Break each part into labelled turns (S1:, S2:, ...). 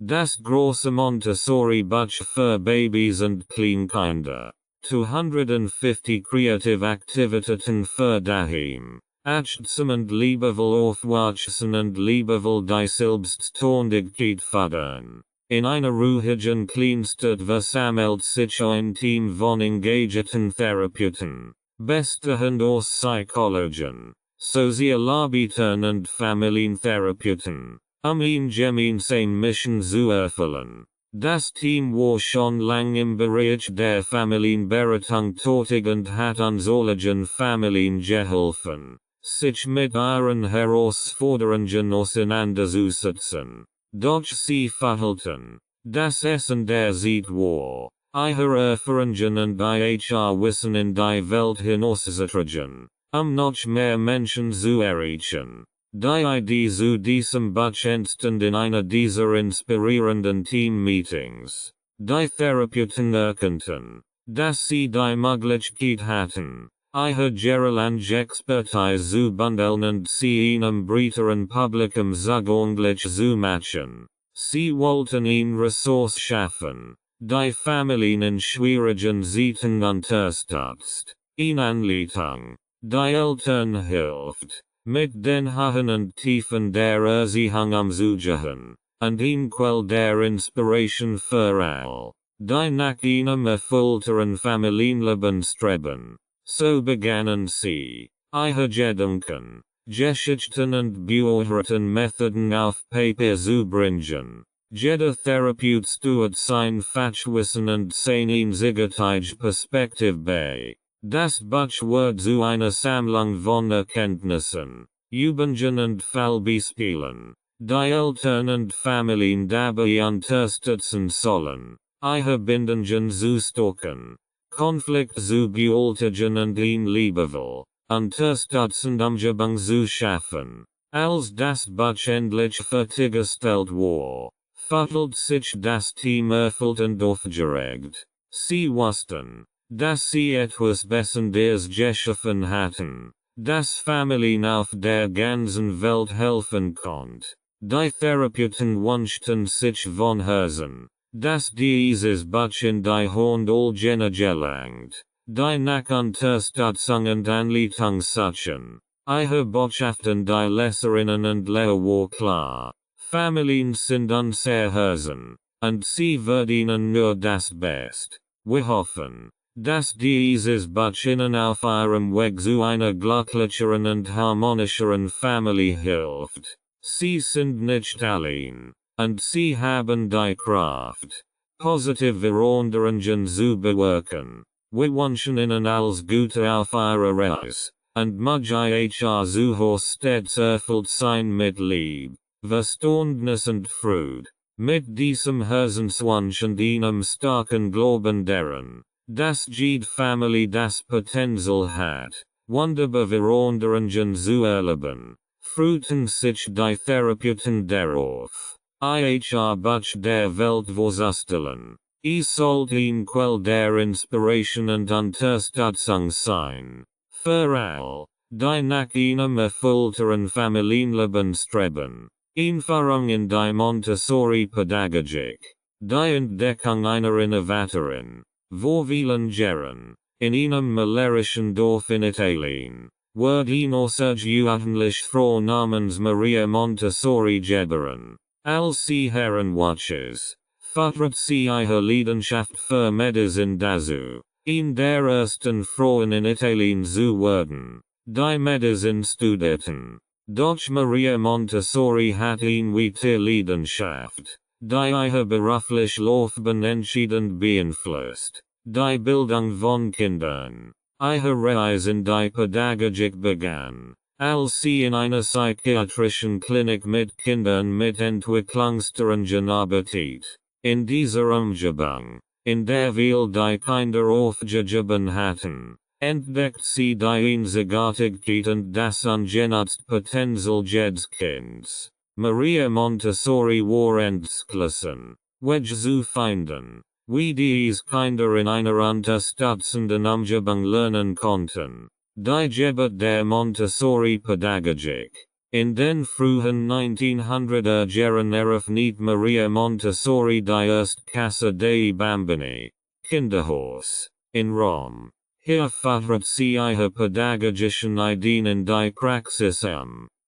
S1: Das große Montessori Buch für Babys und Kleinkinder. 250 kreative Aktivitäten für daheim. Achtsam und liebevoll aufwachsen und liebevoll die Selbstständigkeit fördern. In einer ruhigen Kleinstadt versammelt sich ein Team von engagierten Therapeuten, bestehend aus Psychologen, Sozialarbeitern und Familientherapeuten, ihn gemeinsam Mission zu erfüllen. Das Team war schon lang im Bereich der Familienberatung tätig und hat an solchen Familien geholfen, sich mit ihren Herausforderungen auseinanderzusetzen. Doch sie verhalten, das Essen der Zeit war, ihre Erfahrungen und ihr Wissen in die Welt hinauszutragen, noch mehr Menschen zu erreichen. Die Idee zu diesem Buch entstand in einer dieser inspirierenden Team-Meetings. Die Therapeuten erkannten, dass sie die Möglichkeit hatten, ihre jahrelange Expertise zu bundeln und sie einem breiteren Publikum zugänglich zu machen. Sie wollten eine Ressource schaffen, die Familien in schwierigen Zeiten unterstützt, eine Anleitung, die Eltern hilft, mit den Höhen und Tiefen der Erziehung umzugehen, und ein Quell der Inspiration für all, die nach einem erfüllteren Familienleben streben. So begannen sie, ihre Gedanken, Geschichten und beobachten Methoden auf Papier zu bringen. Jeder Therapeut steuert sein Fachwissen und seine einzigartige Perspektive bei. Das Buch wird zu einer Sammlung von Erkenntnissen, Übungen und Fallbeispielen, die Eltern und Familien dabei unterstützen sollen, ihre Bindungen zu stärken, Konflikte zu bewältigen und ein liebevoll, unterstützend Umgebung zu schaffen. Als das Buch endlich fertiggestellt war, fühlte sich das Team erfüllt und aufgeregt. Sie wussten, dass sie etwas Besonderes geschaffen hatten, das Familien auf der ganzen Welt helfen konnte. Die Therapeuten wünschten sich von Herzen, dass dieses Buch in die Hand all jener gelangt, die nach Unterstützung und Anleitung suchen. Ihre Botschaften die Leserinnen und Leser war klar. Familien sind unser Herzen, und sie verdienen nur das Beste. Wir hoffen, dass dieses Buch ihnen auf ihrem Weg zu einer glücklicheren und harmonischeren Familie hilft. Sie sind nicht allein, und sie haben die Kraft, positive Veränderungen zu bewirken. Wir wünschen ihnen alles Gute auf ihrer Reise, und möge ihr Zuhause stets erfüllt sein mit Liebe, Verständnis und Freude. Mit diesem Herzenswunsch und einem starken Glauben daran, dass jede Familie das Potenzial hat, wunderbar Veränderungen zu erleben, freuten sich die Therapeuten darauf, ihr Buch der Welt vorzustellen. Es sollte ein Quell der Inspiration und Unterstützung sein. Für all, die nach einem erfüllteren Familienleben streben. Einführung in die Montessori-Pädagogik. Die Entdeckung einer Innovatorin. Vorwählen gern. In einem malerischen Dorf in Italien. Wird eine außergewöhnliche Frau namens Maria Montessori geboren. Als sie heranwatches, vertritt sie ihre Leidenschaft für Medizin dazu, in der ersten Frauen in Italien zu werden, die Medizin studierten. Doch Maria Montessori hat eine Leidenschaft, die ihre berufliche Laufbahn entscheidend beeinflusst, die Bildung von Kindern. Ihre Reise in die Pädagogik begann, als sie in einer psychiatrischen Klinik mit Kindern mit Entwicklungsstörungen arbeitet. In dieser Umgebung, in der wir die Kinder aufgegeben hatten, entdeckt sie die Einzigartigkeit und das ungenutzte Potenzial jedes Kindes. Maria Montessori war entschlossen, Wege zu finden, wie diese Kinder in einer unterstützenden Umgebung lernen konnten. Die Geburt der Montessori-Pädagogik. In den frühen 1900er Jahren eröffnet Maria Montessori die erste Casa dei Bambini, Kinderhaus, in Rom. Hier fördert sie ihre pädagogischen Ideen in die Praxis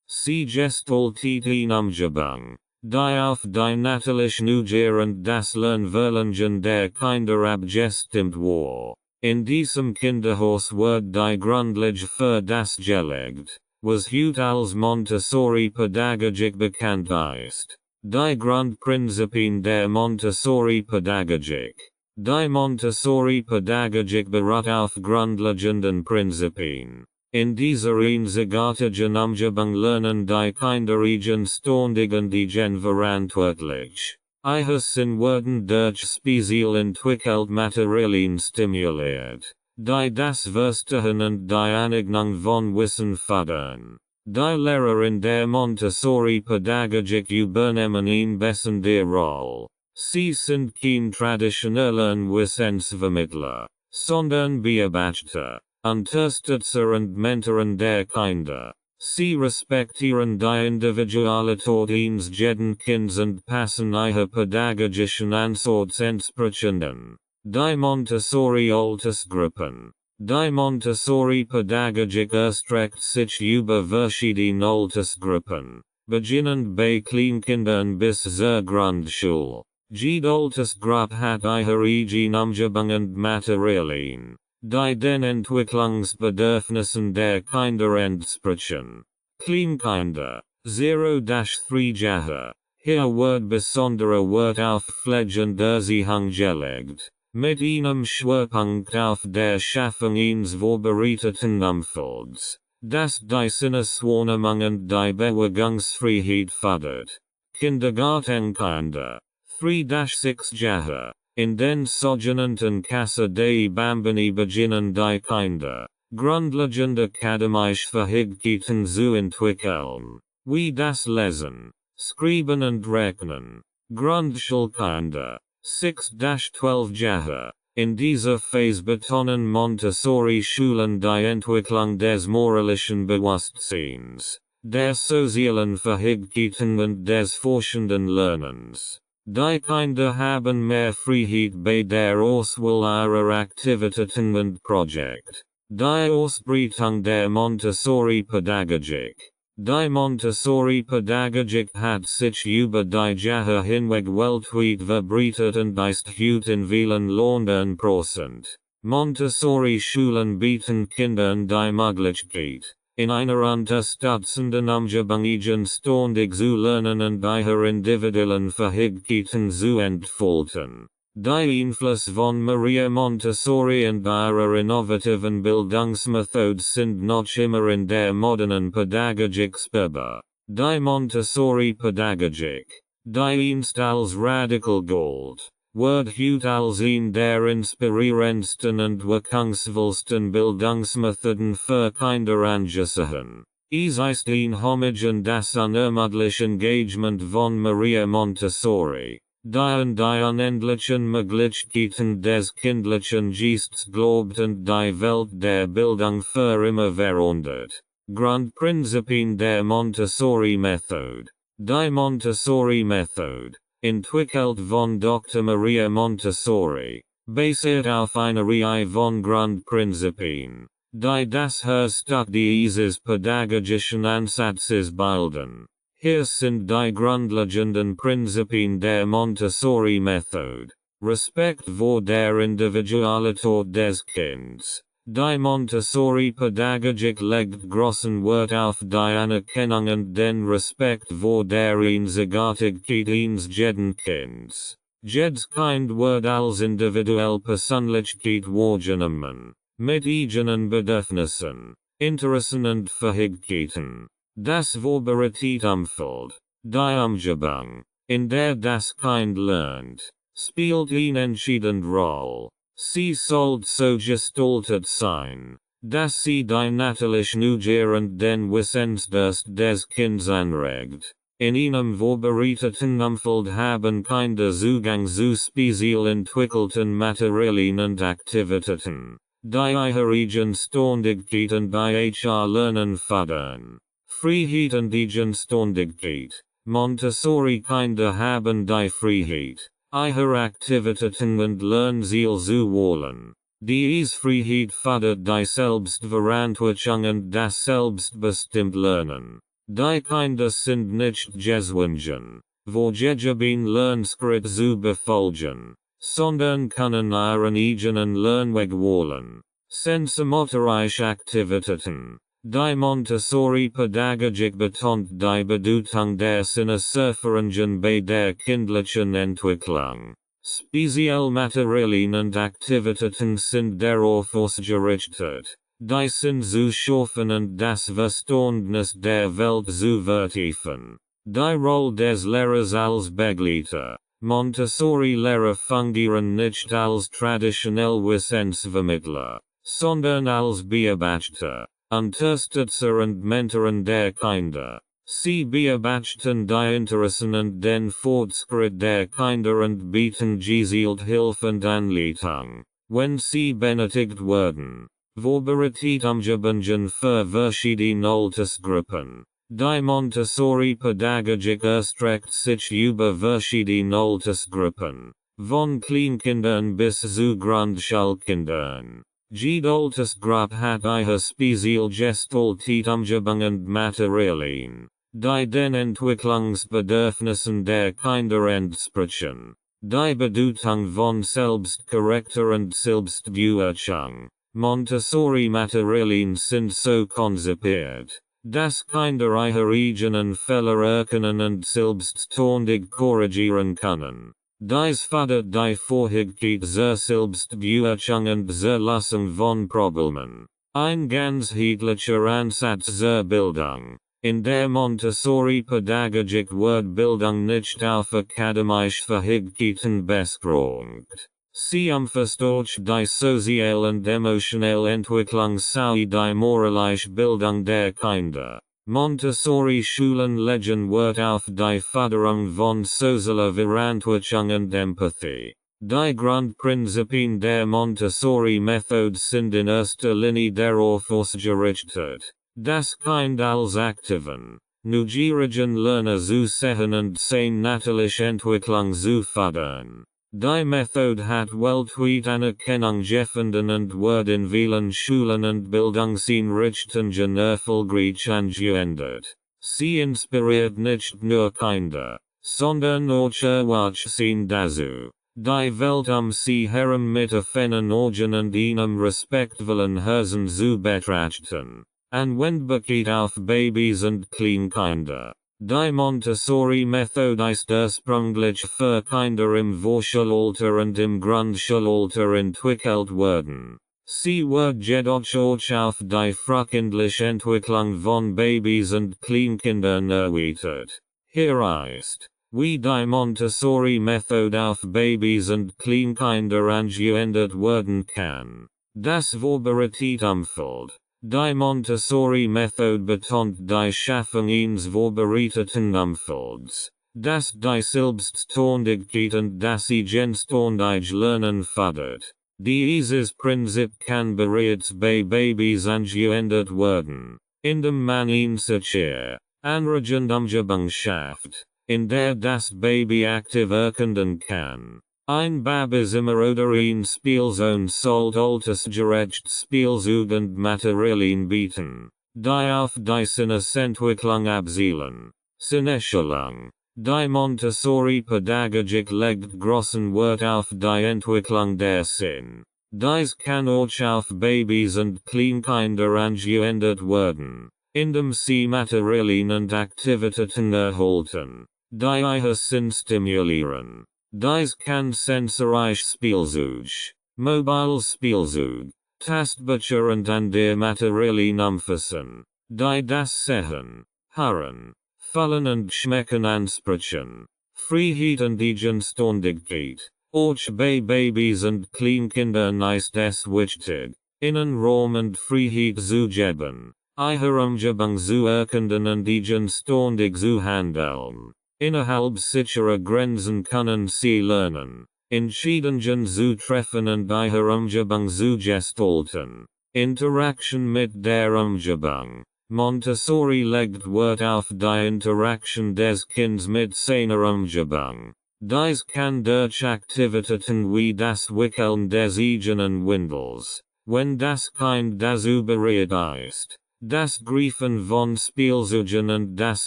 S1: Sie gestaltet in Umgebung, die auf die natürliche Neugier und das Lernverlangen der Kinder abgestimmt war. In diesem Kinderhaus wird die Grundlage für das gelegt, was heute als Montessori-Pädagogik bekannt ist. Die Grundprinzipien der Montessori-Pädagogik. Die Montessori-Pädagogik beruht auf grundlegenden Prinzipien. In dieser einzigartigen Umgebung lernen die Kinder eigenständig und eigenverantwortlich. Ihre Sinn werden durch speziell entwickelt Materialien stimuliert, die das Verstehen und die Aneignung von Wissen fördern. Die Lehrer in der Montessori-Pädagogik übernehmen eine bessende Rolle. Sie sind kein traditioneller Wissensvermittler, sondern Beobachter, Unterstützer und Mentoren der Kinder. Sie respektieren die Individualität eines jeden Kindes und passen ihre pädagogischen Ansatz entsprechend an. Die Montessori-Altersgruppen. Die Montessori-Pädagogik erstreckt sich über verschiedene Altersgruppen, beginnend bei Kleinkindern bis zur Grundschule. Jede Altersgruppe hat ihre eigene Umgebung und Materialien, die den Entwicklungsbedürfnissen der Kinder entsprechen. Kleinkinder, 0-3 Jahre. Hier wird besonderer Wert auf Pflege und Erziehung gelegt, mit einem Schwerpunkt auf der Schaffung eines vorbereiteten Umfelds, das die Sinneswahrnehmung und die Bewegungsfreiheit fördert. Kindergartenkinder, 3-6 Jahre. In den sogenannten Casa dei Bambini beginnen die Kinder, grundlegende akademische Fähigkeiten zu entwickeln, wie das Lesen, Schreiben und Rechnen. Grundschulkinder, 6-12 Jahre. In dieser Phase betonen Montessori-Schulen die Entwicklung des moralischen Bewusstseins, der sozialen Fähigkeiten und des forschenden Lernens. Die Kinder haben mehr Freiheit bei der Auswahl ihrer Aktivitäten und Projekte. Die Ausbreitung der Montessori-Pädagogik. Die Montessori-Pädagogik hat sich über die Jahre hinweg weltweit verbreitet und ist heute in vielen Ländern präsent. Montessori-Schulen bieten Kindern die Möglichkeit, in einer unterstützenden Umgebung eigenständig zu lernen und ihre individuellen Fähigkeiten zu entfalten. Die Einfluss von Maria Montessori und ihrer innovativen Bildungsmethods sind noch immer in der modernen Pädagogik spürbar. Die Montessori-Pädagogik, die einst als radikal galt, wird heute als eine der inspirierendsten und wirkungsvollsten Bildungsmethoden für Kinder angesehen. Es ist ein Hommage an das unermüdliche Engagement von Maria Montessori, die an die unendlichen Möglichkeiten des kindlichen Geistes glaubt und die Welt der Bildung für immer verändert. Grundprinzipien der Montessori-Methode. Die Montessori-Methode, entwickelt von Dr. Maria Montessori, basiert auf einer Reihe von Grundprinzipien, die das Herzstück dieses pädagogischen Ansatzes bilden. Hier sind die grundlegenden Prinzipien der Montessori-Methode. Respekt vor der Individualität des Kindes. Die Montessori-Pädagogik legt großen Wert auf die Anerkennung und den Respekt vor der Einzigartigkeit eines jeden Kindes. Jedes Kind wird als individuelle Persönlichkeit wahrgenommen, mit eigenen Bedürfnissen, Interessen und Fähigkeiten. Das vorbereitete Umfeld, die Umgebung, in der das Kind lernt, spielt eine entscheidende Rolle. Sie sollte so gestaltet sein, dass sie die natürliche Neugier und den Wissensdurst des Kindes anregt. In einem vorbereiteten Umfeld haben Kinder Zugang zu speziell entwickelten Materialien und Aktivitäten, die ihre Eigenständigkeit und ihr Lernen fördern. Freiheiten Ständigkeit. Montessori Kinder haben die Freiheit, ihre Aktivitäten und Lernziele zu wählen. Diese Freiheit fördert die Selbstverantwortung und das selbstbestimmt Lernen. Die Kinder sind nicht gezwungen, vorgegebene Lernschritte zu befolgen, sondern können ihren eigenen Lernweg wählen. Sensomotorische Aktivitäten. Die Montessori-Pädagogik betont die Bedeutung der Sinneserfahrungen bei der kindlichen Entwicklung. Speziell Materialien und Aktivitäten sind darauf ausgerichtet, die Sinn zu schaffen und das Verständnis der Welt zu vertiefen. Die Rolle des Lehrers als Begleiter. Montessori-Lehrer fungieren nicht als traditionell Wissensvermittler, sondern als Beobachter, Unterstützer und Mentoren der Kinder. Sie beobachten die Interessen und den Fortschritt der Kinder und bieten gezielt Hilfe und Anleitung, wenn sie benötigt werden. Vorbereitung für verschiedene Altersgruppen. Die Montessori-Pädagogik erstreckt sich über verschiedene Altersgruppen, von Kleinkindern bis zu Grundschulkindern. Jede Altersgruppe hat ihre Spezialgestaltung und Materialien, die den Entwicklungsbedürfnissen der Kinder entsprechen. Die Bedeutung von Selbstcharakter und Selbstbeurteilung. Montessori-Materialien sind so konzipiert, dass Kinder ihre eigenen Fehler erkennen und selbstständig korrigieren können. Dies fördert die Fähigkeit zur Selbstbeurteilung und zur Lösung von Problemen. Ein ganzheitlicher Ansatz zur Bildung. In der Montessori-Pädagogik wird Bildung nicht auf akademische Fähigkeiten beschränkt. Sie umfasst auch die soziale und emotionale Entwicklung sowie die moralische Bildung der Kinder. Montessori-Schulen legen Wert auf die Förderung von sozialer Verantwortung und Empathie. Die Grundprinzipien der Montessori-Methode sind in erster Linie darauf ausgerichtet, das Kind als aktiven, neugierigen Lerner zu sehen und seine natürliche Entwicklung zu fördern. Die Methode hat weltweit Anerkennung gefunden und wird in vielen Schulen und Bildungseinrichtungen erfolgreich angewendet. Sie inspiriert nicht nur Kinder, sondern auch Erwachsene dazu, die Welt sie herum mit offenen Augen und einem respektvollen Herzen zu betrachten. Anwendbarkeit auf Babys und Kleinkinder. Die Montessori-Methode ist ursprünglich für Kinder im Vorschulalter und im Grundschulalter entwickelt worden. Sie wird jedoch auch auf die frühkindliche Entwicklung von Babys und Kleinkindern erweitert. Hier ist, wie die Montessori-Methode auf Babys und Kleinkinder angewendet werden kann. Das Vorbereitungsumfeld. Die Montessori-Methode betont die Schaffung eines vorbereiteten Umfelds, das die Selbstständigkeit und das eigenständige Lernen fördert. Dieses Prinzip kann bereits bei Babys angewendet werden, indem man eine sichere, anregende Umgebung schafft, in der das Baby aktiv erkennen kann. Ein Babezimmer oder ein Spielzone sollte altersgerecht Spielzeug und Materialien bieten, die auf die Sinnesentwicklung abzielen. Sinneschulung. Die Montessori-Pädagogik legt großen Wert auf die Entwicklung der Sinn. Dies kann auch auf Babys und Kleinkinder angewendet werden, indem sie Materialien und Aktivitäten erhalten, die ihre Sinn stimulieren. Dies kann sensorische Spielzeug, mobile Spielzeug, tastbarer und andere Materialien umfassen, die das Sehen, Hören, Fühlen und Schmecken ansprechen. Freiheit und Eigenständigkeit. Auch bei Babys und Kleinkindern ist es wichtig, ihnen Raum und Freiheit zu geben, ihre Umgebung zu erkennen und eigenständig zu handeln. Innerhalb sicherer Grenzen können sie lernen, Entscheidungen zu treffen und ihre Umgebung zu gestalten. Interaktion mit der Umgebung. Montessori legt Wert auf die Interaktion des Kindes mit seiner Umgebung. Dies kann durch Aktivitäten wie das Wickeln des eigenen Windels, wenn das Kind dazu bereit ist, das Greifen von Spielzeugen und das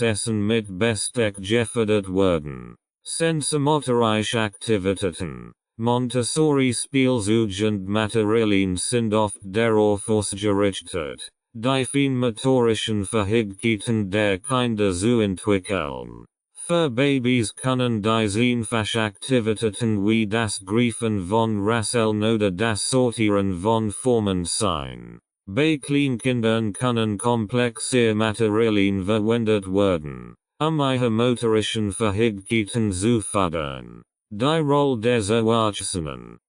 S1: Essen mit Besteck gefördert werden. Sensomotorische Aktivitäten. Montessori Spielzeuge und Materialien sind oft darauf ausgerichtet, die feinmotorischen Fähigkeiten der Kinder zu entwickeln. Für Babys können dies einfach Aktivitäten wie das Greifen von Rasseln oder das Sortieren von Formen sein. Bei Kleinkindern können komplexe Materialien verwendet werden, ihre motorischen Fähigkeiten zu fördern. Die Rolle des Erwachsenen,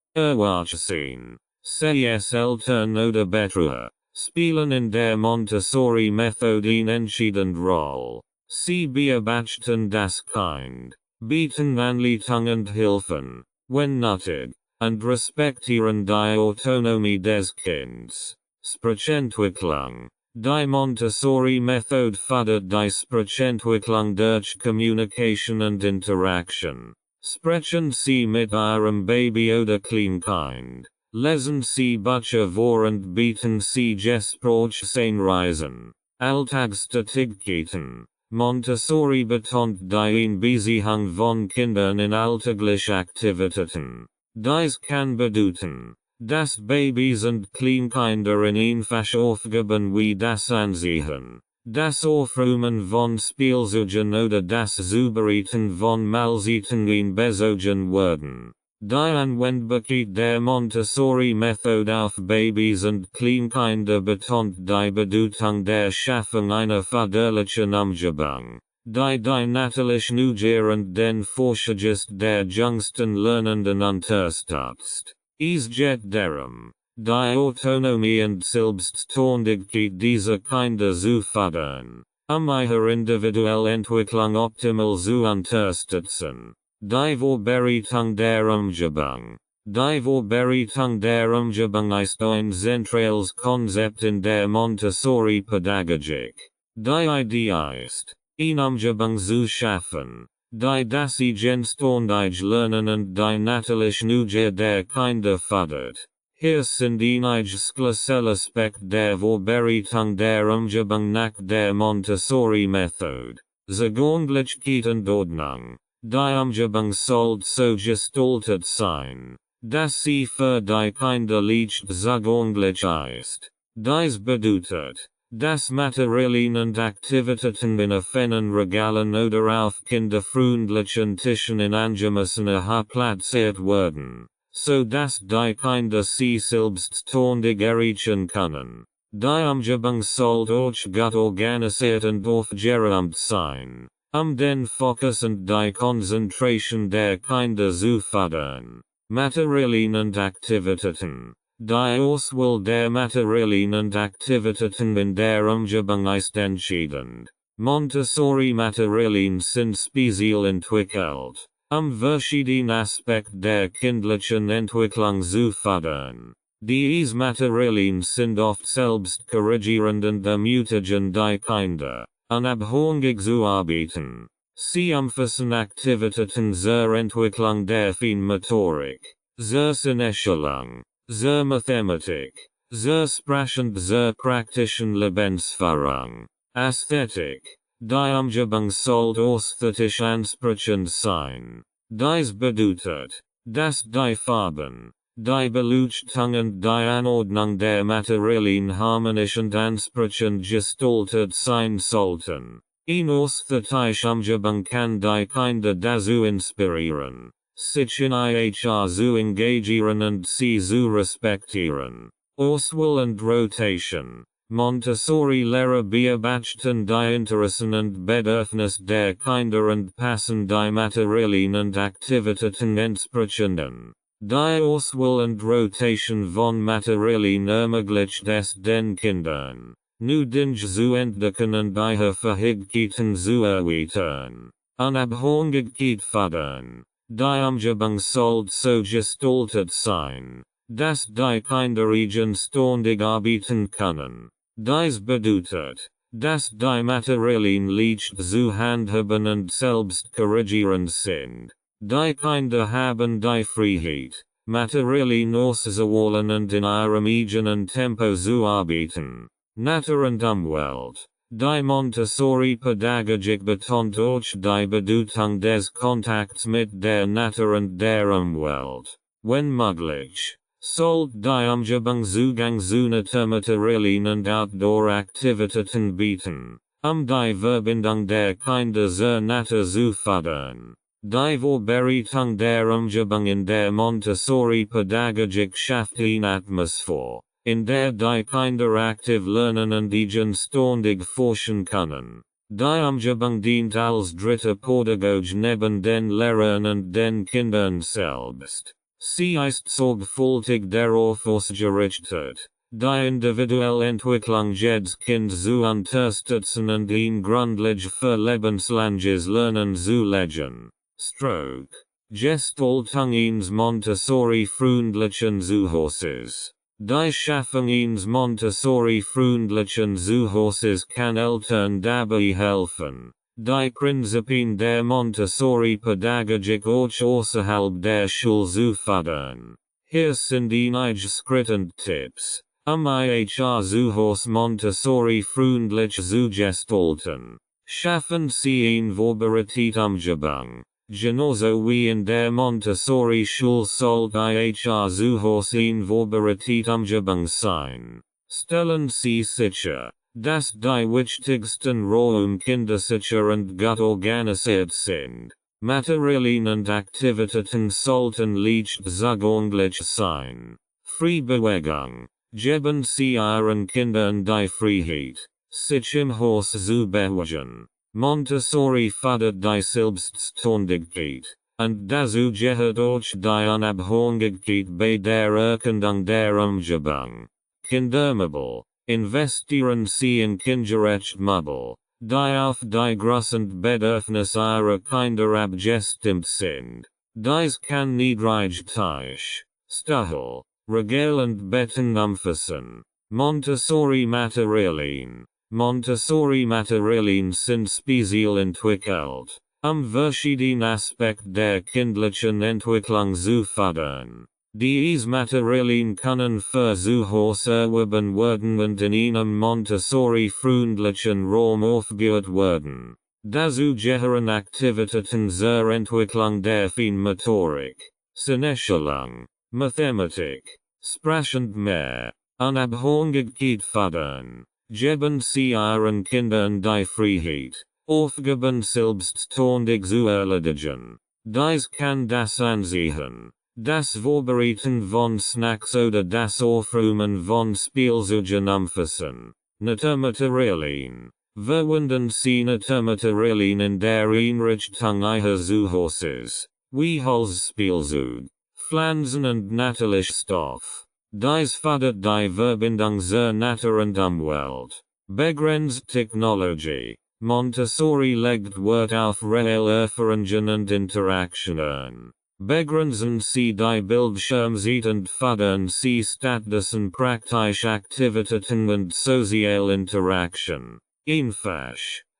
S1: sei es Eltern oder Betreuer, spielen in der Montessori-Methode eine entscheidende Rolle. Sie beobachten das Kind, bieten Anleitung und Hilfen, wenn nötig, und respektieren die Autonomie des Kindes. Sprachentwicklung. Die Montessori-Methode fördert die Sprachentwicklung durch Kommunikation und Interaktion. Sprechen Sie mit Ihrem Baby oder Kleinkind. Lesen Sie Bücher vor und bieten Sie Gesprächseinreisen. Alltagstätigkeiten. Montessori betont die Einbeziehung von Kindern in alltägliche Aktivitäten. Dies kann bedeuten, dass Babys und Kleinkinder in einfache Aufgaben wie das Ansehen, das Aufräumen von Spielzeugen oder das Zubereiten von Mahlzeiten einbezogen werden. Die Anwendbarkeit der Montessori-Methode auf Babys und Kleinkinder betont die Bedeutung der Schaffung einer förderlichen Umgebung, die natürlich Neugier und den Fortschritt der jüngsten Lernenden unterstützt. Es geht darum, die Autonomie und Selbstständigkeit dieser Kinder zu fördern, ihre individuelle Entwicklung optimal zu unterstützen. Die Vorbereitung der Umgebung. Die Vorbereitung der Umgebung ist ein zentrales Konzept in der Montessori-Pädagogik. Die Idee ist, eine Umgebung zu schaffen, die das eigenständige Lernen und die natürliche Neugier der Kinder fördert. Hier sind einige Schlüsselaspekte der Vorbereitung der Umgebung nach der Montessori-Methode. Zugänglichkeit und Ordnung. Die Umgebung sollte so gestaltet sein, dass sie für die Kinder leicht zugänglich ist. Dies bedeutet, dass Materialien und Aktivitäten in offenen Regalen oder auf kinderfreundlichen Tischen in angemessener Höhe platziert werden, so dass die Kinder sie selbstständig erreichen können. Die Umgebung sollte auch gut organisiert und aufgeräumt sein, den Fokus und die Konzentration der Kinder zu fördern. Materialien und Aktivitäten. Die Auswahl der Materialien und Aktivitäten in der Umgebung ist entscheidend. Montessori-Materialien sind speziell entwickelt, verschiedene Aspekte der kindlichen Entwicklung zu fördern. Diese Materialien sind oft selbstkorrigierend und ermutigen die Kinder, unabhängig zu arbeiten. Sie umfassen Aktivitäten zur Entwicklung der Feinmotorik, zur Sinnestellung, zur Mathematik, zur Sprache und zur praktischen Lebensführung. Ästhetik. Die Umgebung sollte ästhetisch ansprechend sein. Dies bedeutet, dass die Farben, die Beleuchtung und die Anordnung der Materialien harmonisch und ansprechend gestaltet sein sollten. Eine ästhetische Umgebung kann die Kinder dazu inspirieren, sich in ihr zu engagieren und sie zu respektieren. Auswahl und Rotation. Montessori-Lehrer beobachten die Interessen und Bedürfnisse der Kinder und passen die Materialien und Aktivitäten entsprechend an. Die Auswahl und Rotation von Materialien ermöglicht es den Kindern, neue Dinge zu entdecken und ihre Fähigkeiten zu erweitern. Unabhängigkeit fördern. Die Umgebung sollte so gestaltet sein, dass die Kinder eigenständig arbeiten können. Dies bedeutet, Das die Materialien leicht zu handhaben und selbst korrigieren sind. Die Kinder haben die Freiheit, Materialien auszuwählen und in ihrem eigenen Tempo zu arbeiten. Natur und Umwelt. Die Montessori-Pädagogik betont auch die Bedeutung des Kontakts mit der Natur und der Umwelt. Wenn möglich, sollte die Umgebung Zugang zu Naturmaterialien und Outdoor-Aktivitäten bieten, die Verbindung der Kinder zur Natur zu fördern. Die Vorbereitung der Umgebung in der Montessori-Pädagogik schafft eine Atmosphäre, in der die Kinder aktiv lernen und eigenständig forschen können. Die Umgebung dient als dritte Pädagoge neben den Lehrern und den Kindern selbst. Sie ist sorgfältig darauf ausgerichtet, die individuelle Entwicklung jedes Kindes zu unterstützen und ihn grundlegend für lebenslanges Lernen zu legen. Stroke. Gestaltung eines Montessori-freundlichen Zuhauses. Die Schaffung eines Montessori-freundlichen Zuhauses kann Eltern dabei helfen, die Prinzipien der Montessori-Pädagogik auch außerhalb der Schule zu fördern. Hier sind einige Schritte und Tipps, ihr Zuhaus Montessori-freundlich zu gestalten. Schaffen Sie eine vorbereitete Umgebung. Genauso wie in der Montessori-Schule sollte ihr Zuhaus eine vorbereitete Umgebung sein. Stellen Sie sicher, dass die wichtigsten Räume kindersicher und gut organisiert sind. Materialien und Aktivitäten sollten leicht zugänglich sein. Freie Bewegung. Geben Sie Ihren Kindern die Freiheit, sich im Haus zu bewegen. Montessori fördert die Selbstständigkeit, und dazu gehört auch die Unabhängigkeit bei der Erkundung der Umgebung. Kindermöbel. Investieren Sie in kindgerechte Möbel, die auf die großen Bedürfnisse Ihrer Kinder abgestimmt sind. Dies kann niedrig Tisch, Stuhl, Regal und Betten umfassen. Montessori-Materialien. Montessori-Materialien sind speziell entwickelt, verschiedene Aspekte der kindlichen Entwicklung zu fördern. Diese Materialien können für Zuhause erworben werden und in einem Montessori-freundlichen Raum aufgeführt werden. Dazu gehören Aktivitäten zur Entwicklung der Feinmotorik, Sinnestellung, Mathematik, Sprache und mehr. Unabhängigkeit fördern. Geben Sie Ihren Kindern die Freiheit, Aufgaben selbstständig zu erledigen. Dies kann das Ansehen, das Vorbereiten von Snacks oder das Aufräumen von Spielzeugen umfassen. Naturmaterialien. Verwenden Sie Naturmaterialien in der Einrichtung Ihres Zuhauses, wie Holzspielzeug, Pflanzen und natürlicher Stoff. Dies fördert die Verbindung zur Natur und Umwelt. Begrenzt Technologie. Montessori legt Wert auf reelle Erfahrungen und Interaktionen. Begrenzen Sie die Bildschirmzeit und fördern Sie stattdessen praktische Aktivitäten und soziale Interaktion. Einfach.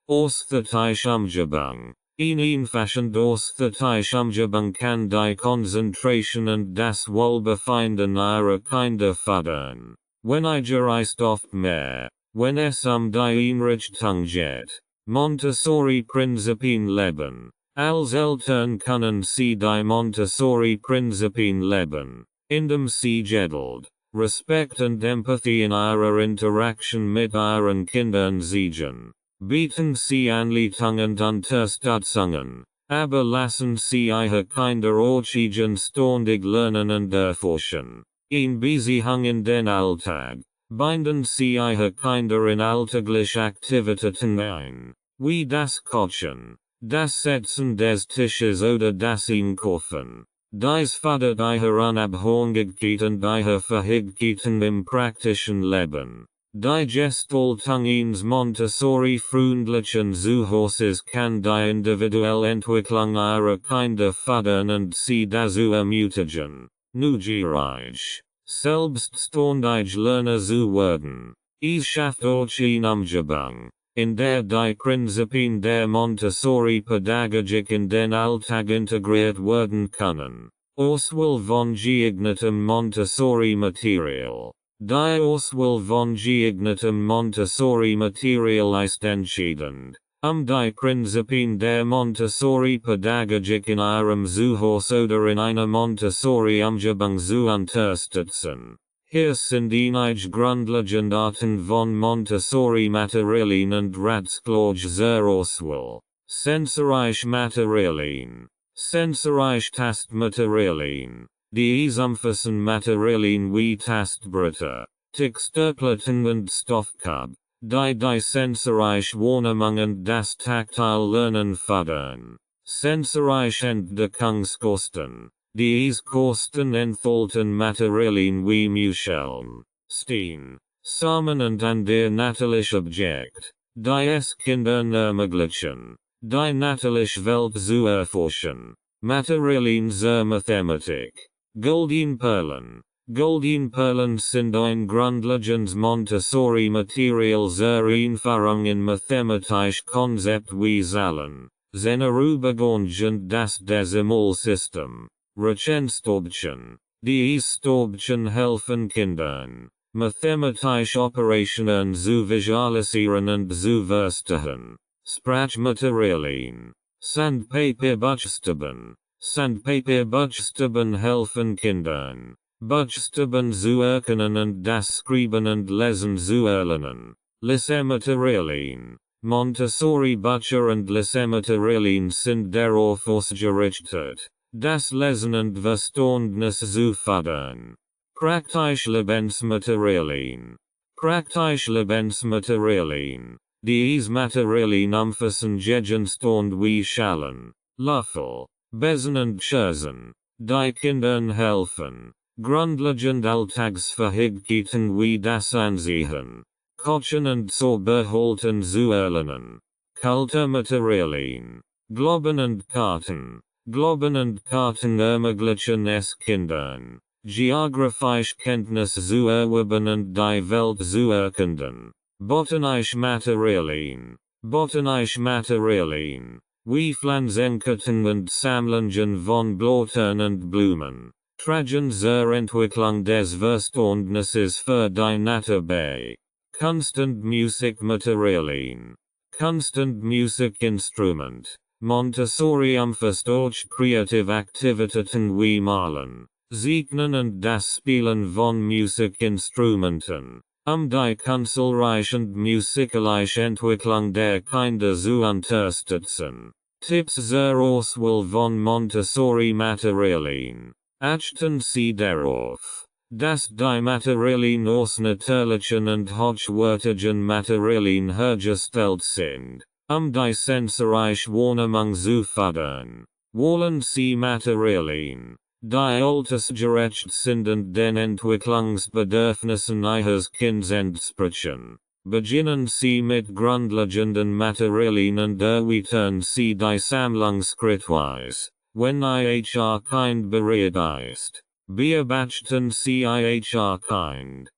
S1: Ästhetische Umgebung. Einfach und ästhetische Umgebung kann die Konzentration und das Wohlbefinden Ihrer Kinder fördern. Weniger ist oft mehr, wenn es die Einrichtung geht. Montessori-Prinzipien leben. Als Eltern können Sie die Montessori-Prinzipien leben, indem Sie Geduld, Respekt und Empathie in Ihrer Interaktion mit Ihren Kindern zeigen. Bieten Sie Anleitungen und Unterstützungen, aber lassen Sie Ihre Kinder auch eigenständig lernen und erforschen. In Beziehung in den Alltag. Binden Sie Ihre Kinder in alltägliche Aktivitäten ein, wie das Kochen, das Setzen des Tisches oder das Einkaufen. Dies fördert Ihre Unabhängigkeit und Ihre Fähigkeiten im praktischen Leben. Die Gestaltung eines Montessori-freundlichen Zuhauses kann die individuelle Entwicklung Ihrer Kinder fördern und sie dazu ermutigen, neugierig, selbstständig Lerner zu werden. Es schafft auch eine Umgebung, in der die Prinzipien der Montessori-Pädagogik in den Alltag integriert werden können. Auswahl von geeignetem Montessori-Material. Die Auswahl von geeignetem Montessori-Material ist entscheidend, die Prinzipien der Montessori-Pädagogik in ihrem Zuhause oder in einer Montessori-Umgebung zu unterstützen. Hier sind einige grundlegende Arten von Montessori-Materialien und Ratschläge zur Auswahl. Sensorische Materialien. Sensorische Tastmaterialien. Die umfassen Materialien wie Tastbretter, Texturplatten und Stoffkab, die sensorische Wahrnehmung und das taktile Lernen fördern. Sensorische Entdeckungskosten. Dies Kosten enthalten Materialien wie Muscheln, Steen, Samen und ein der natürliche Objekt, die es Kindern ermöglichen, die natürliche Welt zu erforschen. Materialien zur Mathematik. Goldene Perlen sind ein grundlegendes Montessori-Material zur Einführung in mathematische Konzept wie Zahlen, seine Übergang und das Dezimalsystem. Rechenstäubchen. Die Stäubchen helfen Kindern, mathematische Operationen zu visualisieren und zu verstehen. Sprachmaterialien. Sandpaper-Buchstaben. Sandpaper-Buchstaben helfen Kindern, Buchstaben zu erkennen und das Schreiben und Lesen zu erlernen. Lesematerialien. Montessori-Bücher und Lesematerialien sind darauf ausgerichtet, das Lesen und Verständnis zu fördern. Praktische Lebensmaterialien. Praktische Lebensmaterialien. Diese Materialien umfassen Gegenstände wie Schalen, Löffel, Besen und Scherzen, die Kindern helfen, grundlegende Alltagsfähigkeiten wie das Ansehen, Kochen und Zauberhalten zu erlernen. Kulturmaterialien. Globen und Karten. Globen und Karten ermöglichen es Kindern, geografische Kenntnisse zu erwerben und die Welt zu erkunden. Botanische Materialien. Botanische Materialien. Wie Pflanzenkettung und Sammlungen von Blättern und Blumen, tragen zur Entwicklung des Verständnisses für die Natur bei. Kunst- und Musikmaterialien. Kunst- und Musikinstrument. Montessori umfasst auch kreative Aktivitäten wie Malen, Zeichnen und das Spielen von Musikinstrumenten, die künstlerische und musikalische Entwicklung der Kinder zu unterstützen. Tipps zur Auswahl von Montessori-Materialien. Achten Sie darauf, dass die Materialien aus natürlichen und hochwertigen Materialien hergestellt sind, die sensorische Wahrnehmung zu fördern. Wählen Sie Materialien, die altersgerecht sind und den Entwicklungsbedürfnissen Ihres Kindes entsprechen. Beginnen Sie mit grundlegenden Materialien und erweitern Sie die Sammlung schrittweise, wenn Ihr Kind bereit ist. Beobachten Sie Ihr Kind,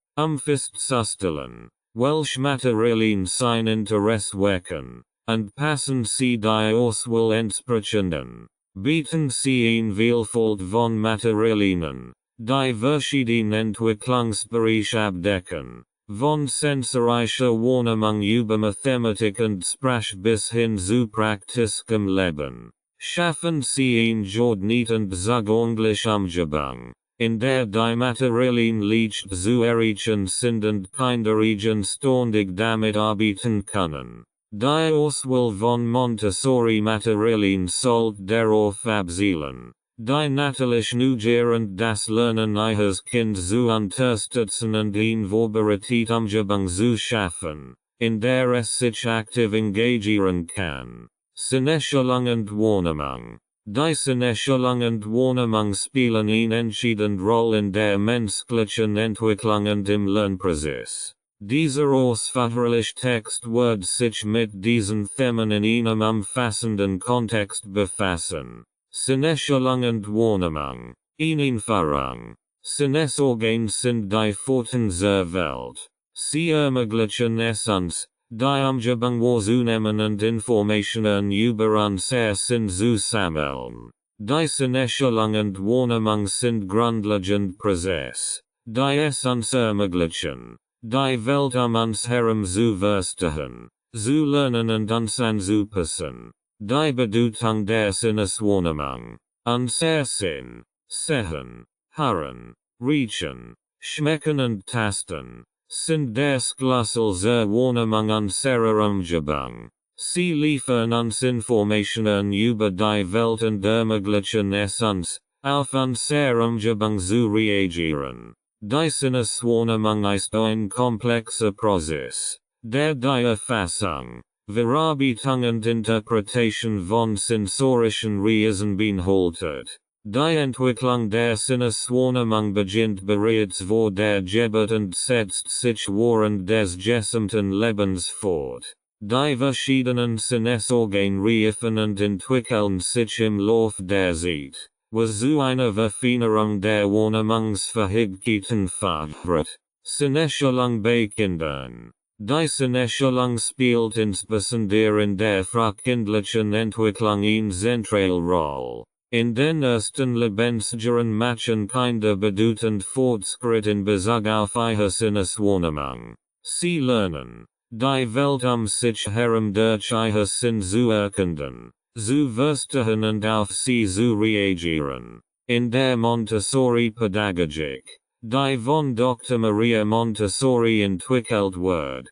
S1: festzustellen, welche Materialien sein Interesse wecken, und passen Sie die Auswahl entsprechenden. Bieten Sie eine Vielfalt von Materialien, die verschiedene Entwicklungsbereiche abdecken, von sensorischer Wahrnehmung über Mathematik und Sprache bis hin zu praktischem Leben. Schaffen Sie eine geordnete und zugängliche Umgebung, in der die Materialien leicht zu erreichen sind und Kinder eigenständig damit arbeiten können. Die Auswahl von Montessori-Materialien sollte darauf abzielen, die natürliche Neugier und das Lernen Ihres Kindes zu unterstützen und eine vorbereitete Umgebung zu schaffen, in der es sich aktiv engagieren kann. Sinneschulung und Wahrnehmung. Die Sinneschulung und Wahrnehmung spielen eine entscheidende Rolle in der menschlichen Entwicklung und im Lernprozess. Dieser ausführliche Text wird sich mit diesen Themen in einem umfassenden Kontext befassen. Sinneschulung und Wahrnehmung. Einführung. Sinnesorgane sind die Pforten zur Welt. Sie ermöglichen es uns, Die Umgebung war zunehmend informationen über unser Sinn zu sammeln. Die Sinnestellung und Wahrnehmung sind grundlegend Prozess. Die es uns ermöglichen, die Welt uns herum zu verstehen, zu lernen und uns anzupassen. Die Bedeutung der Sinneswahrnehmung. Unser Sinn, sehen, hören, riechen, schmecken und tasten, sind der Schlüssel zur Wahrnehmung unserer Umgebung. Sie liefern uns Informationen über die Welt und ermöglichen es uns, auf unsere Umgebung zu reagieren. Die Sinneswahrnehmung ist ein komplexer Prozess, der die Erfassung, Verarbeitung und Interpretation von sensorischen Reizen beinhaltet. Die Entwicklung der Sinneswahrnehmung beginnt bereits vor der Geburt und setzt sich während des gesamten Lebens fort. Die verschiedenen Sinnesorgane reifen und entwickeln sich im Lauf der Zeit, was zu einer Verfeinerung der Wahrnehmungsfähigkeiten führt. Sinnestellung bei Kindern. Die Sinnestellung spielt insbesondere in der frühkindlichen Entwicklung eine zentrale Rolle. In den ersten Lebensjahren machen Kinder bedeutend Fortschritt in Bezug auf ihre Sinneswahrnehmung. Sie lernen, die Welt sich herum durch ihre Sinn zu erkennen, zu verstehen und auf sie zu reagieren. In der Montessori-Pädagogik, die von Dr. Maria Montessori entwickelt wird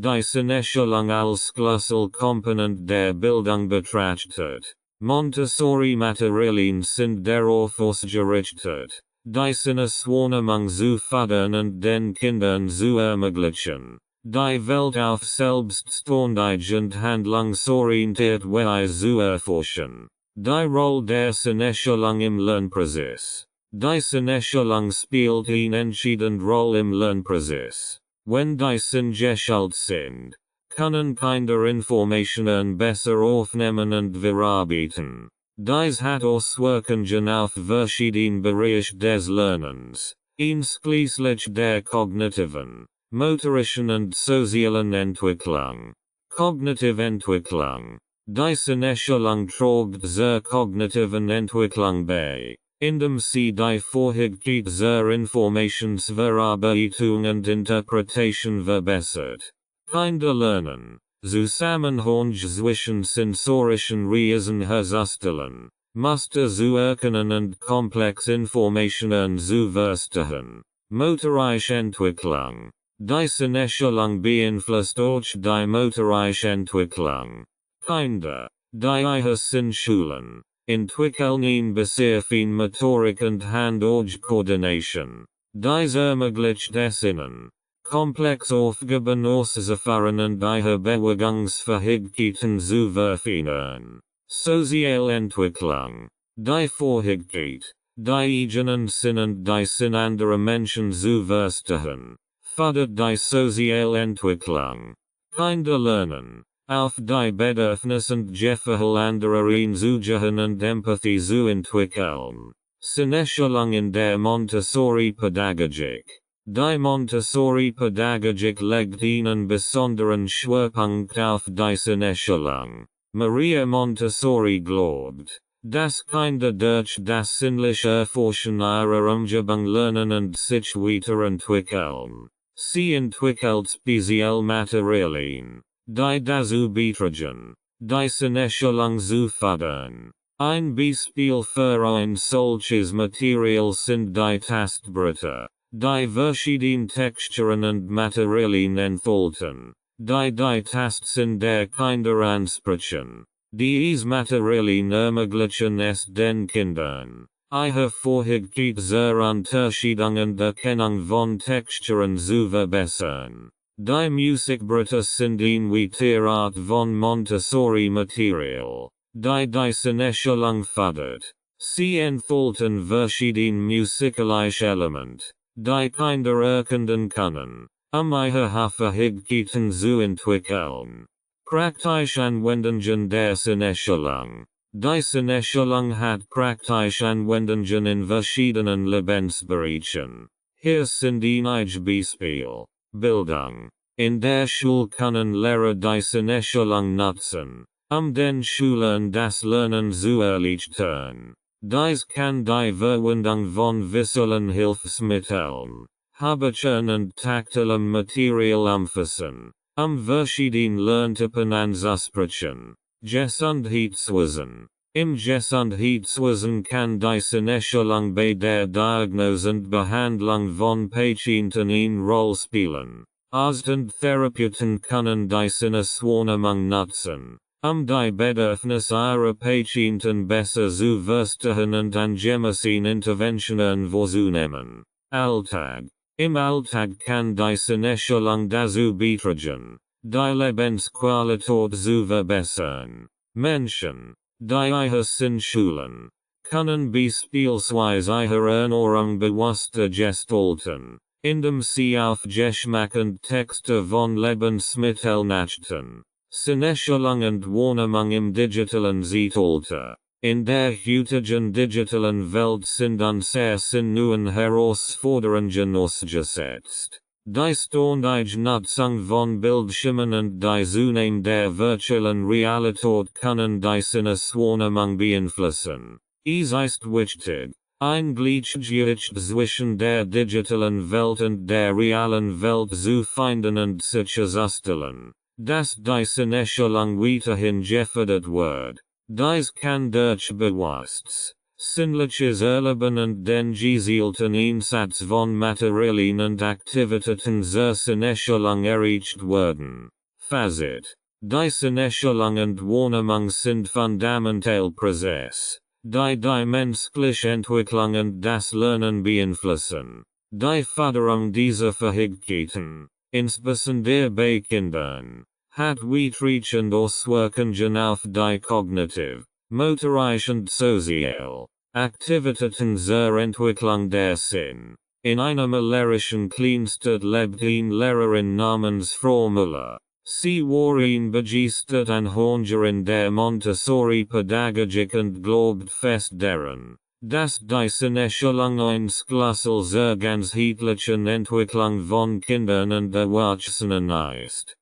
S1: die Sinnestellung als Schlüsselkomponent der Bildung betrachtet. Montessori-Materialien sind darauf ausgerichtet, die Sinneswahrnehmung zu fördern und den Kindern zu ermöglichen, die Welt auf selbstständig und handlungsorientiert Weise zu erforschen. Die Rolle der Sinnestellung im Lernprozess. Die Sinnestellung spielt eine entscheidende Rolle im Lernprozess. Wenn die Sinne geschult sind, können Kinder Informationen besser aufnehmen und verarbeiten. Dies hat Auswirkungen auf verschiedene Bereiche des Lernens, einschließlich der kognitiven, motorischen und sozialen Entwicklung. Kognitive Entwicklung. Die Sinnestellung trägt zur kognitiven Entwicklung bei, indem sie die Fähigkeit zur Informationsverarbeitung und Interpretation verbessert. Kinder lernen, Zusammenhänge zwischen sensorischen Reizen herzustellen, Muster zu erkennen und komplexe Informationen zu verstehen. Motorische Entwicklung. Die Sinnestellung beeinflusst durch die motorische Entwicklung. Kinder, die ihre Sinn schulen, entwickeln eine besondere Motorik und Hand-Auge-Koordination. Dies ermöglicht es ihnen, komplex Aufgaben auszuführen und ihre Bewegungsfähigkeiten zu verfeinern. Soziale Entwicklung. Die Fähigkeit, die eigenen Sinn und die Sinn anderer Menschen zu verstehen, fördert die soziale Entwicklung. Kinder lernen, auf die Bedürfnisse und Gefühle anderer einzugehen und Empathie zu entwickeln. Sinnestellung in der Montessori-Pädagogik. Die Montessori-Pädagogik legt einen besonderen Schwerpunkt auf die Sinnestellung. Maria Montessori glaubt, dass Kinder durch das sinnliche Erforschen ihrer Umgebung lernen und sich weiterentwickeln. Sie entwickelt speziell Materialien, die dazu beitragen, die Sinnestellung zu fördern. Ein Beispiel für ein solches Material sind die Tastbretter, die verschiedene Texturen und Materialien enthalten, die Tastsinn der Kinder ansprechen. Diese Materialien ermöglichen es den Kindern, ihre Fähigkeit zur Unterscheidung und Erkennung von Texturen zu verbessern. Die Musikbretter sind eine weitere Art von Montessori-Material, die Sinnestellung fördert. Sie enthalten verschiedene musikalische Elemente, die Kinder erkennen können, ihre Fähigkeiten zu entwickeln. Praktische Anwendungen der Sinnestellung. Die Sinnestellung hat praktische Anwendungen in verschiedenen Lebensbereichen. Hier sind einige Beispiele. Bildung. In der Schule können Lehrer die Sinneschulung nutzen, den Schülern das Lernen zu erleichtern. Dies kann die Verwendung von visuellen Hilfsmitteln, Habitchen und taktilem Material umfassen, verschiedene Lerntypen anzusprechen. Gesundheitswesen. Im Gesundheitswesen kann die Sinneschulung bei der Diagnose und Behandlung von Patienten eine Rolle spielen. Arzt und Therapeuten können die Sinneswahrnehmung nutzen, die Bedürfnisse ihrer Patienten besser zu verstehen und angemessen Interventionen vorzunehmen. Alltag. Im Alltag kann die Sinneschulung dazu beitragen, die Lebensqualität zu verbessern. Menschen, die ihre Sinn schulen, können beispielsweise ihre Ernährung bewusster gestalten, indem sie auf Geschmack und Texte von Lebensmitteln achten. Sinneschulung und Wahrnehmung im digitalen Zeitalter. In der heutigen digitalen Welt sind uns neuen Herausforderungen ausgesetzt. Die ständige Nutzung von Bildschirmen und die Zunahme der virtuellen Realität können die Sinneswahrnehmung beeinflussen. Es ist wichtig, ein Gleichgewicht zwischen der digitalen Welt und der realen Welt zu finden und sicherzustellen, dass die Sinneschulung weiterhin gefördert wird. Dies kann durch bewusstes, sinnliches Erleben und den gezielten Einsatz von Materialien und Aktivitäten zur Sinneschulung erreicht werden. Fazit. Die Sinneschulung und Wahrnehmung sind fundamental Prozesse, die menschliche Entwicklung und das Lernen beeinflussen. Die Förderung dieser Fähigkeiten, insbesondere bei Kindern, hat weitreichende Auswirkungen auf die kognitive, motorische und soziale Aktivitäten zur Entwicklung der Sinn. In einer malerischen Kleinstadt lebt eine Lehrerin namens Frau Müller. Sie war begeistert Anhängerin der Montessori-Pädagogik und glaubt fest daran, dass die Sinneschulung ein Schlüssel zur ganzheitlichen Entwicklung von Kindern und Erwachsenen ist.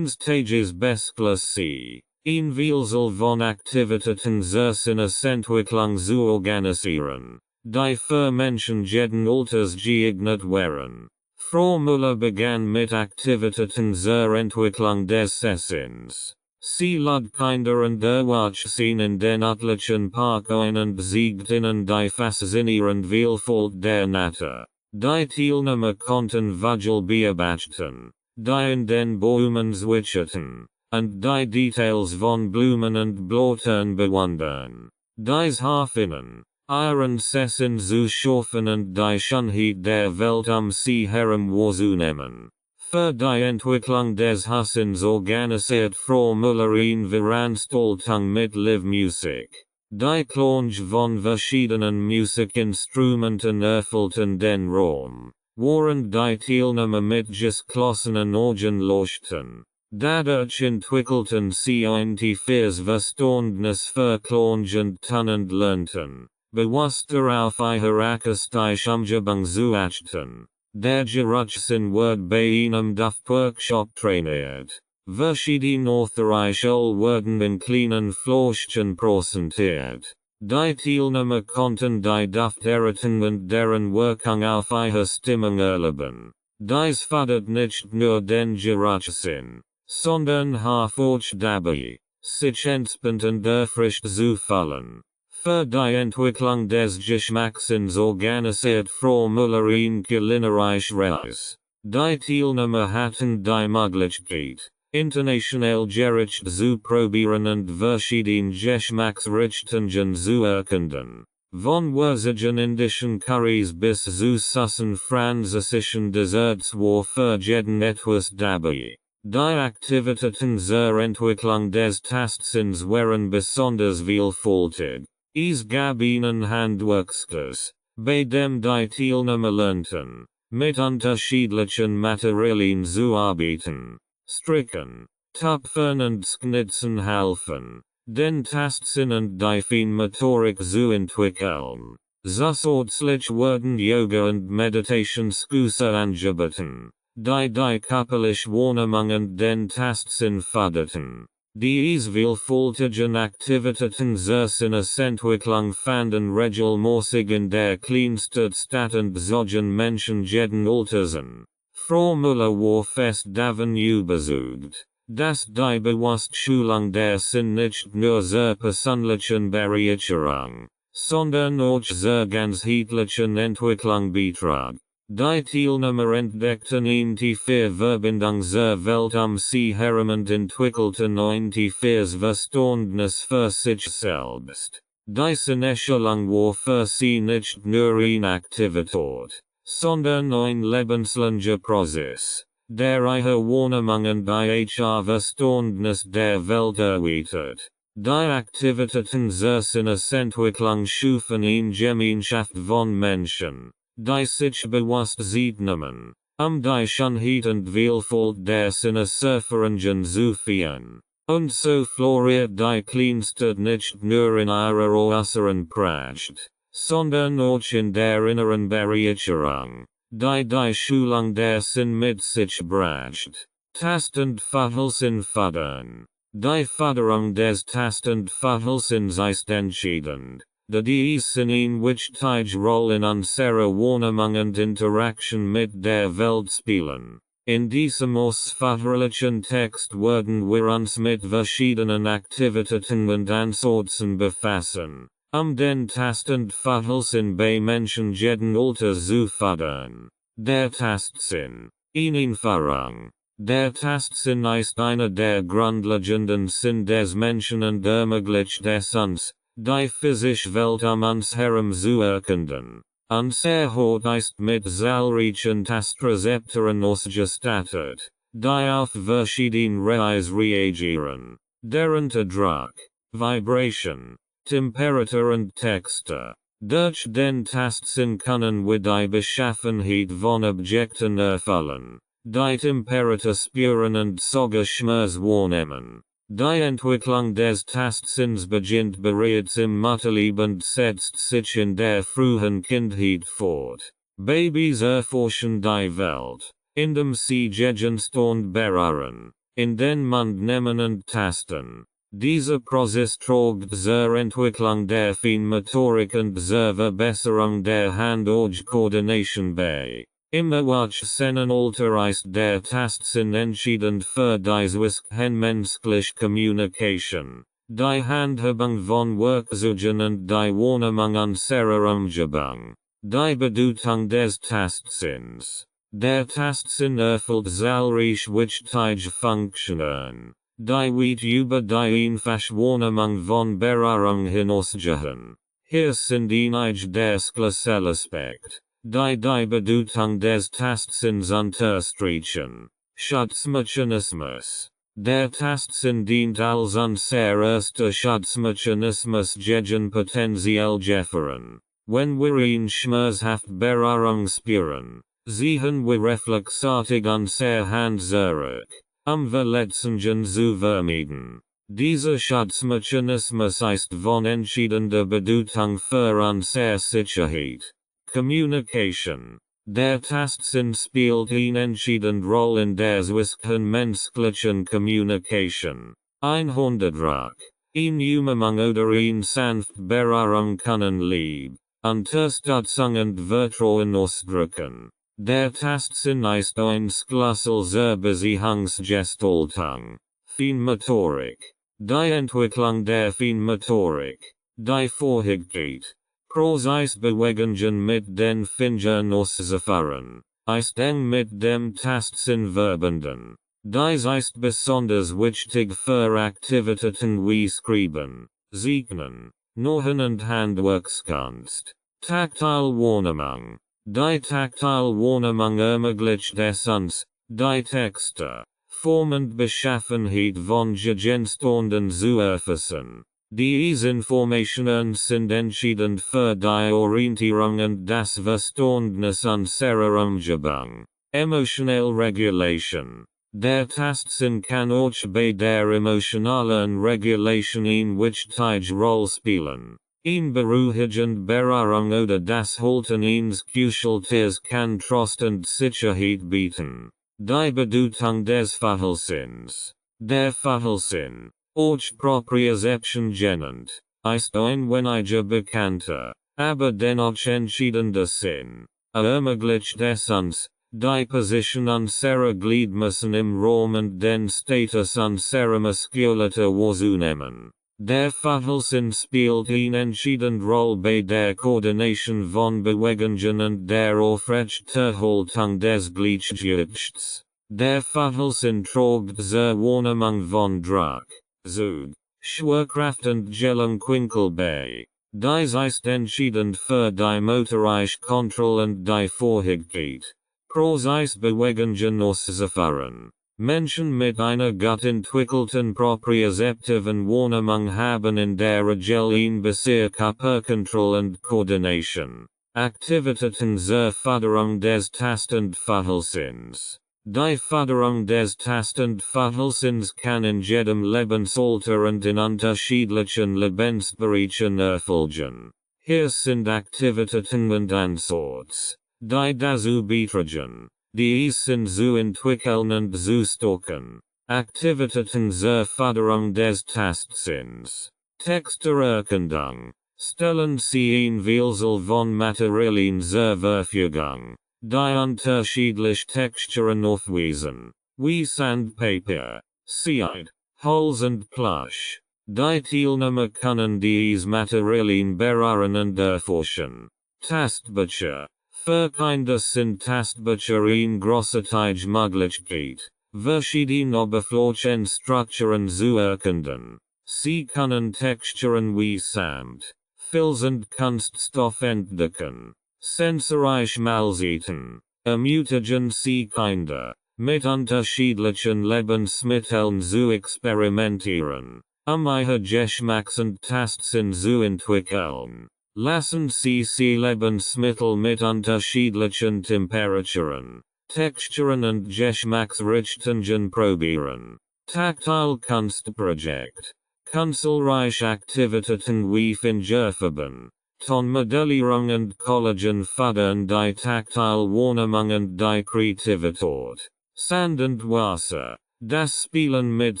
S1: Tages Bestklasse C. Vielzahl von Aktivitäten zur Sinnesentwicklung zu organisieren, die für Menschen jeden Alters geeignet wären. Frau Müller begann mit Aktivitäten zur Entwicklung des Sinns. Sie lud Kinder und Erwachsene in den örtlichen Park ein und zeigte ihnen die faszinierende Vielfalt der Natur. Die Teilnehmer konnten Vögel beobachten, die in den Bäumen zwitscherten, und die Details von Blumen und Blättern bewundern. Dies half ihnen, ihren Sinn zu schaffen und die Schönheit der Welt sie herum wahrzunehmen. Für die Entwicklung des Sinns organisiert Frau Müller eine Veranstaltung mit Live-Musik. Die Klange von verschiedenen Musikinstrumenten erfüllten den Raum, während die Teilnehmer mit geschlossenen Augen lauschten. Dadurch entwickelten sie ein tiefes Verständnis für Klang und Ton und lernten, bewusster auf ihre akustische Umgebung zu achten. Der Geruchssinn wird bei einem Duftworkshop trainiert. Verschiedene Aromen werden in kleinen Fläschchen präsentiert. Die Teilnehmer konnten die Dufterrichtung und deren Wirkung auf ihre Stimmung erleben. Dies fördert nicht nur den Geruchssinn, sondern half auch dabei, sich entspannt und erfrischt zu fühlen. Für die Entwicklung des Geschmackssinns organisiert Frau Müller eine kulinarische Reise. Die Teilnehmer hatten die Möglichkeit, international Gerichte zu probieren und verschiedene Geschmacksrichtungen zu erkunden. Von würzigen indischen Currys bis zu süßen französischen Desserts war für jeden etwas dabei. Die Aktivitäten zur Entwicklung des Tastsinns waren besonders vielfältig. Es gab einen Handwerkskurs, bei dem die Teilnehmer lernten, mit unterschiedlichen Materialien zu arbeiten. Stricken, Töpfern und Schnitzen halfen, den Tastsinn und die Feinmotorik zu entwickeln. Zusätzlich wurden Yoga und Meditationskurse angeboten, die körperlich Wahrnehmungen den Tastsinn förderten. Dies vielfältigen Aktivitäten seine Entwicklung fanden regelmäßig in der Kleinstadt statt und zogen Menschen jeden Alters an. Formula war fest davon überzeugt, dass die Bewusstschulung der Sinn nicht nur zur persönlichen Bereicherung, sondern auch zur ganzheitlichen Entwicklung betrug. Die Teilnehmer entdeckten die Verbindung zur Welt sie herum und entwickelten die Verständnis für sich selbst. Diese Entwicklung war für sie nicht nur eine Aktivität, sondern ein lebenslanger Prozess, der ihre Wahrnehmungen die Verständnis der Welt erweitert. Die Aktivitäten zur Sinnesentwicklung schufen eine Gemeinschaft von Menschen, die sich bewusst nehmen, die Schönheit und Vielfalt der Sinne erfahren zu führen. Und so floriert die Kleinstadt nicht nur in ihrer äußeren Pracht, sondern auch in der inneren Bereicherung, die Schulung der Sinn mit sich bracht. Tast- und Verhalten fördern. Die Förderung des Tast- und Verhaltens ist entscheidend. Dies in which tige Rolle in unserer Wahrnehmung und Interaktion mit der Welt spielen. In diesem ausführlichen Text werden wir uns mit verschiedenen Aktivitäten und Ansätzen befassen, den Tast- und Verhalten bei Menschen jeden Alters zu fördern. Der Tastsinn. Einführung. Der Tastsinn ist einer der grundlegenden Sinn des Menschen und ermöglicht es uns, die physische Welt uns herum zu erkunden. Unser Haut ist mit zahlreichen Tastrezeptoren ausgestattet, die auf verschiedene Weise reagieren, darunter Druck, Vibration, Temperatur und Textur. Durch den Tastsinn können wir die Beschaffenheit von Objekten erfüllen, die Temperatur spüren und sogar Schmerz wahrnehmen. Die Entwicklung des Tastsinns beginnt bereits im Mutterleib und setzt sich in der frühen Kindheit fort. Babys erforschen die Welt, indem sie gegenstand berühren, in den Mund nehmen und tasten. Dieser Prozess trägt zur Entwicklung der Feinmotorik und zur Verbesserung der Hand-Auge-Koordination bei. Im Erwachsenenalter ist der Tastsinn entscheidend für die zwischenmenschliche Kommunikation, die Handhabung von Werkzeugen und die Wahrnehmung unserer Umgebung. Die Bedeutung des Tastsinns. Der Tastsinn erfüllt zahlreiche wichtige Funktionen, die weit über die einfache Wahrnehmung von Berührung hinausgehen. Hier sind einige der Schlüsselaspekte, die Bedeutung des Tastsinns unterstreichen. Schutzmechanismus. Der Tastsinn dient als unser erster Schutzmechanismus gegen potenzielle Gefahren. Wenn wir eine schmerzhafte Berührung spüren, ziehen wir reflexartig unser Hand zurück, Verletzungen zu vermeiden. Dieser Schutzmechanismus ist von entscheidender Bedeutung für unsere Sicherheit. Communication. Der Tastsinn spielt eine entscheidende Rolle in der zwischenmenschlichen Kommunikation. 100 Druck. Umarmung oder eine sanfte Berührung können Liebe, Unterstützung und Vertrauen ausdrücken. Der Tastsinn ist ein Schlüssel zur Beziehungsgestaltung. Feinmotorik. Die Entwicklung der Feinmotorik, die Vorhigkeit, Prozess Bewegungen mit den Fingern auszuführen, ist eng mit dem Tastsinn verbunden. Dies ist besonders wichtig für Aktivitäten wie Schreiben, Zeichnen, Nähen und Handwerkskunst. Taktile Wahrnehmung. Die taktile Wahrnehmung ermöglicht es uns, die Texte, Form und Beschaffenheit von Gegenständen zu erfassen. Diese Informationen sind entscheidend für die Orientierung und das Verständnis unserer Umgebung. Emotional Regulation. Der Tastsinn kann auch bei der emotionalen Regulation eine wichtige Rolle spielen. Eine beruhigende Berührung oder das Halten eines Kuscheltiers kann Trost und Sicherheit bieten. Die Bedeutung des Verhaltens. Der Verhalten, auch Propriozeption ist ein weniger bekannter, aber dennoch entscheidender Sinn. Ermöglicht es uns, die Position unserer Gliedmaßen im Raum und den Status unserer Muskulaturen wahrzunehmen. Der Verhalten spielt eine entscheidende Rolle bei der Koordination von Bewegungen und der Aufrechterhaltung des Gleichgewichts. Der Verhalten trägt zur Wahrnehmung von Druck, Zug, Schwerkraft und Gelenkwinkel bei. Dies ist entscheidend für die motorische Kontrolle und die Fähigkeit, präzise Bewegungen auszuführen. Menschen mit einer gut entwickelten propriozeptiven Wahrnehmung haben in der Regel ein Bezirk Körperkontrolle und Koordination. Aktivitäten zur Förderung des Tast- und Verhaltens. Die Förderung des Tast- und Verhaltens kann in jedem Lebensalter und in unterschiedlichen Lebensbereichen erfolgen. Hier sind Aktivitäten und Ansorts, die dazu beitragen, die Essen zu entwickeln und zu stocken. Aktivitäten zur Förderung des Tastsinns. Textererkundung. Stellen sie ein Vielzahl von Materialien zur Verfügung, die unterschiedliche Texturen aufweisen, wie Sandpapier, Seide, Holz und Plush. Die Teilnehmer können diese Materialien berühren und erforschen. Tastbücher. Für Kinder sind Tastbücher eine großartige Möglichkeit, verschiedene Oberflächenstrukturen zu erkunden. Sie können Texturen wie Samt, Filz und Kunststoff entdecken. Sensorisch malsehen, ermutigen Sie Kinder, mit unterschiedlichen Lebensmitteln zu experimentieren, ihre Geschmacks- und Tastsinn zu entwickeln. Lassen Sie Lebensmittel mit unterschiedlichen Temperaturen, Texturen und Geschmacksrichtungen probieren. Taktile Kunstprojekt. Kunstreich Aktivitäten wie Fingerfarben, Tonmodellierung und Collagen fördern die taktile Wahrnehmung und die Kreativität. Sand und Wasser. Das Spielen mit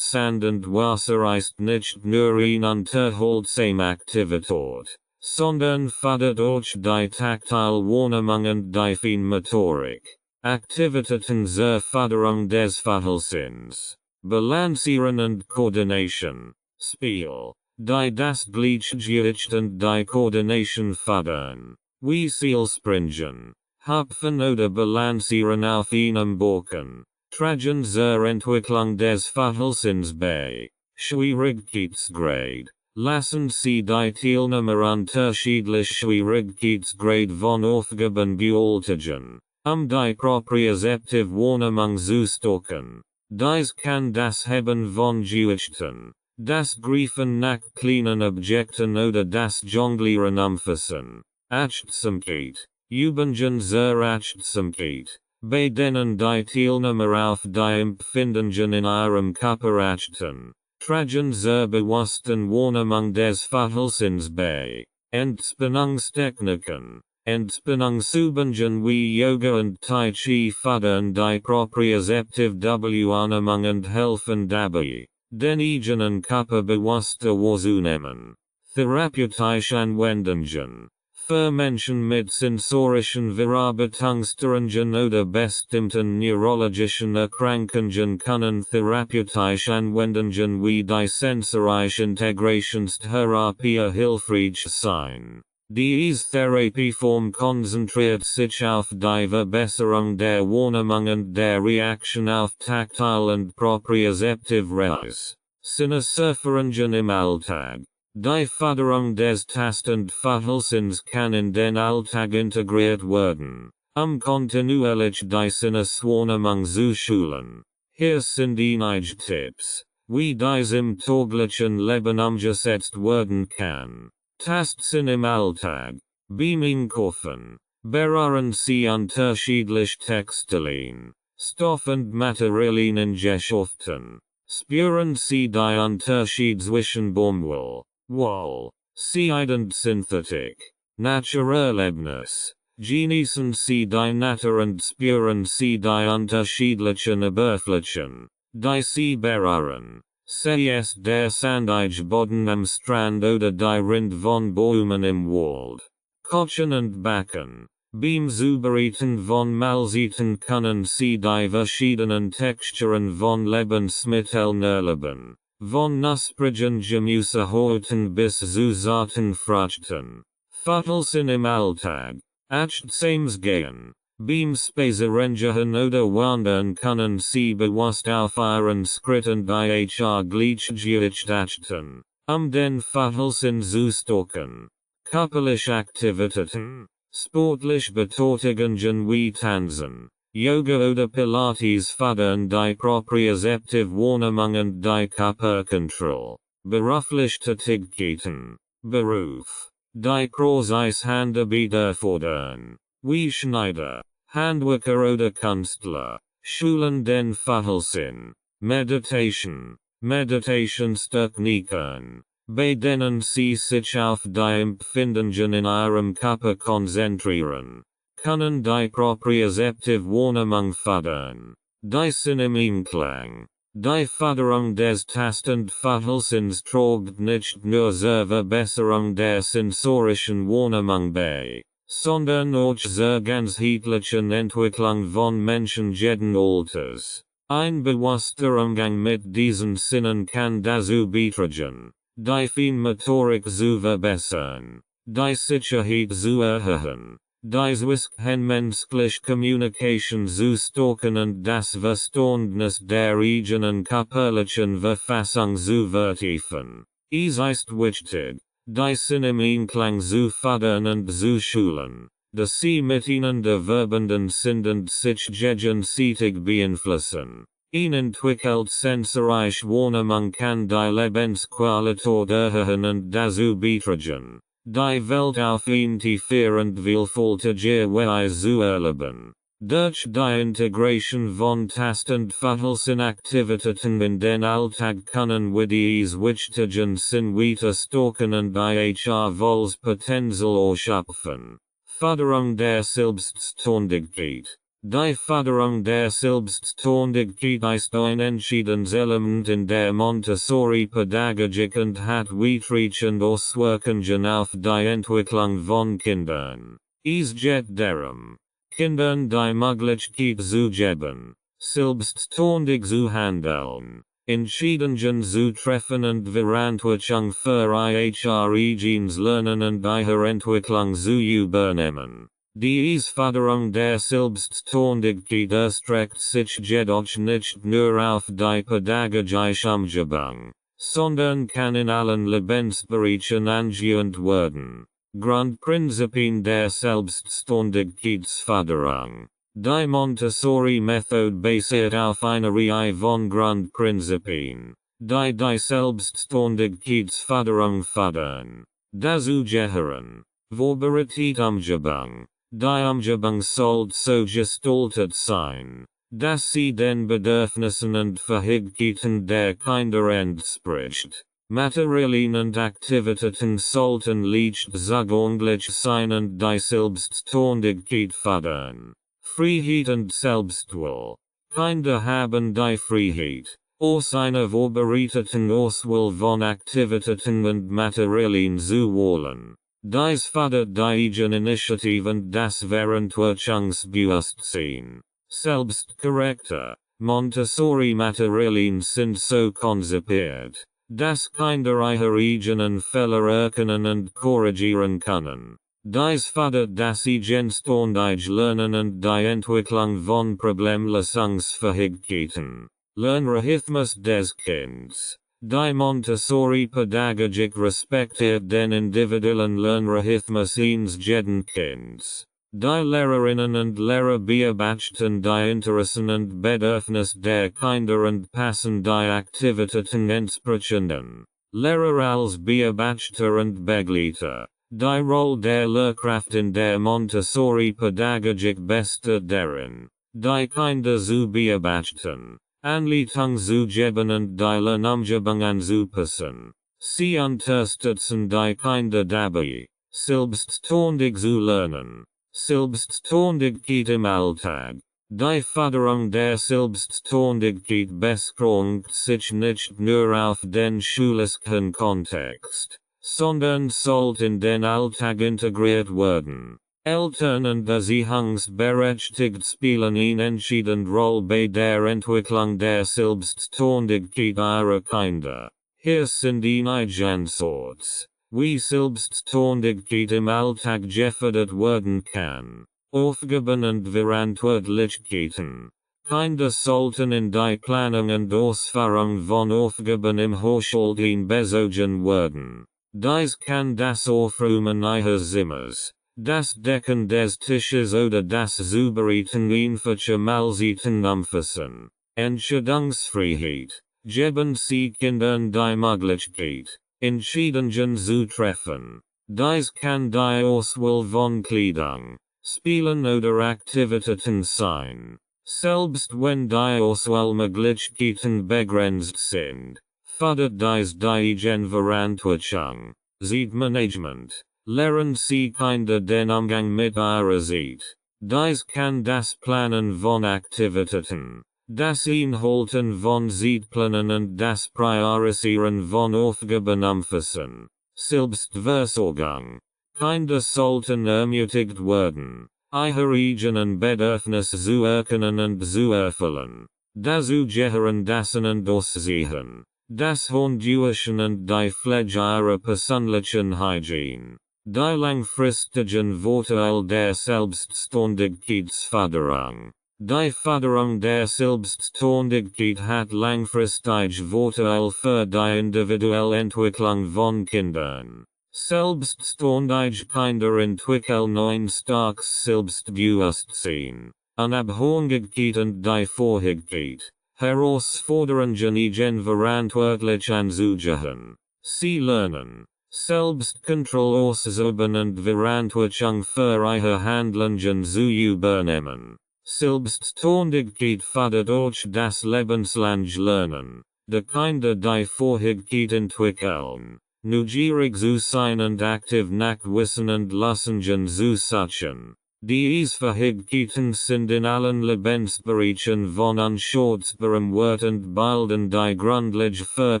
S1: Sand und Wasser ist nicht nur eine unterhaltsame Aktivität, sondern fördert auch die taktile Wahrnehmung und die Feinmotorik. Aktivitäten zur Förderung des Verhaltens. Balancieren und Koordination. Spiel, die das Gleichgewicht und die Koordination fördern. Wie Seilspringen, Hüpfen oder Balancieren auf einem Balken, tragen zur Entwicklung des Verhaltens bei. Schwierigkeitsgrad. Lassen Sie die Teilnehmer unterschiedlich Schwierigkeitsgrad von Aufgaben bewältigen, die propriozeptive Wahrnehmung zu stocken. Dies kann das Heben von Gewichten, das Greifen nach kleinen Objekten oder das Jonglieren umfassen. Achtsamkeit. Übungen zur Achtsamkeit, bei denen die Teilnehmer auf die Empfindungen in ihrem Körper achten, tragen zur bewussten Wahrnehmung des Verhaltens bei. Entspannungstechniken. Entspannungsübungen wie Yoga und Tai Chi fördern die propriozeptive Wahrnehmung und helfen dabei, den eigenen Körper bewusster wahrzunehmen. Therapeutische Anwendungen. Für Menschen mit sensorischen Verarbeitungsstörungen oder bestimmten neurologischen Erkrankungen können therapeutische Anwendungen wie die sensorische Integrationstherapie hilfreich sein. Diese Therapieform konzentriert sich auf die Verbesserung der Wahrnehmung und der Reaktion auf taktile und propriozeptive Reize. Sinneserfahrungen im Alltag. Die Förderung des Tast- und Verhaltens kann in den Alltag integriert werden, kontinuierlich die Sinneswahrnehmung zu schulen. Hier sind einige Tipps, wie dies im täglichen Leben umgesetzt werden kann. Tastsinn im Alltag. Beim Einkaufen. Berühren Sie unterschiedlich Textilien, Stoff und Materialien in Geschäften. Spüren Sie die Unterschied zwischen Baumwolle, Woll, Seide und Synthetik. Naturerlebnis. genießen Sie die Natur und spüren Sie die unterschiedlichen Oberflächen, die Sie berühren. Sei es der sandige Boden am Strand oder die Rind von Bäumen im Wald. Kochen und backen. Beim Zubereiten von Mahlzeiten können Sie die verschiedenen Texturen von Lebensmitteln erleben. Von knusprigen Gemüsehäuten bis zu zarten Früchten. Verhalten im Alltag. Achtsames gehen. Beim Spazierengehen oder Wandern können Sie bewusst auf Ihren Schritten die Gleichgewicht achten, den Verhalten zu stocken. Körperliche Aktivitäten. Sportlich Betätigungen wie Tanzen, Yoga oder Pilates fördern die propriozeptive Wahrnehmung und die Körperkontrolle. Berufliche Tätigkeiten. Beruf. Die Praxis Handarbeit fordern. Wie Schneider, Handwerker oder Künstler. Schulen den Verhalten. Meditation. Meditationstechniken. Bei denen Sie sich auf die Empfindungen in Ihrem Körper konzentrieren, können die propriozeptive Wahrnehmung fördern. Die Sinn im Einklang. Die Förderung des Tast- und Verhaltens trägt nicht nur zur Verbesserung der sensorischen Wahrnehmung bei, sondern auch zur ganzheitlichen Entwicklung von Menschen jeden Alters. Ein bewusster Umgang mit diesen Sinnen kann dazu beitragen, die Feinmotorik zu verbessern, die Sicherheit zu erhöhen, die zwischenmenschliche Kommunikation zu stärken und das Verständnis der eigenen körperlichen Verfassung zu vertiefen. Es ist wichtig, die Sinn im Einklang zu fördern und zu schulen, dass sie miteinander verbunden sind und sich gegenseitig beeinflussen. Eine entwickelt sensorische Wahrnehmung kann die Lebensqualität erhöhen und dazu beitragen, die Welt auf eine tiefer und vielfältige Weise zu erleben. Durch die Integration von Tast- und Verhaltenaktivitäten in den Alltag können wir diese wichtigen Sinn weiter stärken und ihr Wohlpotenzial ausschöpfen. Förderung der Selbstständigkeit. Die Förderung der Selbstständigkeit ist ein entscheidendes Element in der Montessori-Pädagogik und hat weitreichende Auswirkungen auf die Entwicklung von Kindern. Es geht darum, Kindern die Möglichkeit zu geben, selbstständig zu handeln, Entscheidungen zu treffen und Verantwortung für ihr eigenes Lernen und ihre Entwicklung zu übernehmen. Die Förderung der Selbstständigkeit erstreckt sich jedoch nicht nur auf die pädagogische Umgebung, sondern kann in allen Lebensbereichen angewandt werden. Grundprinzipien der Selbstständigkeitsförderung. Die Montessori-Methode basiert auf einer Reihe von Grundprinzipien, die Selbstständigkeitsförderung fördern. Dazu gehören Vorbereitet Umgebung. Die Umgebung sollte so gestaltet sein, dass sie den Bedürfnissen und Fähigkeiten der Kinder entspricht. Materialien und Aktivitäten sollten leicht zugänglich sein und die Selbstständigkeit fördern. Freiheit und Selbstwahl. Kinder haben die Freiheit, aus einer vorbereiteten Auswahl von Aktivitäten und Materialien zu wählen. Dies fördert die Eigeninitiative und das Verantwortungsbewusstsein. Selbstkorrekte. Montessori-Materialien sind so konzipiert, dass Kinder ihre eigenen Fehler erkennen und korrigieren können. Dies fördert das eigenständige Lernen und die Entwicklung von Problemlösungsfähigkeiten. Lernrhythmus des Kindes. Die Montessori-Pädagogik respektiert den individuellen Lernrhythmus eines jeden Kindes. Die Lehrerinnen und Lehrer beobachten die Interessen und Bedürfnisse der Kinder und passen die Aktivitäten entsprechend. Lehrer als Beobachter und Begleiter. Die Rolle der Lehrkraft in der Montessori-Pädagogik besteht darin, die Kinder zu beobachten, Anleitung zu geben und die Lernumgebung anzupassen. Sie unterstützen die Kinder dabei, selbstständig zu lernen. Selbstständigkeit im Alltag. Die Förderung der Selbstständigkeit beschränkt sich nicht nur auf den schulischen Kontext, sondern sollte in den Alltag integriert werden. Eltern und Erziehungsberechtigte spielen eine entscheidende Rolle bei der Entwicklung der Selbstständigkeit ihrer Kinder. Hier sind einige Ansätze, wie Selbstständigkeit im Alltag gefördert werden kann. Aufgaben und Verantwortlichkeiten. Kinder sollten in die Planung und Ausführung von Aufgaben im Haushalt einbezogen werden. Dies kann das Aufräumen ihres Zimmers, das Decken des Tisches oder das Zubereiten einfacher Mahlzeiten umfassen. Entscheidungsfreiheit. Geben Sie Kindern die Möglichkeit, Entscheidungen zu treffen. Dies kann die Auswahl von Kleidung, Spielen oder Aktivitäten sein. Selbst wenn die Auswahlmöglichkeiten begrenzt sind, fördert dies die Eigenverantwortung. Zeitmanagement. Lehren Sie Kinder den Umgang mit ihrer Zeit. Dies kann das Planen von Aktivitäten, das Einhalten von Zeitplänen und das Priorisieren von Aufgaben umfassen. Selbstversorgung. Kinder sollten ermutigt werden, ihre eigenen Bedürfnisse zu erkennen und zu erfüllen. Dazu gehören das und Aussehen, das Handwaschen und die Pflege ihrer persönlichen Hygiene. Die langfristigen Vorteile der Selbstständigkeitsförderung. Die Förderung der Selbstständigkeit hat langfristig Vorteile für die individuelle Entwicklung von Kindern. Selbstständige Kinder entwickeln ein starkes Selbstbewusstsein, Unabhängigkeit und die Fähigkeit, Herausforderungen eigenverantwortlich anzugehen. Sie lernen, Selbstkontrolle auszuüben und Verantwortung für ihre Handlungen zu übernehmen. Selbstständigkeit fördert auch das lebenslange Lernen, da Kinder die Fähigkeit entwickeln, neugierig zu sein und aktiv nach Wissen und Lösungen zu suchen. Diese Fähigkeiten sind in allen Lebensbereichen von unschätzbarem Wert und bilden die Grundlage für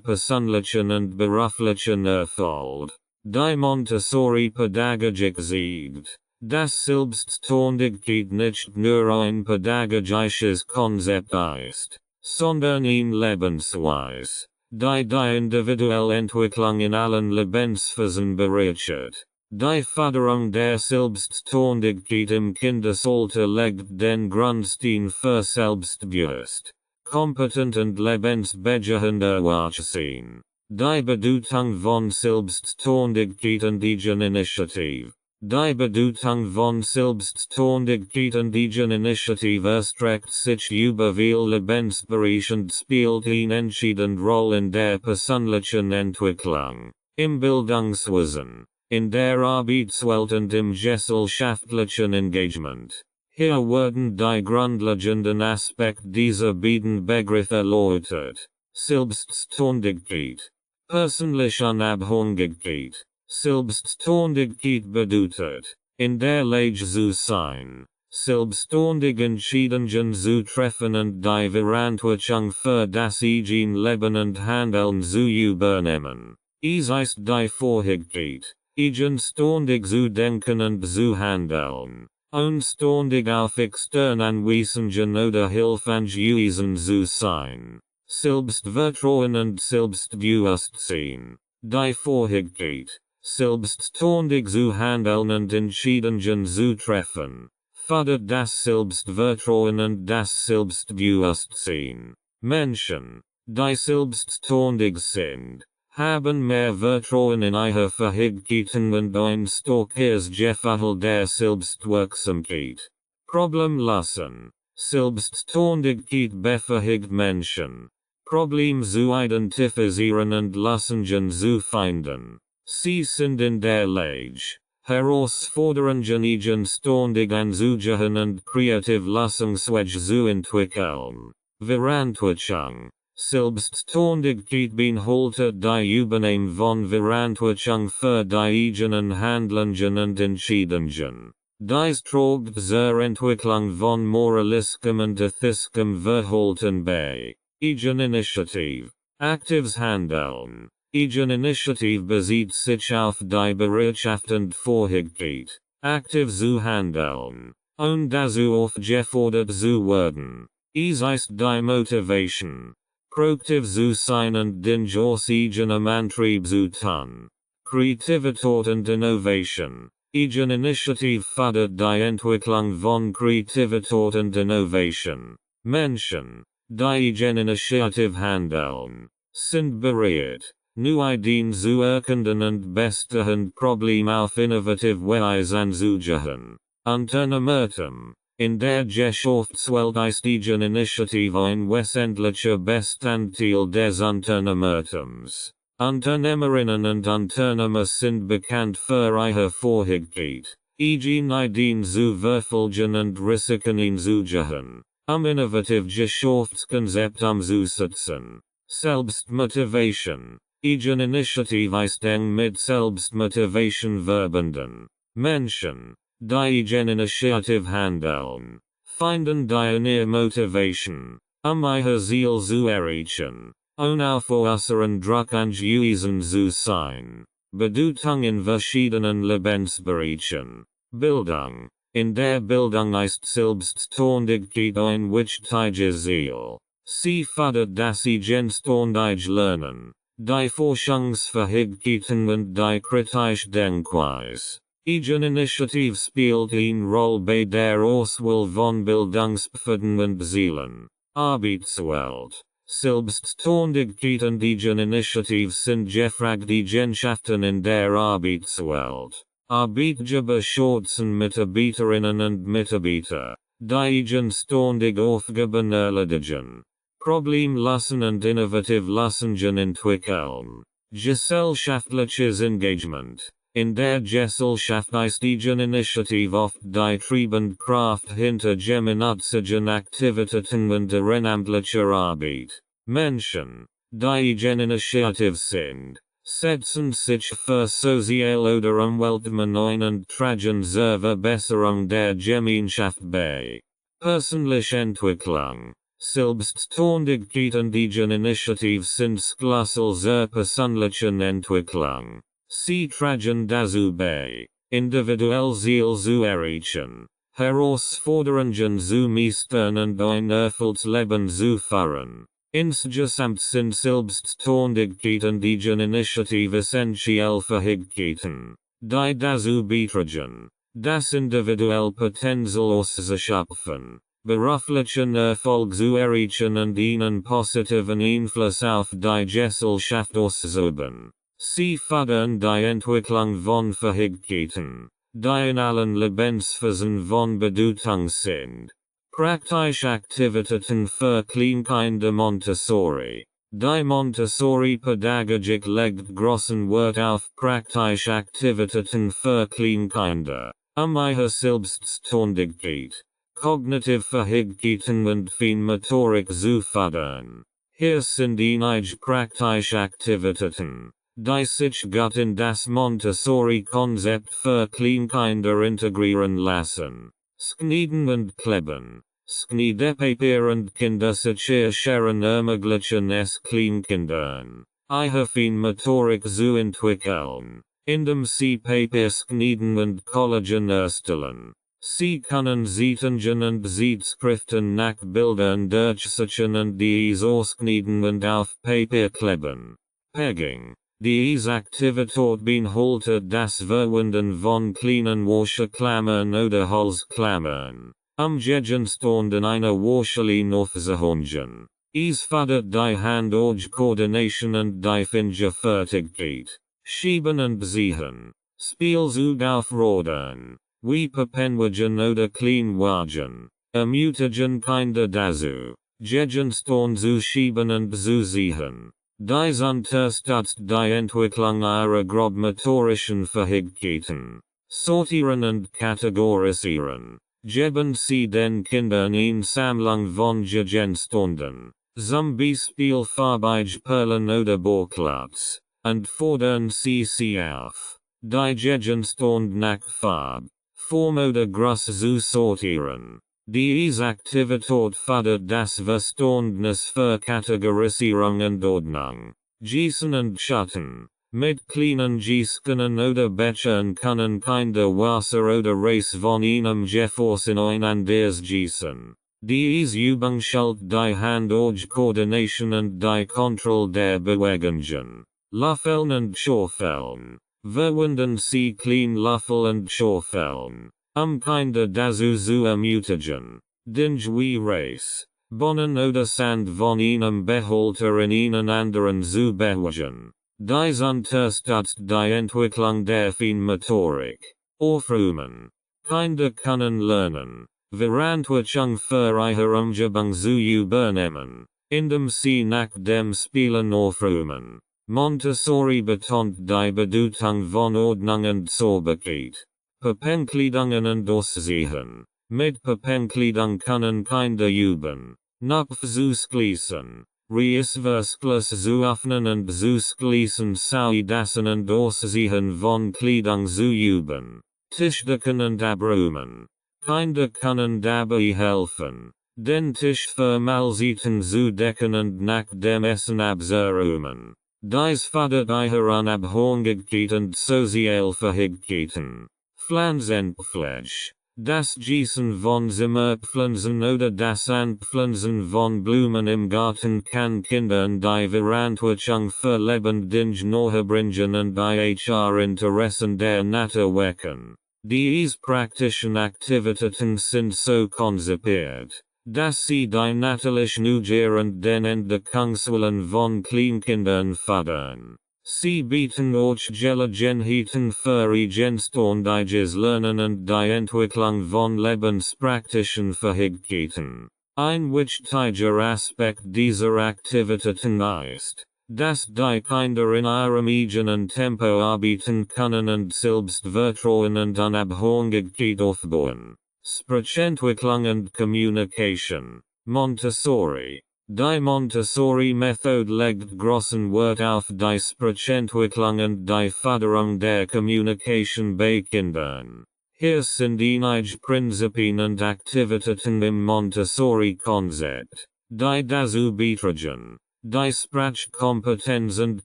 S1: persönlichen und beruflichen Erfolg. Die Montessori-Pädagogik siegt, dass Selbstständigkeit nicht nur ein pädagogisches Konzept ist, sondern ein Lebensweise, die individuelle Entwicklung in allen Lebensphasen bereichert. Die Förderung der Selbstständigkeit im Kindesalter legt den Grundstein für selbstbewusst, kompetent und lebensbejahende Erwachsene. Die Bedeutung von Selbstständigkeit und Eigeninitiative. Die Bedeutung von Selbstständigkeit und Eigeninitiative erstreckt sich über viele Lebensbereiche und spielt eine entscheidende Rolle in der persönlichen Entwicklung, im Bildungswesen, in der Arbeitswelt und im gesellschaftlichen Engagement. Hier werden die grundlegenden Aspekte dieser beiden Begriffe erläutert. Selbstständigkeit. Persönliche Unabhängigkeit. Selbstständigkeit bedeutet, in der Lage zu sein, selbstständig Entscheidungen zu treffen und die Verantwortung für das eigene Leben und Handeln zu übernehmen. Es ist die Fähigkeit, eigenständig zu denken und zu handeln, unständig auf externe Anweisungen oder Hilfe angewiesen zu sein. Selbstvertrauen und Selbstbewusstsein. Die Fähigkeit, selbstständig zu handeln und Entscheidungen zu treffen, fördert das Selbstvertrauen und das Selbstbewusstsein. Menschen, die selbstständig sind, haben mehr Vertrauen in ihre Fähigkeiten und ein starkes Gefühl der Selbstwirksamkeit. Problemlösen. Selbstständigkeit befähigt Menschen, Probleme zu identifizieren und Lösungen zu finden. Sie sind in der Lage, Herausforderungen eigenständig anzugehen und kreative Lösungswege zu entwickeln. Verantwortung. Selbstständigkeit beinhaltet die Übernahme von Verantwortung für die eigenen Handlungen und Entscheidungen. Dies tragt zur Entwicklung von moralischem und ethischem Verhalten bei. Eigeninitiative. Aktives Handeln. Eigeninitiative bezieht sich auf die Bereitschaft und Fähigkeit, aktiv zu handeln, und dazu aufgefordert zu werden. Es ist die Motivation, proaktiv zu sein und den aus eigenem Antrieb zu tun. Kreativität und Innovation. Eigeninitiative fördert die Entwicklung von Kreativität und Innovation. Menschen, die Eigeninitiative handeln, sind bereit, neue Ideen zu erkunden und beste Probleme auf innovative Weise anzugehen. Unternehmertum. In der Geschäftswelt ist Eigeninitiative ein wesentlicher Bestandteil des Unternehmertums. Unternehmerinnen und Unternehmer sind bekannt für ihre Fähigkeit, eigene Ideen zu verfolgen und Risiken einzugehen, innovative Geschäftskonzepte umzusetzen. Selbstmotivation. Eigeninitiative ist eng mit Selbstmotivation verbunden. Menschen, die Eigeninitiative handeln, finden die Motivation, ihr Ziel zu erreichen, ohne auf äußeren Druck angewiesen zu sein. Bedeutung in verschiedenen Lebensbereichen. Bildung. In der Bildung ist Selbstständigkeit ein wichtiges Ziel. Sie fördert das eigenständige Lernen, die Forschungsfähigkeiten und die kritische Denkweise. Eigeninitiative spielt eine Rolle bei der Auswahl von Bildungspfaden und Zielen. Arbeitswelt. Selbstständigkeit und Eigeninitiative sind gefragt Eigenschaften in der Arbeitswelt. Arbeitgeber schätzen Mitarbeiterinnen und Mitarbeiter, die eigenständig Aufgaben erledigen, Problemlösen und innovative Lösungen entwickeln. Gesellschaftliches Engagement. In der Gesellschaft ist Eigeninitiative oft die treibende Kraft hinter gemeinnützigen Aktivitäten und ehrenamtlicher Arbeit. Menschen, die Eigeninitiative sind, setzen sich für soziale oder Umweltbemühungen und tragen zur Verbesserung der Gemeinschaft bei. Persönliche Entwicklung. Selbstständigkeit und Eigeninitiative sind Schlüssel zur persönlichen Entwicklung. Sie tragen dazu bei, individuell Ziel zu erreichen, Herausforderungen zu meistern und ein erfülltes Leben zu führen. Insgesamt sind Selbstständigkeit und Eigeninitiative essentielle Fähigkeiten, die dazu beitragen, das individuelle Potenzial auszuschöpfen, beruflichen Erfolg zu erreichen und einen positiven Einfluss auf die Gesellschaft auszuüben. Sie fördern die Entwicklung von Fähigkeiten, die in allen Lebensphasen von Bedeutung sind. Praktische Aktivitäten für Kleinkinder Montessori. Die Montessori-Pädagogik legt großen Wert auf praktische Aktivitäten für Kleinkinder, ihre Selbstständigkeit, kognitive Fähigkeiten und Feinmotorik zu fördern. Hier sind einige praktische Aktivitäten, die sich gut in das Montessori-Konzept für Kleinkinder integrieren lassen. Schneiden und Kleben. Schneedepapier und Kindersicher scheren ermöglichen es Kleinkindern, ihre Feinmotorik zu entwickeln, indem sie Papier schneiden und Collagen erstellen. Sie können Zeitungen und Zeitschriften nach Bildern durchsichern und diese auskneten und auf Papier kleben. Pegging. Diese Aktivität beinhaltet das Verwenden von kleinen Waschklammern oder Holzklammern, gegenstand einer Waschlinie aufzuhängen. Es fördert die Hand-Auge-Koordination und die Fingerfertigkeit. Schieben und Ziehen. Spielzug auf Rodern. Wie Papenwagen oder Kleinwagen. Ermutigen Kinder dazu, gegenstand zu schieben und zu ziehen. Dies unterstützt die Entwicklung ihrer grobmotorischen Fähigkeiten. Sortieren und kategorisieren. Geben Sie den Kindern eine Sammlung von Gegenständen, zum Beispiel farbige Perlen oder Bauklotz, und fordern Sie auf, die Gegenstände nach Farbe, Form oder Gruss zu sortieren. Dies Aktivität fördert das Verständnis für Kategorisierung und Ordnung. Gießen und Schatten. Mit kleinen Gießkannen oder Bechern können Kinder Wasser oder Reis von einem Gefäß ineinanders gießen. Dies Übung schult die Hand-Auge-Koordination und die Kontrolle der Bewegungen. Löffeln und Schaufeln. Verwenden Sie klein Löffel und Schaufeln. Kinder dazu zu ermutigen. Dinge wie Reis, Bohnen oder Sand von einem Behälter in einen anderen zu bewegen. Dies unterstützt die Entwicklung der Feinmotorik. Aufräumen. Kinder können lernen, Verantwortung für ihre Umgebung zu übernehmen, indem sie nach dem Spielen aufräumen. Montessori betont die Bedeutung von Ordnung und Sauberkeit. Puppenkleidungen und Aussehen. Mit Puppenkleidung können Kinder üben, Knopf zu schließen, Reißverschluss zu öffnen und zu schließen sowie das und Aussehen von Kleidung zu üben. Tischdecken und abräumen. Kinder können dabei helfen, den Tisch für Mahlzeiten zu decken und nach dem Essen abzuräumen. Dies fördert ihre Unabhängigkeit und Sozialfähigkeiten. Pflanzenpflege. Das Gießen von Zimmerpflanzen oder das Anpflanzen von Blumen im Garten kann Kindern die Verantwortung für Lebendinge nahebringen und ihr Interessen der Natur wecken. Diese praktischen Aktivitäten sind so konzipiert, dass sie die natürliche Neugier und den Entdeckungswillen von Kleinkindern fördern. Sie bieten auch Gelegenheiten für eigenständiges Lernen und die Entwicklung von lebenspraktischen Fähigkeiten. Ein wichtiger Aspekt dieser Aktivitäten ist, dass die Kinder in ihrem eigenen Tempo arbeiten können und Selbstvertrauen und Unabhängigkeit aufbauen. Sprachentwicklung und Communication. Montessori. Die Montessori-Methode legt großen Wert auf die Sprachentwicklung und die Förderung der Kommunikation bei Kindern. Hier sind einige Prinzipien und Aktivitäten im Montessori-Konzept, die dazu beitragen, die Sprachkompetenz und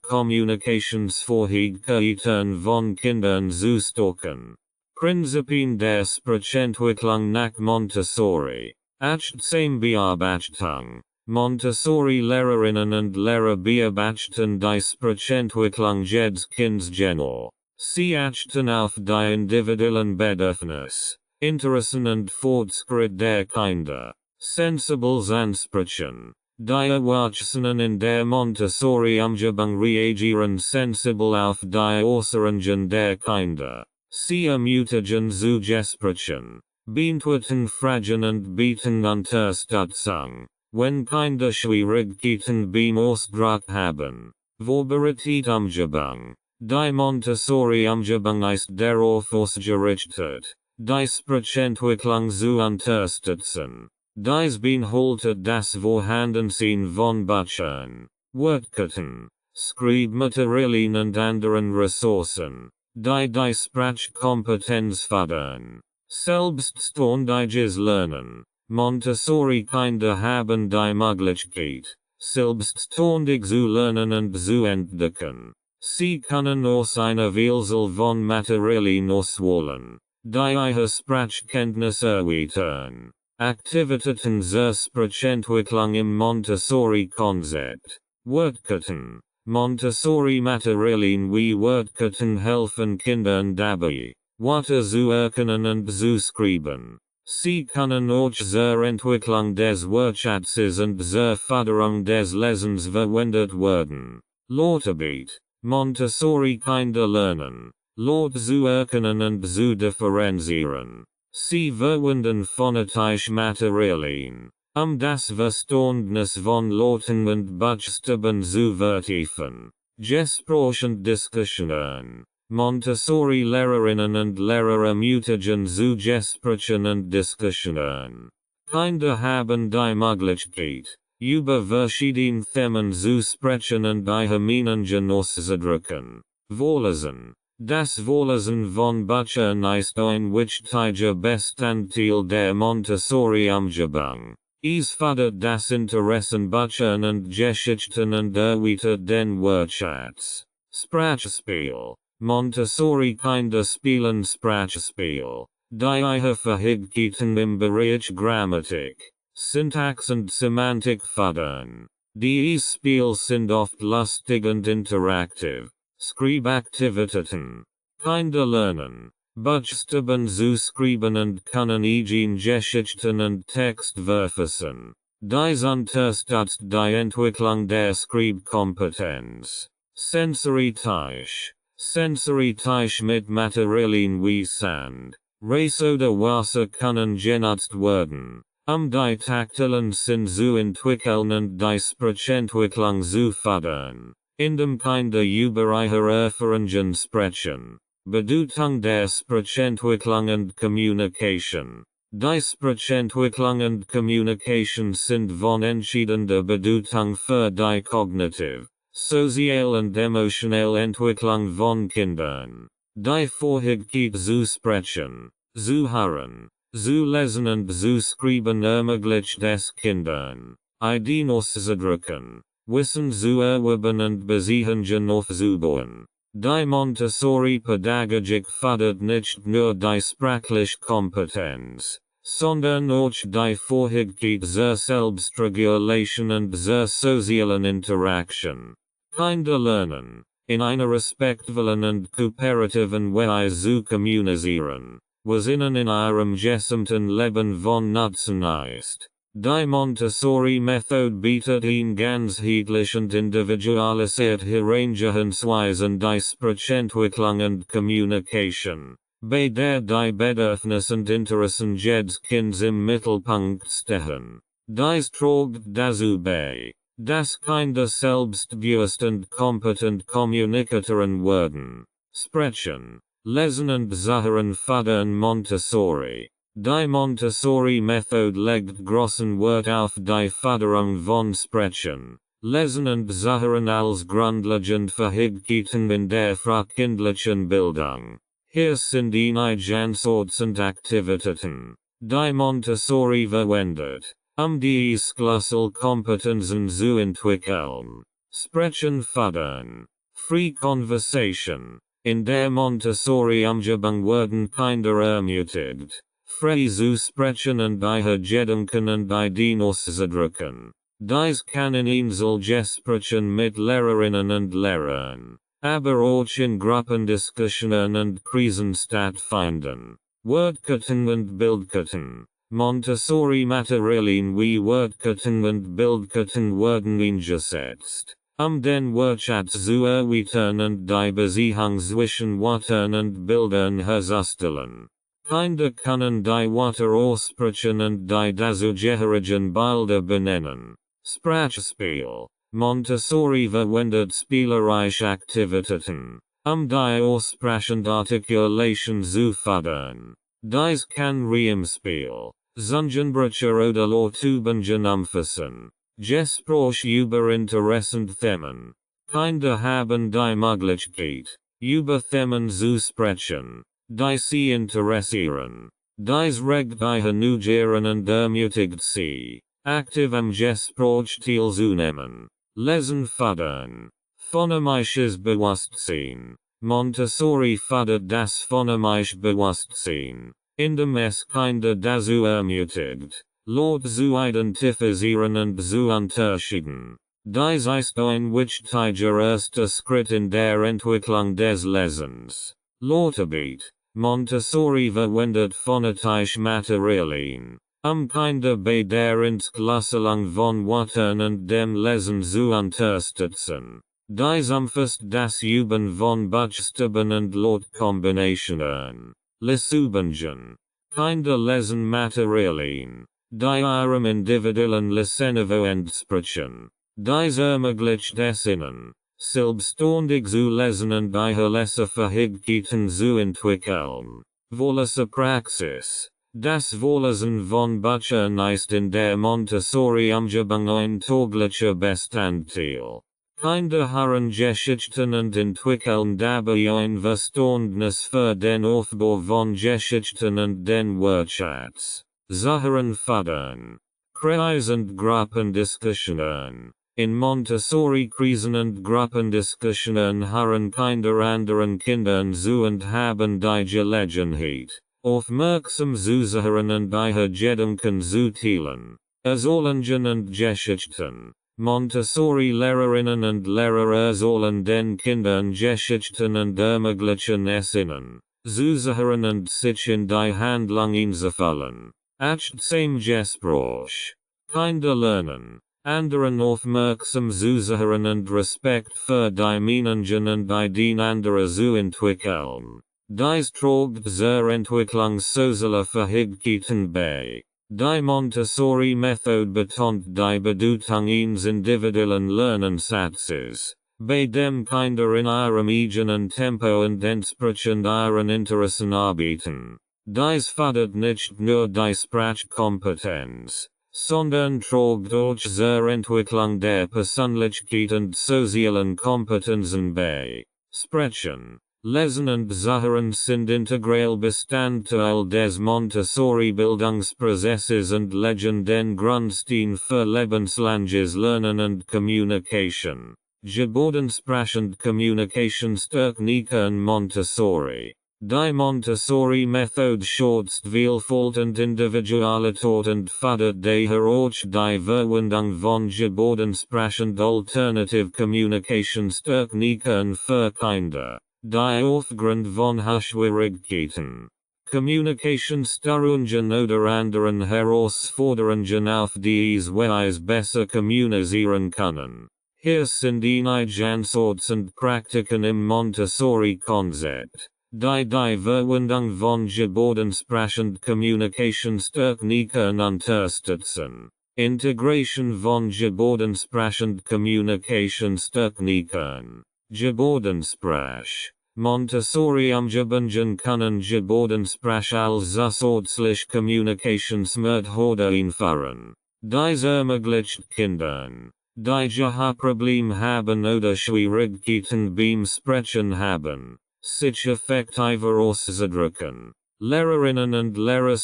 S1: Kommunikationsfähigkeiten von Kindern zu stärken. Prinzipien der Sprachentwicklung nach Montessori. Bearbeitung. Montessori-Lehrerinnen und Lehrer beobachten die Sprachentwicklung jedes Kindes genau. Sie achten auf die individuellen Bedürfnisse, Interessen und Fortschritt der Kinder. Sensibles ansprechen. Die Erwachsenen in der Montessori-Umgebung reagieren sensibel auf die Äußerungen der Kinder. Sie ermutigen zu Gesprächen, beantworten Fragen und bieten Unterstützung. Wenn Kinder Schwierigkeiten beim Ausdruck haben. Vorbereitet-Umgebung. Die Montessori-Umgebung ist darauf ausgerichtet, die Sprachentwicklung zu unterstützen. Dies beinhaltet das Vorhandensein von Büchern, Wortkarten, Schreibmaterialien und anderen Ressourcen, die Sprachkompetenz fördern. Selbstständiges Lernen. Montessori-Kinder haben die Möglichkeit, selbstständig zu lernen und zu entdecken. Sie können aus einer Vielzahl von Materialien auswählen, die ihre Sprachkenntnisse erweitern. Aktivitäten zur Sprachentwicklung im Montessori-Konzept. Wortkarten. Montessori-Materialien wie Wortkarten helfen Kindern dabei, Wörter zu erkennen und zu schreiben. Sie können auch zur Entwicklung des Wortschatzes und zur Förderung des Lesens verwendet werden. Lautarbeit. Montessori-Kinder lernen, Laut zu erkennen und zu differenzieren. Sie verwenden phonetische Materialien, das Verständnis von Lauten und Buchstaben zu vertiefen. Gespräche und Diskussionen. Montessori-Lehrerinnen und Lehrer ermutigen zu Gesprächen und Diskussionen. Kinder haben die Möglichkeit, über verschiedene Themen zu sprechen und ihre Meinungen auszudrücken. Vorlesen. Das Vorlesen von Büchern ist ein wichtiger Bestandteil der Montessori-Umgebung. Es fördert das Interessen Büchern und Geschichten und erweitert den Wortschatz. Sprachspiel. Montessori Kinder spielen Sprachspiel. Die Fähigkeiten im Bereich Grammatik, Syntax und Semantik fördern. Diese Spiele sind oft lustig und interaktiv. Schreibaktivitäten. Kinder lernen. Buchstaben zu schreiben und können eigen Geschichten und Text verfassen. Dies unterstützt die Entwicklung der Schreibkompetenz. Sensoritisch. Sensoritisch mit Materialien wie Sand, Reis oder Wasser können genutzt werden, die taktilen Sinn zu entwickeln und die Sprachentwicklung zu fördern, indem Kinder über ihre Erfahrungen sprechen. Bedeutung der Sprachentwicklung und Kommunikation. Die Sprachentwicklung und Kommunikation sind von entscheidender Bedeutung für die kognitive, soziale und emotionale Entwicklung von Kindern. Die Fähigkeit zu sprechen, zu hören, zu lesen und zu schreiben ermöglicht es Kindern, Ideen auszudrücken, Wissen zu erwerben und Beziehungen aufzubauen. Die Montessori-Pädagogik fördert nicht nur die sprachliche Kompetenz, sondern auch die Fähigkeit zur Selbstregulation und zur sozialen Interaktion. Kinder lernen, in einer respektvollen und kooperativen Weise zu kommunizieren, was ihnen in ihrem gesamten Leben von Nutzen ist. Die Montessori-Methode bietet ein ganzheitlich und individualisiert Herangehensweisen die Sprachentwicklung und Kommunikation, bei der die Bedürfnisse und Interessen jedes Kindes im Mittelpunkt stehen. Dies trägt dazu bei, dass Kinder selbstbewusst und kompetent Kommunikatoren werden. Sprechen, lesen und zuhören fördern Montessori. Die Montessori-Methode legt großen Wert auf die Förderung von Sprechen, Lesen und Zuhören als grundlegend Fähigkeiten in der frühkindlichen Bildung. Hier sind einige und Aktivitäten, die Montessori verwendet, die Schlüsselkompetenzen zu entwickeln. Sprechen fördern. Free Conversation. In der Montessori-Umgebung werden Kinder ermutigt, frei zu sprechen und ihre Gedanken und Ideen auszudrücken. Dies kann in Einzelgesprächen mit Lehrerinnen und Lehrern, aber auch in Gruppendiskussionen und Krisen stattfinden. Wortketten und Bildketten. Montessori-Materialien wie Wortketten und Bildketten werden eingesetzt, den Wortschatz zu erweitern und die Beziehung zwischen Wörtern und Bildern herzustellen. Kinder können die Wörter aussprechen und die dazugehörigen Bilder benennen. Sprachspiel. Montessori verwendet spielerische Aktivitäten, die Aussprache und Artikulation zu fördern. Dies kann Reimspiel, Zungenbrecher oder Lautübungen umfassen. Gespräch über interessante Themen. Kinder haben die Möglichkeit, über Themen zu sprechen, die sie interessieren. Dies regt ihre Neugier und ermutigt sie, aktiv am Gespräch teilzunehmen. Lesen fördern. Phonemisches Bewusstsein. Montessori fördert das phonemische Bewusstsein, indem es Kinder dazu ermutigt, Laut zu identifizieren und zu unterschieden. Dies ist ein wichtiger erster Schritt in der Entwicklung des Lesens. Lautgebiet. Montessori verwendet phonetische Materialien, Kinder bei der Entschlüsselung von Wörtern und dem Lesen zu unterstützen. Dies umfasst das Üben von Buchstaben und Lautkombinationen. Lesübungen. Kinder lesen Materialien, die ihrem individuellen Lesseniveau entsprechen. Dies ermöglicht es ihnen, selbstständig zu lesen und ihre Lesefähigkeiten zu entwickeln. Vorlesepraxis. Das Vorlesen von Büchern ist in der Montessori-Umgebung ein täglicher Bestandteil. Kinder harren Geschichten und entwickeln dabei ein Verständnis für den Aufbau von Geschichten und den Wortschatz. Zuhören fördern. Kreis und Gruppendiskussionen. In Montessori Krisen und Gruppendiskussionen harren Kinder anderen Kindern zu und haben die Gelegenheit, aufmerksam zuzuhören und ihre Gedanken zu teilen. Erzählungen und Geschichten. Montessori-Lehrerinnen und Lehrer sollen den Kindern Geschichten und ermöglichen Esinnen, zuzuhören und sich in die Handlung einzufühlen. Achtsam Gespräch. Kinder lernen, anderen aufmerksam zuzuhören und Respekt für die Meinungen und Ideen anderer zu entwickeln. Dies trägt zur Entwicklung sozialer Fähigkeiten bei. Die Montessori-Methode betont die Bedeutung eines individuellen Lernansatzes, bei dem Kinder in ihrem eigenen Tempo und entsprechend ihren Interessen arbeiten. Dies fördert nicht nur die Sprachkompetenz, sondern trägt auch zur Entwicklung der Persönlichkeit und sozialen Kompetenzen bei. Sprechen, Lesen und Zuhören sind integral Bestandteil des Montessori-Bildungsprozesses und legen den Grundstein für lebenslanges Lernen und Communication. Gebärdensprachend Kommunikationstechniken Montessori. Die Montessori-Methode schätzt Vielfalt und Individualität und fördert daher auch die Verwendung von gebärdensprachend Alternative Kommunikationstechniken für Kinder. Die aufgrund von Schwierigkeiten, Kommunikationsstörungen oder anderen Herausforderungen auf die Weise besser kommunizieren können. Hier sind einige Ansätze und Praktiken im Montessori-Konzept, die Verwendung von gebärdensprachend Kommunikationstechniken unterstützen. Integration von gebärdensprachend Kommunikationstechniken. Gebärdensprach. Montessori umgebungen können Gebärdensprach als zusätzliche Kommunikationsmethode einführen. Dies ermöglicht Kindern, die Sprachprobleme haben oder Schwierigkeiten beim Sprechen haben, sich effektiver auszudrücken. Lehrerinnen und Lehrer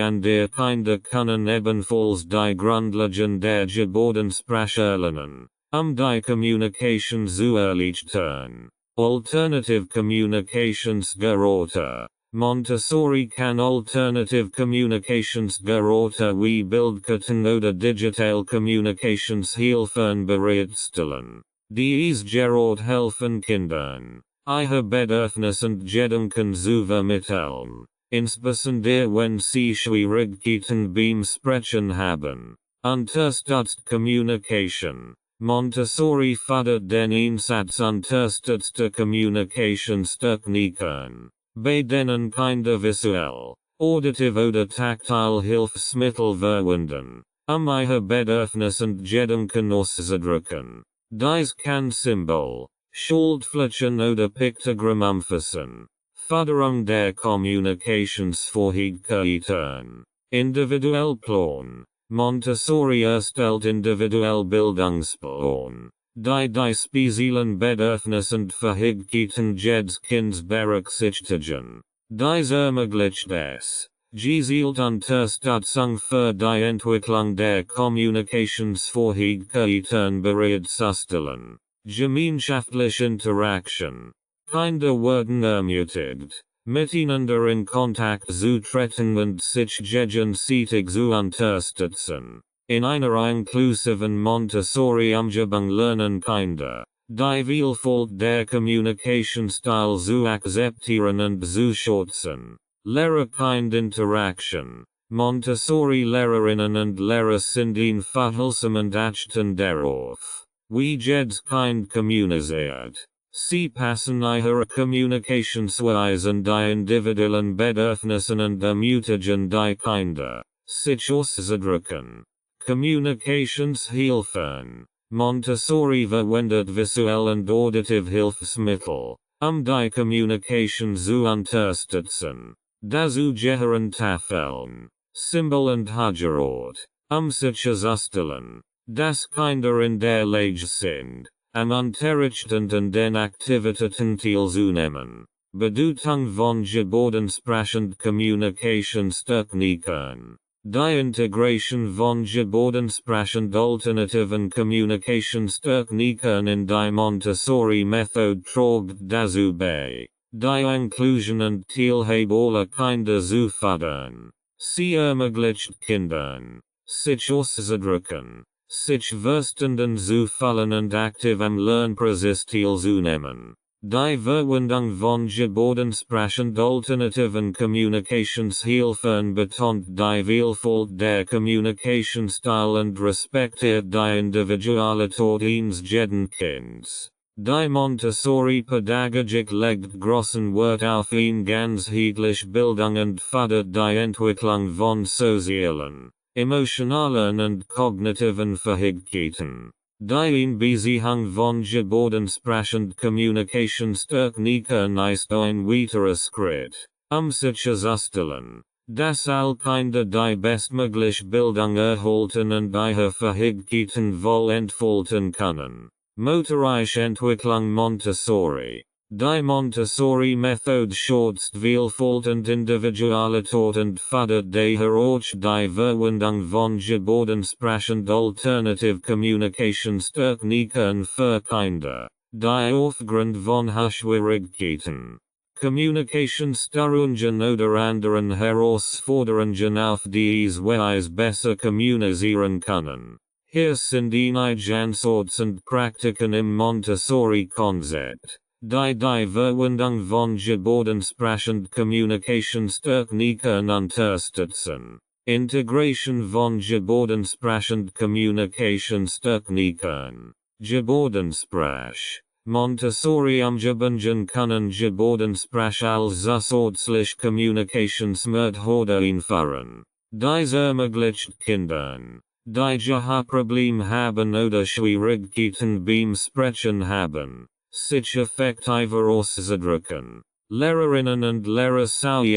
S1: an der Kinder können ebenfalls die Grundlagen der Gebärdensprache erlernen, die Communication zu erleichtern. Alternative Communicationsgeräte. Montessori kann Alternative Communicationsgeräte wie Bildkarten oder Digital Communicationshilfen bereitstellen. Dies Gerät helfen Kindern, ihre Bedürfnisse und Gedanken zu vermitteln, insbesondere wenn sie Schwierigkeiten beim Sprechen haben. Unterstützt Communication. Montessori fördert den Einsatz unterstützter Kommunikationstechniken, bei denen Kinder visuell, auditiv oder taktil Hilfsmittel verwenden, ihre Bedürfnisse und Gedanken auszudrücken. Dies kann Symbol, Schaltflächen oder Piktogramm umfassen. Förderung der Kommunikationsfähigkeiten. Individuell Plan. Montessori erstellt individuell Bildungsplan, die speziellen Bedürfnisse und Fähigkeiten jedes Kindes berücksichtigen. Dies ermöglicht es, gezielte Unterstützung für die Entwicklung der Kommunikationsfähigkeiten bereitzustellen. Gemeinschaftliche Interaktion. Kinder werden ermutigt, miteinander in Kontakt zu treten und sich gegenseitig zu unterstützen. In einer inklusiven Montessori-Umgebung lernen Kinder, die Vielfalt der Kommunikationsstile zu akzeptieren und zu schätzen. Lehrer-Kind-Interaction. Montessori-Lehrerinnen und Lehrer sind ein Verhilfsam und achten darauf, wie jedes Kind kommuniziert. Sie passen ihre Kommunikationsweise an die individuellen Bedürfnisse und ermutigen die Kinder, sich auszudrücken. Kommunikationshilfen. Montessori verwendet visuell und auditiv Hilfsmittel, die Kommunikation zu unterstützen. Dazu gehören Tafeln, Symbol und Hagerort, sich auszustellen, dass Kinder in der Lage sind, am Unterrichten und den Aktivitäten teilzunehmen. Bedeutung von Gebärdensprache Kommunikationstechniken. Die Integration von Gebärdensprachen alternativen Kommunikationstechniken in die Montessori Methode trägt dazu bei, die Inklusion und Teilhabe aller Kinder zu fördern. Sie ermöglicht Kindern, sich auszudrücken, sich verstanden zu fühlen und aktiv am Lernprozess teilzunehmen. Die Verwendung von Gebärdensprachen alternativen Kommunikationshilfen betont die Vielfalt der Kommunikationsstil und respektiert die Individualität eines jeden Kindes. Die Montessori-Pädagogik legt großen Wert auf eine ganzheitliche Bildung und fördert die Entwicklung von sozialen, emotionalen und kognitiven Fähigkeiten. Die Einbeziehung von Gebärdensprachen Kommunikationstechniken ist ein weiterer Schritt, sicherzustellen, dass alle Kinder die bestmögliche Bildung erhalten und ihre Fähigkeiten voll entfalten können. Motorische Entwicklung Montessori. Die Montessori-Methode schützt Vielfalt und Individualität und fördert daher die Verwendung von Gebärdensprachen alternative Kommunikationstechniken für Kinder, die aufgrund von Schwierigkeiten, Kommunikationsstörungen oder anderen Herausforderungen auf diese Weise besser kommunizieren können. Hier sind einige Ansätze und Praktiken im Montessori-Konzept, die Verwendung von Gebärdensprachen Kommunikationstechniken unterstützen. Integration von Gebärdensprachen Kommunikationstechniken. Gebärdensprache. Montessori umgebunden können Gebärdensprache als zusätzliche Kommunikationsmethode einführen. Dies ermöglicht Kindern, die Sprachprobleme haben oder Schwierigkeiten beim Sprechen haben, sich effektiver auszudrücken. Lehrerinnen und Lehrer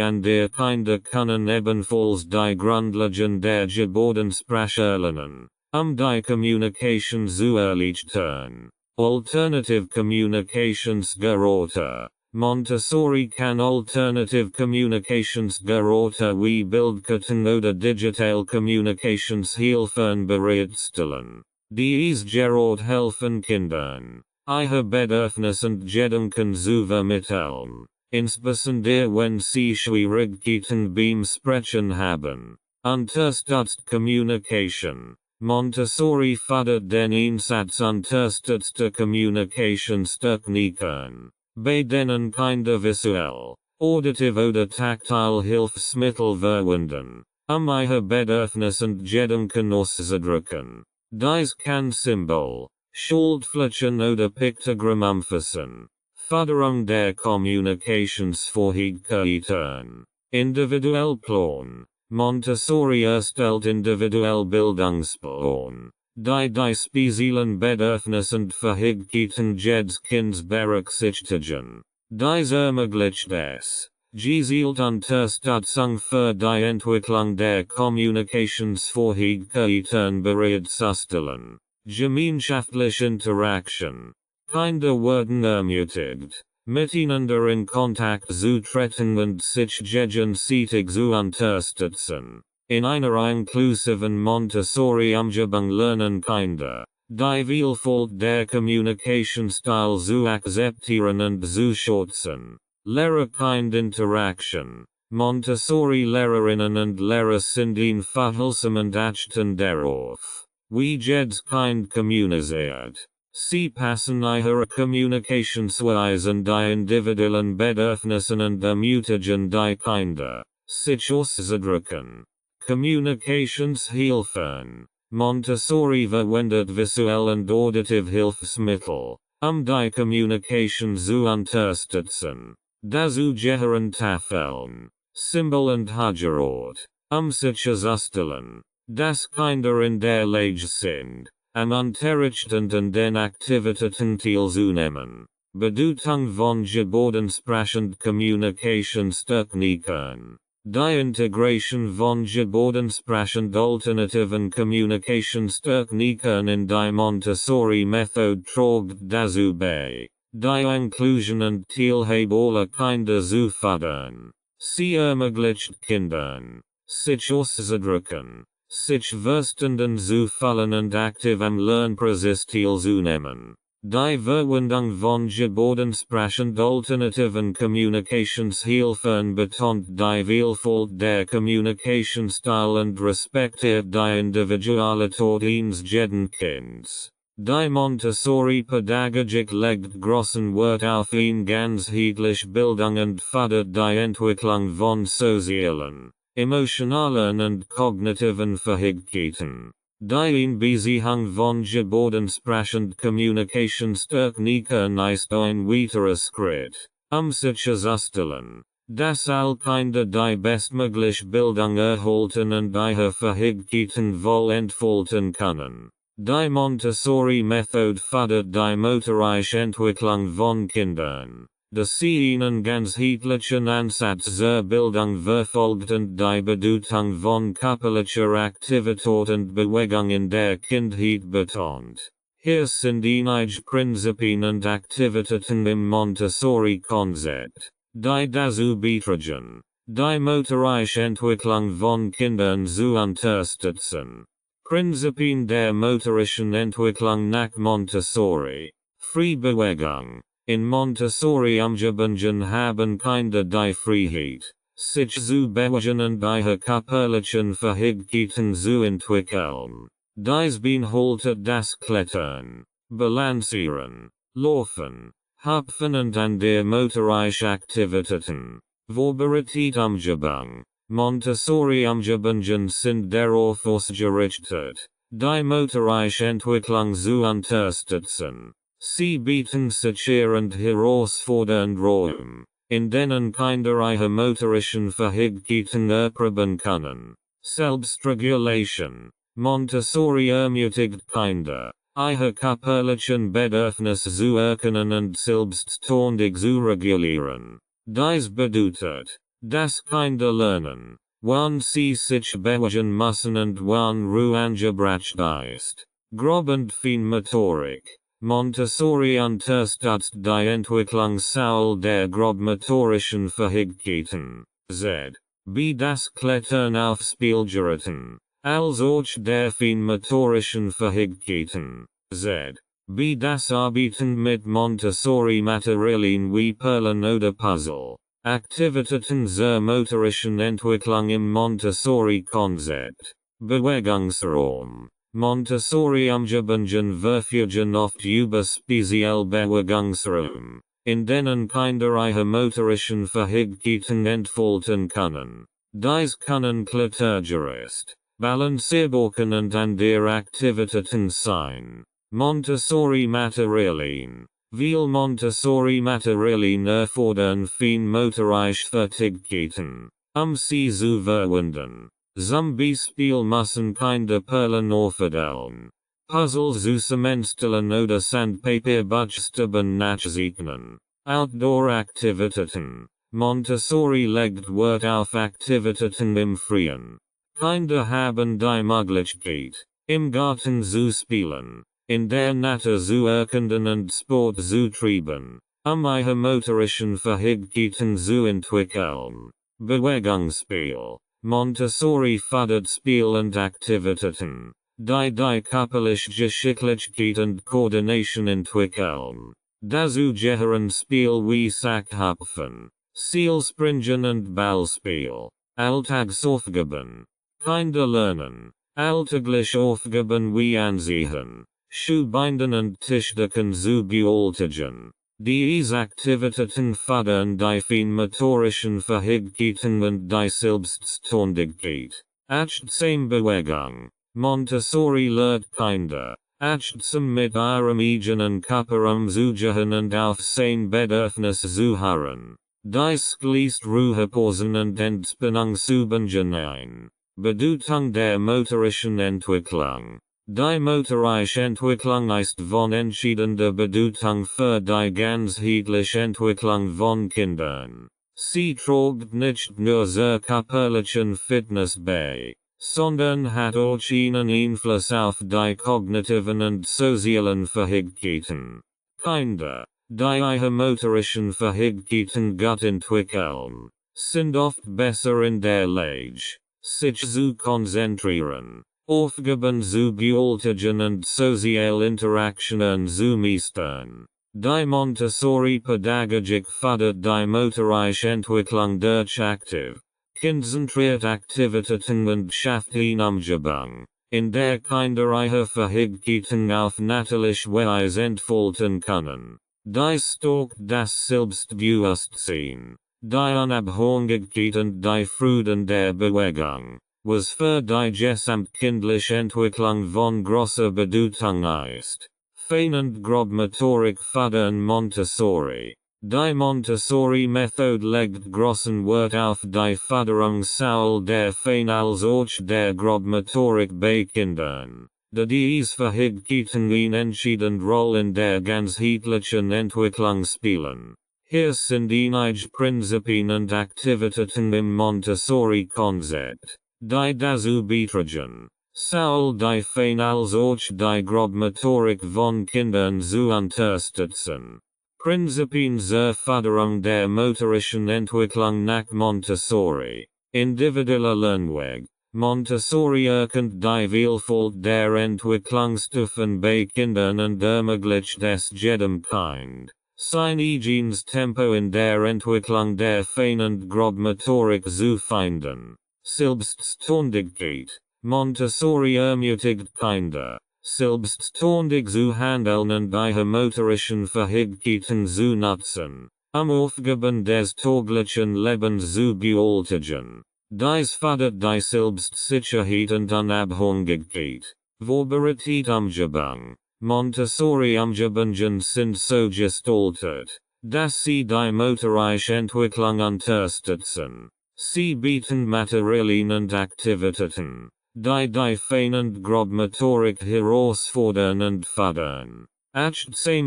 S1: an der Kinder können ebenfalls die Grundlagen der Gebärdensprache erlernen, die Kommunikation zu erleichtern. Alternative Kommunikationsgeräte. Montessori kann Alternative Kommunikationsgeräte wie Bildkarten oder Digital Kommunikationshilfen bereitstellen. Diese Geräte helfen Kindern, ihre Bedürfnisse und Gedanken zu vermitteln, insbesondere wenn sie Schwierigkeiten beim Sprechen haben. Unterstützt Communication. Montessori fördert den Einsatz unterstützter Kommunikationstechniken, bei denen Kinder visuell, auditiv oder taktil Hilfsmittel verwenden, ihre Bedürfnisse und Gedanken auszudrücken. Dies kann Symbol, Schaltflächen oder Piktogramm umfassen. Förderung der Kommunikationsfähigkeiten. Individuell Plan. Montessori erstellt individuell Bildungsplan, die speziellen Bedürfnisse und Fähigkeiten jedes Kindes berücksichtigen. Dies ermöglicht es, gezielt Unterstützung für die Entwicklung der Kommunikationsfähigkeiten bereitzustellen. Gemeinschaftliche Interaktion. Kinder werden ermutigt, miteinander in Kontakt zu treten und sich gegenseitig zu unterstützen. In einer inklusiven Montessori-Umgebung lernen Kinder, die Vielfalt der Kommunikationsstil zu akzeptieren und zu schützen. Lehrer-Kind-Interaction. Montessori-Lehrerinnen und Lehrer sind einfühlsam und achten darauf, wie jedes Kind kommuniziert. Sie passen ihre Kommunikationsweise an die individuellen Bedürfnissen und ermutigen die Kinder, sich auszudrücken. Kommunikationshilfen. Montessori verwendet visuell und auditiv Hilfsmittel, die Kommunikation zu unterstützen. Dazu gehören Tafeln, Symbol und Hagerort, sicherzustellen, dass Kinder in der Lage sind, am Unterrichten und den Aktivitäten teilzunehmen. Bedeutung von Gebärdensprachen Kommunikationstechniken. Die Integration von Gebärdensprache und alternativen Kommunikationstechniken in die Montessori-Methode trägt dazu bei, die Inklusion und Teilhabe aller Kinder zu fördern. Sie ermöglicht Kindern, sich auszudrücken, sich verstanden zu fühlen und aktiv am Lernprozess teilzunehmen. Die Verwendung von Gebärdensprache und alternativen Kommunikationshilfen betont die Vielfalt der Kommunikationsstile und respektiert die Individualität eines jeden Kindes. Die Montessori-Pädagogik legt großen Wert auf ganzheitliche Bildung und fördert die Entwicklung von sozialen, emotionalen und kognitiven Fähigkeiten. Die Beziehung von Gebärdensprache und Kommunikationstechniken ist ein weiterer Schritt, sicherzustellen, dass alle Kinder die bestmögliche Bildung erhalten und ihre Fähigkeiten wohl entfalten können. Die Montessori-Methode fördert die motorische Entwicklung von Kindern, dass sie einen ganzheitlichen Ansatz zur Bildung verfolgt und die Bedeutung von körperlicher Aktivität und Bewegung in der Kindheit betont. Hier sind einige Prinzipien und Aktivitäten im Montessori-Konzept, die dazu beitragen, die motorische Entwicklung von Kindern zu unterstützen. Prinzipien der motorischen Entwicklung nach Montessori. Freie Bewegung. In Montessori umgebungen haben Kinder die Freiheit, sich zu bewegen und ihre körperlichen Fähigkeiten zu entwickeln. Dies beinhaltet das Klettern, Balancieren, Laufen, Hüpfen und andere motorische Aktivitäten. Vorbereitet Umgebung. Montessori Umgebungen sind darauf ausgerichtet, die motorische Entwicklung zu unterstützen. Sie bieten sicher und herausfordernd Räume, in denen Kinder ihre motorischen Fähigkeiten erproben können. Selbstregulation. Montessori ermutigt Kinder, ihre körperlichen Bedürfnisse zu erkennen und selbstständig zu regulieren. Dies bedeutet, dass Kinder lernen, wann sie sich bewegen müssen und wann Ruhe angebracht ist. Grob und Feinmotorik. Montessori unterstützt die Entwicklung sowohl der grobmotorischen Fähigkeiten, z. B. das Klettern auf Spielgeräten, als auch der feinmotorischen Fähigkeiten, z. B. das Arbeiten mit Montessori-Materialien wie Perlen oder Puzzle. Aktivitäten zur motorischen Entwicklung im Montessori-Konzept. Bewegungsraum. Montessori Umgebungen verfügen oft über spezielle Bewegungsräume, in denen Kinder ihre motorischen Fähigkeiten entfalten können. Dies können Klettergerüst, Balancierbacken und andere Aktivitäten sein. Montessori-Materialien. Viele Montessori-Materialien erfordern feinmotorische Fertigkeiten, sie zu verwenden. Zum Beispiel müssen Kinder Perlen aufstellen, Puzzles zusammenstellen oder Sandpaper-Buchstaben nachzeichnen. Outdoor-Aktivitäten. Montessori legt Wert auf Aktivitäten im Freien. Kinder haben die Möglichkeit, im Garten zu spielen, in der Natur zu erkunden und Sport zu treiben, ihre motorischen Fähigkeiten zu entwickeln. Bewegungsspiel. Montessori fördert Spiel und Aktivitäten, die körperliche Geschicklichkeit und Koordination entwickeln. Dazu gehören Spiel wie Sackhüpfen, Seilspringen und Ballspiel. Alltagsaufgaben. Kinder lernen, alltägliche Aufgaben wie Anziehen, Schuhbinden und Tischdecken zu bewältigen. Diese Aktivitäten fördern die feinmotorischen Fähigkeiten und die Selbstständigkeit. Achtsame Bewegung. Montessori lehrt Kinder, achtsam mit ihrem eigenen Körper umzugehen und auf sein Bedürfnis zu hören. Dies schließt Ruhepausen und Entspannungsübungen ein. Bedeutung der motorischen Entwicklung. Die motorische Entwicklung ist von entscheidender Bedeutung für die ganzheitliche Entwicklung von Kindern. Sie tragt nicht nur zur körperlichen Fitness bei, sondern hat auch einen Einfluss auf die kognitiven und sozialen Fähigkeiten. Kinder, die ihre motorischen Fähigkeiten gut entwickeln, sind oft besser in der Lage, sich zu konzentrieren, Aufgaben zu bewältigen und soziale Interaktionen zu meistern. Die Montessori-Pädagogik fördert die motorische Entwicklung durch aktiv, konzentriert Aktivitäten und schafft eine Umgebung, in der Kinder ihre Fähigkeiten auf natürliche Weise entfalten können. Dies stärkt das Selbstbewusstsein, die Unabhängigkeit und die Freuden der Bewegung, was für die gesamtkindliche Entwicklung von großer Bedeutung ist. Fein und Grobmotorik fördern Montessori. Die Montessori-Methode legt großen Wert auf die Förderung sowohl der Fein als auch der Grobmotorik bei Kindern, da diese Fähigkeiten eine entscheidende Rolle in der ganzheitlichen Entwicklung spielen. Hier sind einige Prinzipien und Aktivitäten im Montessori-Konzept, die dazu beitragen, sowohl die Fein als auch die Grobmotorik von Kindern zu unterstützen. Prinzipien zur Förderung der motorischen Entwicklung nach Montessori. Individueller Lernweg. Montessori erkennt die Vielfalt der Entwicklungsstufen bei Kindern und ermöglicht es jedem Kind, sein eigenes Tempo in der Entwicklung der Fein und Grobmotorik zu finden. Selbstständigkeit. Montessori ermutigt Kinder, selbstständig zu handeln und ihre motorischen Fähigkeiten zu nutzen, Aufgaben des täglichen Lebens zu bewältigen. Dies fördert die Selbstsicherheit und Unabhängigkeit. Umgebung. Montessori-Umgebungen sind so gestaltet, dass sie die motorische Entwicklung unterstützen. Sie bieten Materialien und Aktivitäten, die Fein und Grobmotorik herausfordern und fördern.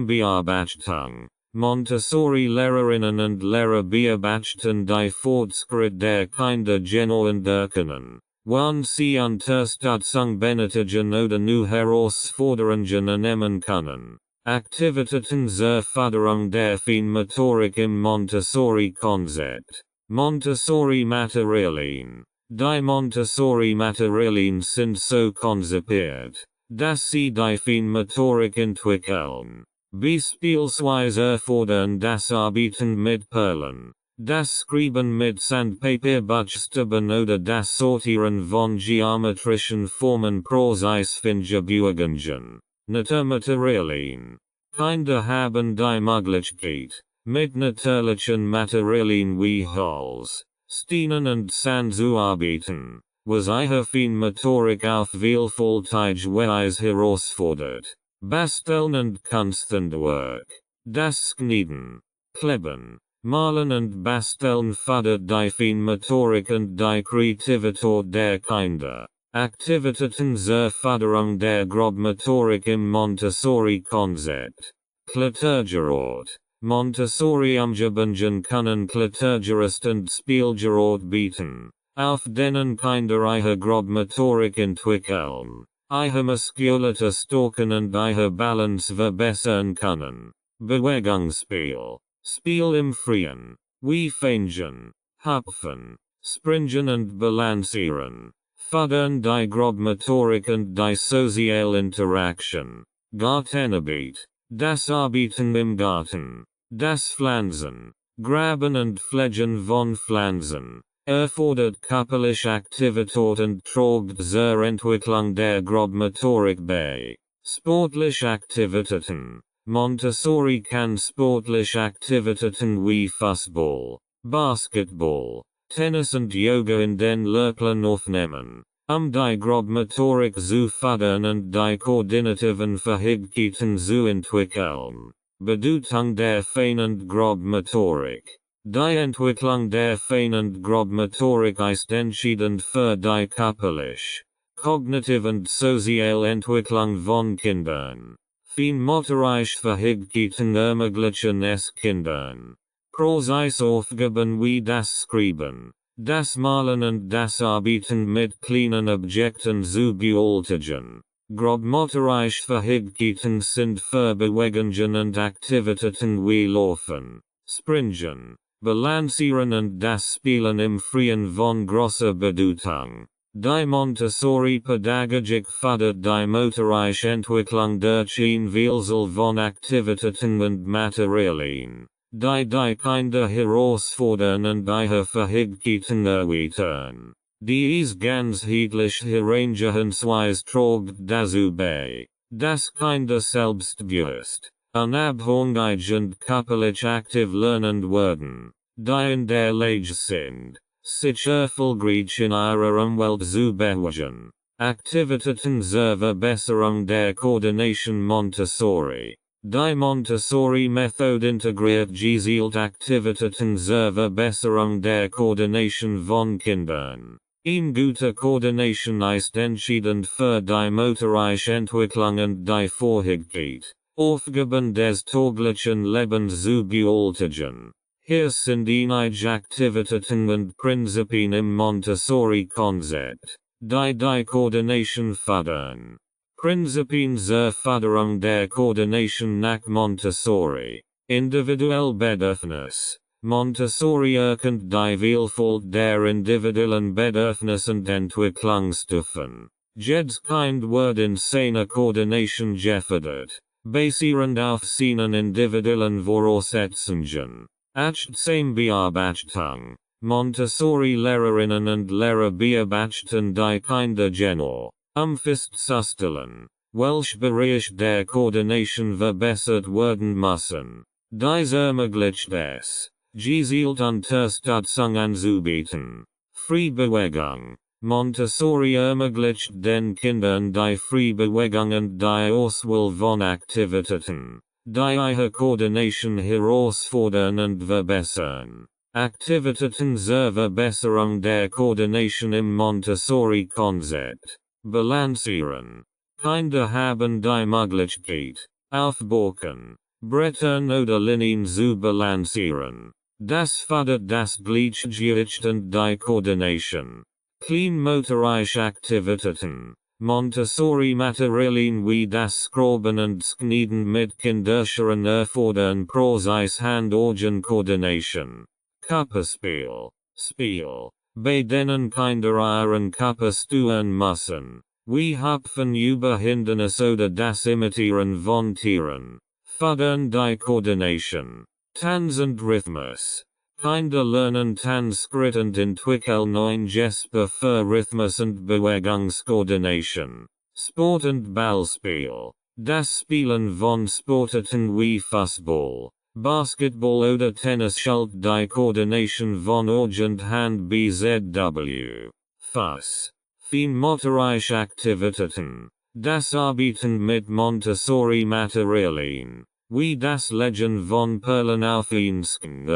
S1: Bearbeitung. Montessori-Lehrerinnen und Lehrer beobachten die Fortschritt der Kinder genau und erkennen, wann sie Unterstützung benötigen oder neue Herausforderungen annehmen können. Aktivitäten zur Förderung der Feinmotorik im Montessori-Konzept. Montessori-Materialien. Die Montessori-Materialien sind so konzipiert, dass sie die Feinmotorik entwickeln. Beispielsweise erfordern das Arbeiten mit Perlen, das Schreiben mit Sandpapier, Buchstaben oder das Sortieren von geometrischen Formen Prozessfinge Bewegungen. Naturmaterialien. Kinder haben die Möglichkeit, mit natürlichen Materialien wie Holz, Steinen und Sand zu arbeiten, was ihre Feinmotorik auf vielfältige Weise herausfordert. Basteln und Kunsthandwerk. Das Schneiden, Kleben, Malen und Basteln fördert die Feinmotorik und die Kreativität der Kinder. Aktivitäten zur Förderung der Grobmotorik im Montessori-Konzept. Klettergerät. Montessori-Umgebungen können Klettergerät und Spielgerät bieten, auf denen Kinder ihre Grobmotorik entwickeln, ihre Muskulatur stärken und ihre Balance verbessern können. Bewegungsspiel. Spiel im Freien, wie Fängen, Hüpfen, Springen und Balancieren, fördern die Grobmotorik und die soziale Interaktion. Gartenarbeit. Das Arbeiten im Garten, das Pflanzen, Graben und Pflegen von Pflanzen, erfordert körperliche Aktivität und trägt zur Entwicklung der Grobmotorik bei. Sportliche Aktivitäten. Montessori kann sportliche Aktivitäten wie Fußball, Basketball, Tennis und Yoga in den Lehrplan aufnehmen, die Grobmotorik zu fördern und die koordinativen Fähigkeiten zu entwickeln. Bedeutung der Fein und Grobmotorik. Die Entwicklung der Fein und Grobmotorik ist entscheidend für die körperliche, kognitive und soziale Entwicklung von Kindern. Feinmotorische Fähigkeiten ermöglichen es Kindern, Aufgaben wie das Schreiben, das Malen und das Arbeiten mit kleinen Objekten zu beobachten. Grobmotorische Fähigkeiten sind Vorbewegungen und Aktivitäten wie Laufen, Springen, Balancieren und das Spielen im Freien von großer Bedeutung. Die Montessori-Pädagogik fördert die motorische Entwicklung durch ein Vielzahl von Aktivitäten und Materialien, die Kinder herausfordern und ihre Fähigkeiten erweitern. Dies ganzheitlich Herangehensweise trägt dazu bei, dass Kinder selbstbewusst, unabhängig und körperlich aktiv lernen werden, die in der Lage sind, sich erfolgreich in ihrer Umwelt zu bewegen. Aktivitäten zur Verbesserung der Koordination Montessori. Die Montessori-Methode integriert gezielt Aktivitäten zur Verbesserung der Koordination von Kindern. Eine gute Koordination ist entscheidend für die motorische Entwicklung und die Fähigkeit, Aufgaben des täglichen Lebens zu bewältigen. Hier sind einige Aktivitäten und Prinzipien im Montessori-Konzept, die Koordination fördern. Prinzipien zur Förderung der Koordination nach Montessori. Individuell Bedürfnis. Montessori erkennt die Vielfalt der individuellen Bedürfnisse und Entwicklungsstufen. Jedes Kind wird in seiner Koordination gefördert, basierend auf seinen individuellen Voraussetzungen. Achtsame Beobachtung. Montessori-Lehrerinnen und Lehrer beobachten die Kinder genau, festzustellen, welche Bereiche der Koordination verbessert werden müssen. Dies ermöglicht es, gezielt Unterstützung anzubieten. Freebewegung. Montessori ermöglicht den Kindern die Freebewegung und die Auswahl von Aktivitäten, die ihre Koordination herausfordern und verbessern. Aktivitäten zur Verbesserung der Koordination im Montessori-Konzept. Balancieren. Kinder haben die Möglichkeit, auf Balken, Brettern oder Linien zu balancieren. Das fördert das Gleichgewicht und die Koordination. Kleinmotorische Aktivitäten. Montessori-Materialien wie das Scrauben und Schneiden mit Kinderscheren erfordern Präzise Hand-Augen-Koordination. Körperspiel. Spiel, bei denen Kinder ihren Körper steuern müssen, wie Hüpfen über Hindernisse oder das Imitieren von Tieren, fördern die Koordination. Tanz und Rhythmus. Kinder lernen Tanzschritt und entwickeln ein Gespür für Rhythmus und Bewegungskoordination. Sport und Ballspiel. Das Spielen von Sportarten wie Fußball, Basketball oder Tennis schult die Koordination von Auge und Hand bzw. Fuß. Feinmotorische Aktivitäten. Das Arbeiten mit Montessori-Materialien, wie das Legen von Perlen auf ein Skin,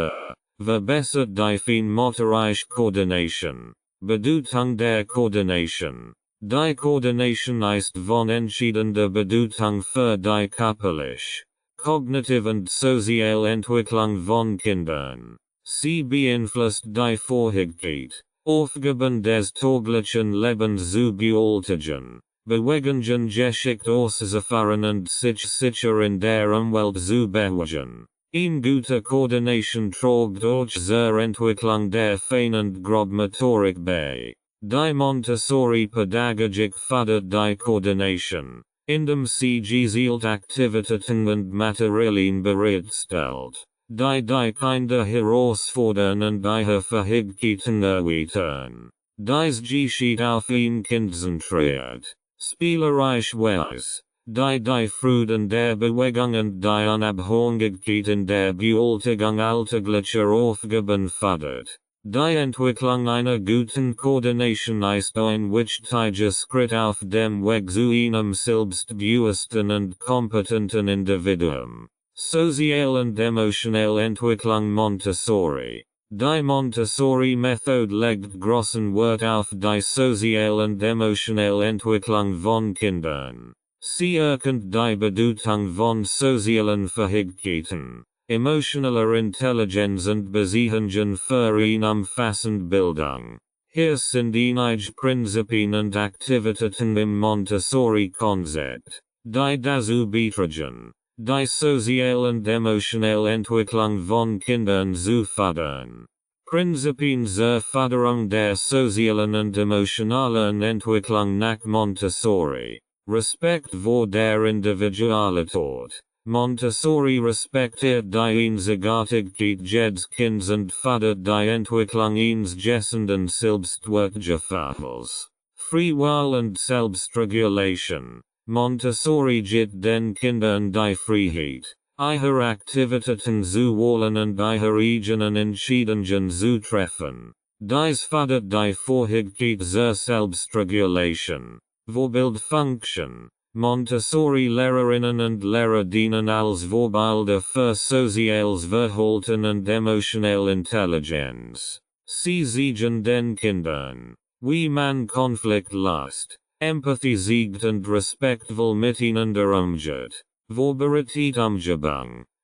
S1: verbessert die feinmotorische Koordination. Bedeutung der Koordination. Die Koordination ist von entscheidender Bedeutung für die körperliche, kognitive und soziale Entwicklung von Kindern. Sie beeinflusst die Fähigkeit, Aufgaben des täglichen Lebens zu bewältigen, Bewegungen geschickt auszuführen und sich sicher in der Umwelt zu bewegen. Eine gute Koordination trägt auch zur Entwicklung der Fein- und Grobmotorik bei. Die Montessori-Pädagogik fördert die Koordination, indem sie gezielt Aktivitäten und Materialien bereitstellt, die Kinder herausfordern und ihre Fähigkeiten erweitern. Dies geschieht auf ein Kind zentriert, spielerisch Weise, die Freuden der Bewegung und die Unabhängigkeit in der Bewältigung alltäglicher Aufgaben fördert. Die Entwicklung einer guten Koordination ist ein wichtiger Schritt auf dem Weg zu einem selbstbewussten und kompetenten Individuum. Sozial und emotionelle Entwicklung Montessori. Die Montessori-Methode legt großen Wert auf die sozial und emotionelle Entwicklung von Kindern. Sie erkennt die Bedeutung von sozialen Fähigkeiten, emotionaler Intelligenz und Besiehungen für ihn umfassend Bildung. Hier sind einige Prinzipien und Aktivitäten im Montessori-Konzept, die dazu beitragen, die soziale und emotionale Entwicklung von Kindern zu fördern. Prinzipien zur Förderung der sozialen und emotionalen Entwicklung nach Montessori. Respekt vor der Individualität. Montessori respektiert die Einzigartigkeit jedes Kindes und fördert die Entwicklung eines gesunden Selbstwertgefühls. Free Will und Selbstregulation. Montessori gibt den Kindern die Freiheit, ihre Aktivitäten zu wählen und ihre eigenen Entscheidungen zu treffen. Dies fördert die Fähigkeit zur Selbstregulation. Vorbildfunktion. Montessori-Lehrerinnen und Lehrer dienen als Vorbilder für soziales Verhalten und emotionale Intelligenz. Sie zeigen den Kindern, wie man Konflikt löst, Empathie siegt und respektvoll miteinander umgeht. Vorbereitet.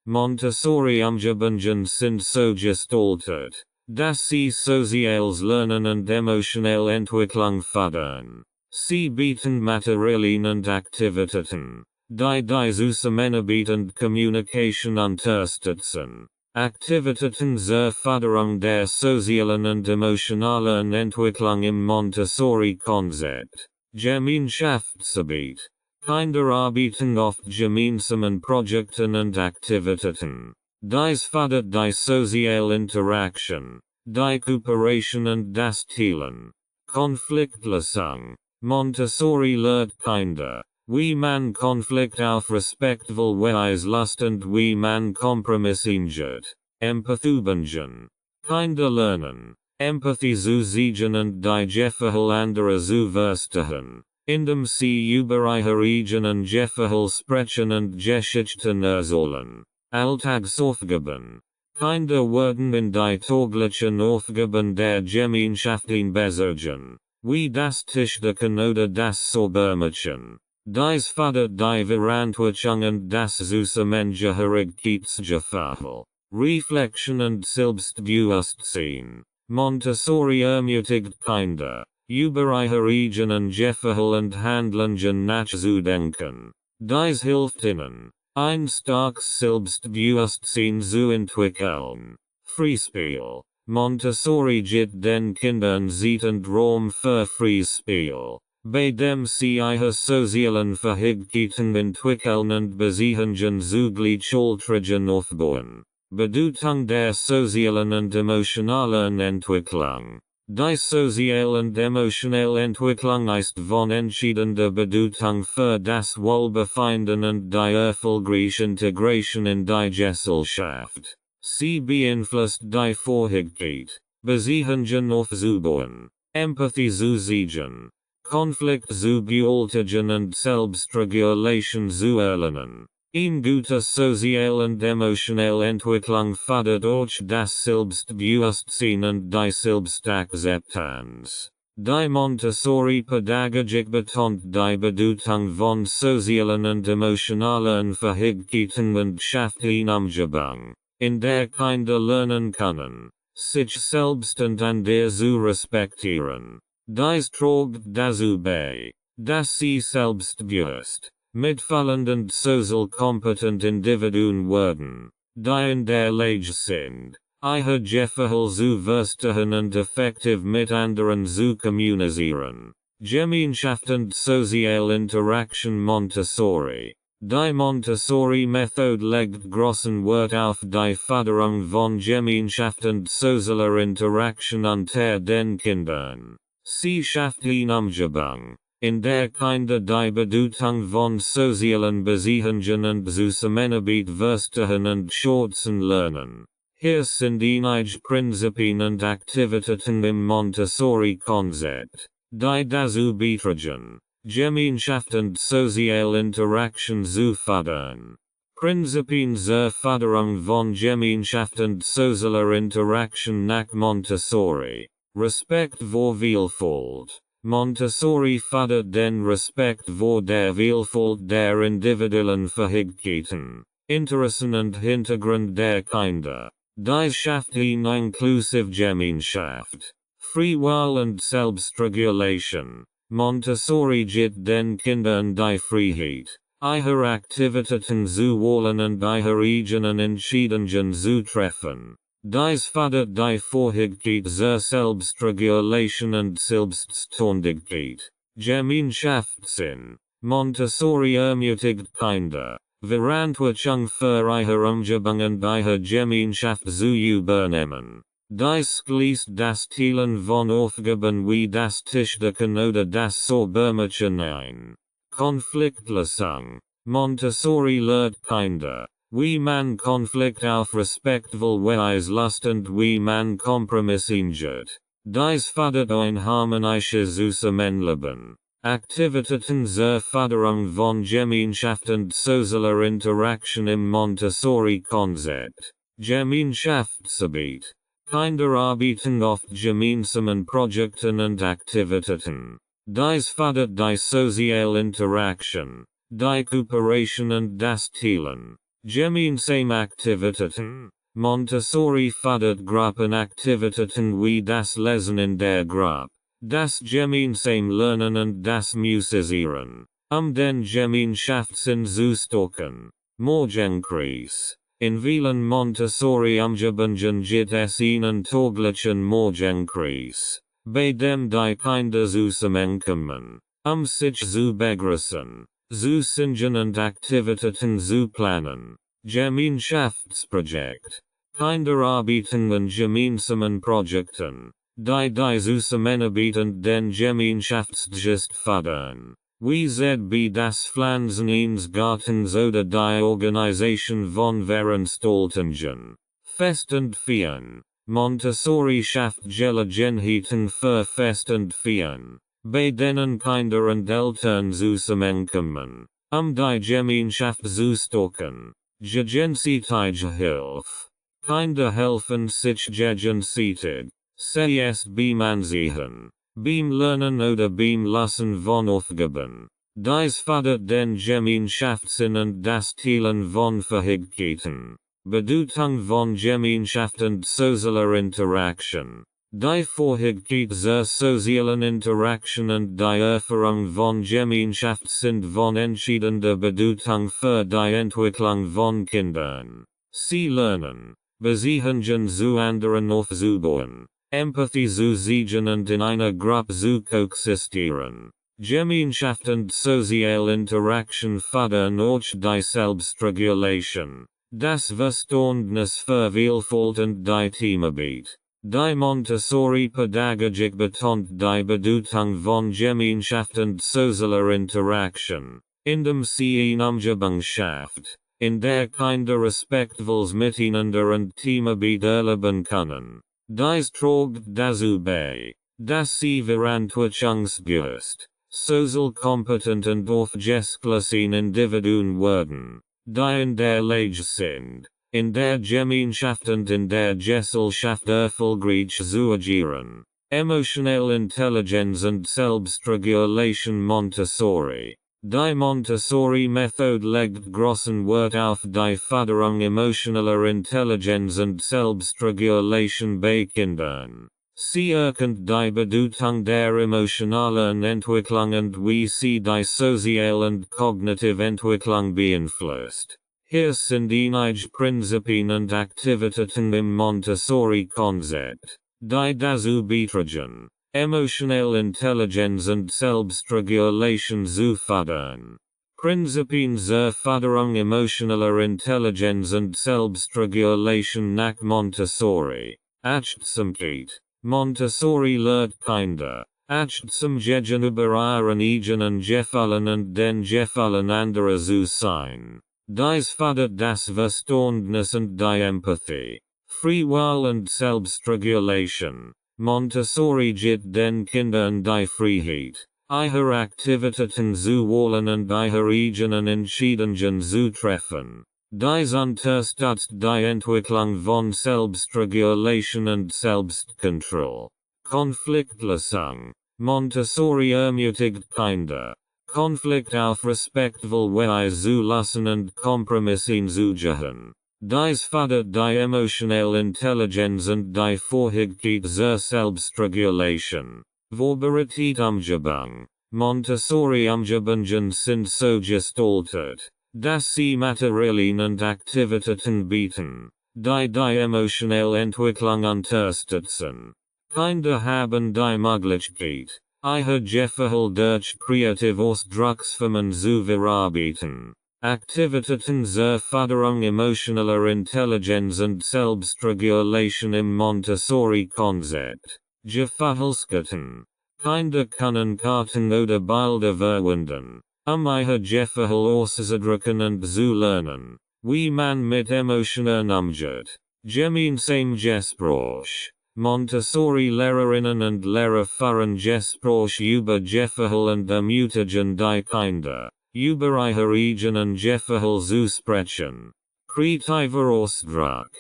S1: Montessori-Umgebungen sind so gestaltet, dass sie soziales Lernen und emotionale Entwicklung fördern. Sie bieten Materialien und Aktivitäten, die Zusammenarbeit und Kommunikation unterstützen. Aktivitäten zur Förderung der sozialen und emotionalen Entwicklung im Montessori-Konzept. Gemeinschaftsarbeit. Kinder arbeiten oft gemeinsamen Projekten und Aktivitäten. Dies fördert die soziale Interaktion, die Kooperation und das Teilen. Konfliktlösung. Montessori lehrt Kinder, wie man Konflikt auf respektvoll Weise löst und wie man Kompromisse eingeht. Empathieübungen. Kinder lernen, Empathie zu zeigen und die Gefühle anderer zu verstehen, indem sie über ihre eigenen Gefühle sprechen und Geschichten erzählen. Alltagsaufgaben. Kinder werden in die täglichen Aufgaben der Gemeinschaft einbezogen, wie das Tischdecken oder das Saubermachen. Dies fördert die Verantwortung und das Zusammengehörigkeitsgefühl. Reflection und Selbstbewusstsein. Montessori ermutigt Kinder, über ihre eigenen Gefühle und Handlungen nachzudenken. Dies hilft ihnen, ein starkes Selbstbewusstsein zu entwickeln. Freispiel. Montessori gibt den Kindern Zeit und Raum für Freispiel, bei dem sie ihre sozialen Fähigkeiten entwickeln und Beziehungen zu Gleichaltrigen aufbauen. Bedeutung der sozialen und emotionalen Entwicklung. Die soziale und emotionale Entwicklung ist von entscheidender Bedeutung für das Wohlbefinden und die erfolgreiche Integration in die Gesellschaft. Sie beeinflusst die Fähigkeit, Beziehungen aufzubauen, Empathie zu zeigen, Konflikt zu bewältigen und Selbstregulation zu erlernen. Eine gute soziale und emotionale Entwicklung fördert auch das Selbstbewusstsein und die Selbstakzeptanz. Die Montessori-Pädagogik betont die Bedeutung von sozialen und emotionalen Fähigkeiten und schafft eine Umgebung, in der Kinder lernen können, sich selbst und andere zu respektieren. Dies trägt dazu bei, dass sie selbstbewusst, mitfühlend und sozial kompetent Individuen werden, die in der Lage sind, ihre Gefühle zu verstehen und effektiv mit anderen zu kommunizieren. Gemeinschaft und soziale Interaktion. Montessori. Die Montessori-Methode legt großen Wert auf die Förderung von Gemeinschaft und sozialer Interaktion unter den Kindern. Sie schafft eine Umgebung, in der Kinder die Bedeutung von sozialen Beziehungen und Zusammenarbeit verstehen und schätzen lernen. Hier sind einige Prinzipien und Aktivitäten im Montessori-Konzept, die dazu beitragen, Gemeinschaft und soziale Interaktion zu fördern. Prinzipien zur Förderung von Gemeinschaft und sozialer Interaktion nach Montessori. Respekt vor Vielfalt. Montessori fördert den Respekt vor der Vielfalt der individuellen Fähigkeiten, Interessen und Hintergrund der Kinder. Die schafft eine inklusive Gemeinschaft. Free Will und Selbstregulation. Montessori gibt den Kindern die Freiheit, ihre Aktivitäten zu wählen und ihre eigenen Entscheidungen zu treffen. Dies fördert die Fähigkeit zur Selbstregulation und Selbstständigkeit. Gemeinschaftssinn. Montessori ermutigt Kinder, Verantwortung für ihre Umgebung und ihre Gemeinschaft zu übernehmen. Dies schließt das Teilen von Aufgaben wie das Tischdecken oder das Saubermachen ein. Konfliktlösung. Montessori lehrt Kinder, wie man Konflikt auf respektvolle Weise löst und wie man Kompromiss eingeht. Dies fördert ein harmonisches Zusammenleben. Aktivitäten zur Förderung von Gemeinschaft und sozialer Interaktion im Montessori-Konzept. Gemeinschaftsarbeit. Kinder arbeiten oft gemeinsamen Projekten und Aktivitäten. Dies fördert die soziale Interaktion, die Kooperation und das Teilen. Gemeinsame Aktivitäten. Montessori fördert Gruppenaktivitäten wie das Lesen in der Gruppe, das gemeinsame Lernen und das Musizieren, den Gemeinschaftssinn zu stärken. Morgenkreis. In vielen Montessori-Umgebungen gibt es einen täglichen Morgenkreis, bei dem die Kinder zusammenkommen, sich zu begrüßen, zu singen und Aktivitäten zu planen. Gemeinschaftsprojekt. Kinder arbeiten an gemeinsamen Projekten, die Zusammenarbeit und den Gemeinschaftsgeist fördern. Wie ZB das Pflanzen eines Gartens oder die Organisation von Veranstaltungen. Fest und Feiern. Montessori schafft Gelegenheiten für Fest und Feiern, bei denen Kinder und Eltern zusammenkommen, die Gemeinschaft zu stärken. Gegenseitige Hilfe. Kinder helfen sich gegenseitig, sei es beim Ansehen, beim Lernen oder beim Lassen von Aufgaben. Dies fördert den Gemeinschaftssinn und das Teilen von Fähigkeiten. Bedeutung von Gemeinschaft und sozialer Interaktion. Die Fähigkeit zur sozialen Interaktion und die Erfahrung von Gemeinschaft sind von entscheidender Bedeutung für die Entwicklung von Kindern. Sie lernen, Beziehungen zu anderen aufzubauen, Empathie zu zeigen und in einer Gruppe zu koexistieren. Gemeinschaft und soziale Interaktion fördern auch die Selbstregulation, das Verständnis für Vielfalt und die Teamarbeit. Die Montessori-Pädagogik betont die Bedeutung von Gemeinschaft und sozialer Interaktion, indem sie eine Umgebung schafft, in der Kinder respektvolles Miteinander und Teamarbeit erleben können. Dies trägt dazu bei, dass sie verantwortungsbewusst, sozial kompetent und aufgeschlossen Individuen werden, die in der Lage sind, in der Gemeinschaft und in der Gesellschaft erfolgreich zu agieren. Emotional Intelligenz und Selbstregulation Montessori. Die Montessori-Methode legt großen Wert auf die Förderung emotionaler Intelligenz und Selbstregulation bei Kindern. Sie erkennt die Bedeutung der emotionalen Entwicklung und wie sie die soziale und kognitive Entwicklung beeinflusst. Hier sind einige Prinzipien und Aktivitäten im Montessori-Konzept, die dazu beitragen, emotionale Intelligenz und Selbstregulation zu fördern. Prinzipien zur Förderung emotionaler Intelligenz und Selbstregulation nach Montessori. Achtsamkeit. Montessori lehrt Kinder, achtsam gegenüber ihren eigenen Gefühlen und den Gefühlen anderer zu sein. Dies fördert das Verständnis und die Empathie. Free Will und Selbstregulation. Montessori gibt den Kindern die Freiheit, ihre Aktivitäten zu wählen und ihre eigenen Entscheidungen zu treffen. Dies unterstützt die Entwicklung von Selbstregulation und Selbstkontrolle. Konfliktlösung. Montessori ermutigt Kinder, Konflikt auf respektvoll Weise zu lassen und Kompromissen zu gehen. Dies fördert die emotionelle Intelligenz und die Fähigkeit zur Selbstregulation. Vorbereitet Umgebung. Montessori Umgebungen sind so gestaltet, dass sie Materialien und Aktivitäten bieten, die emotionelle Entwicklung unterstützen. Kinder haben die Möglichkeit, ihre Gefühle durch kreative Ausdrucksformen zu verarbeiten. Aktivitäten zur Förderung emotionaler Intelligenz und Selbstregulation im Montessori-Konzept. Gefühlskarten. Kinder können Karten oder Bilder verwenden, ihre Gefühle auszudrücken und zu lernen, wie man mit Emotionen umgeht. Gemeinsam Gespräch. Montessori-Lehrerinnen und Lehrer führen Gespräch über Gefühle und ermutigen die Kinder, über ihre eigenen Gefühle zu sprechen. Kreativer Ausdruck.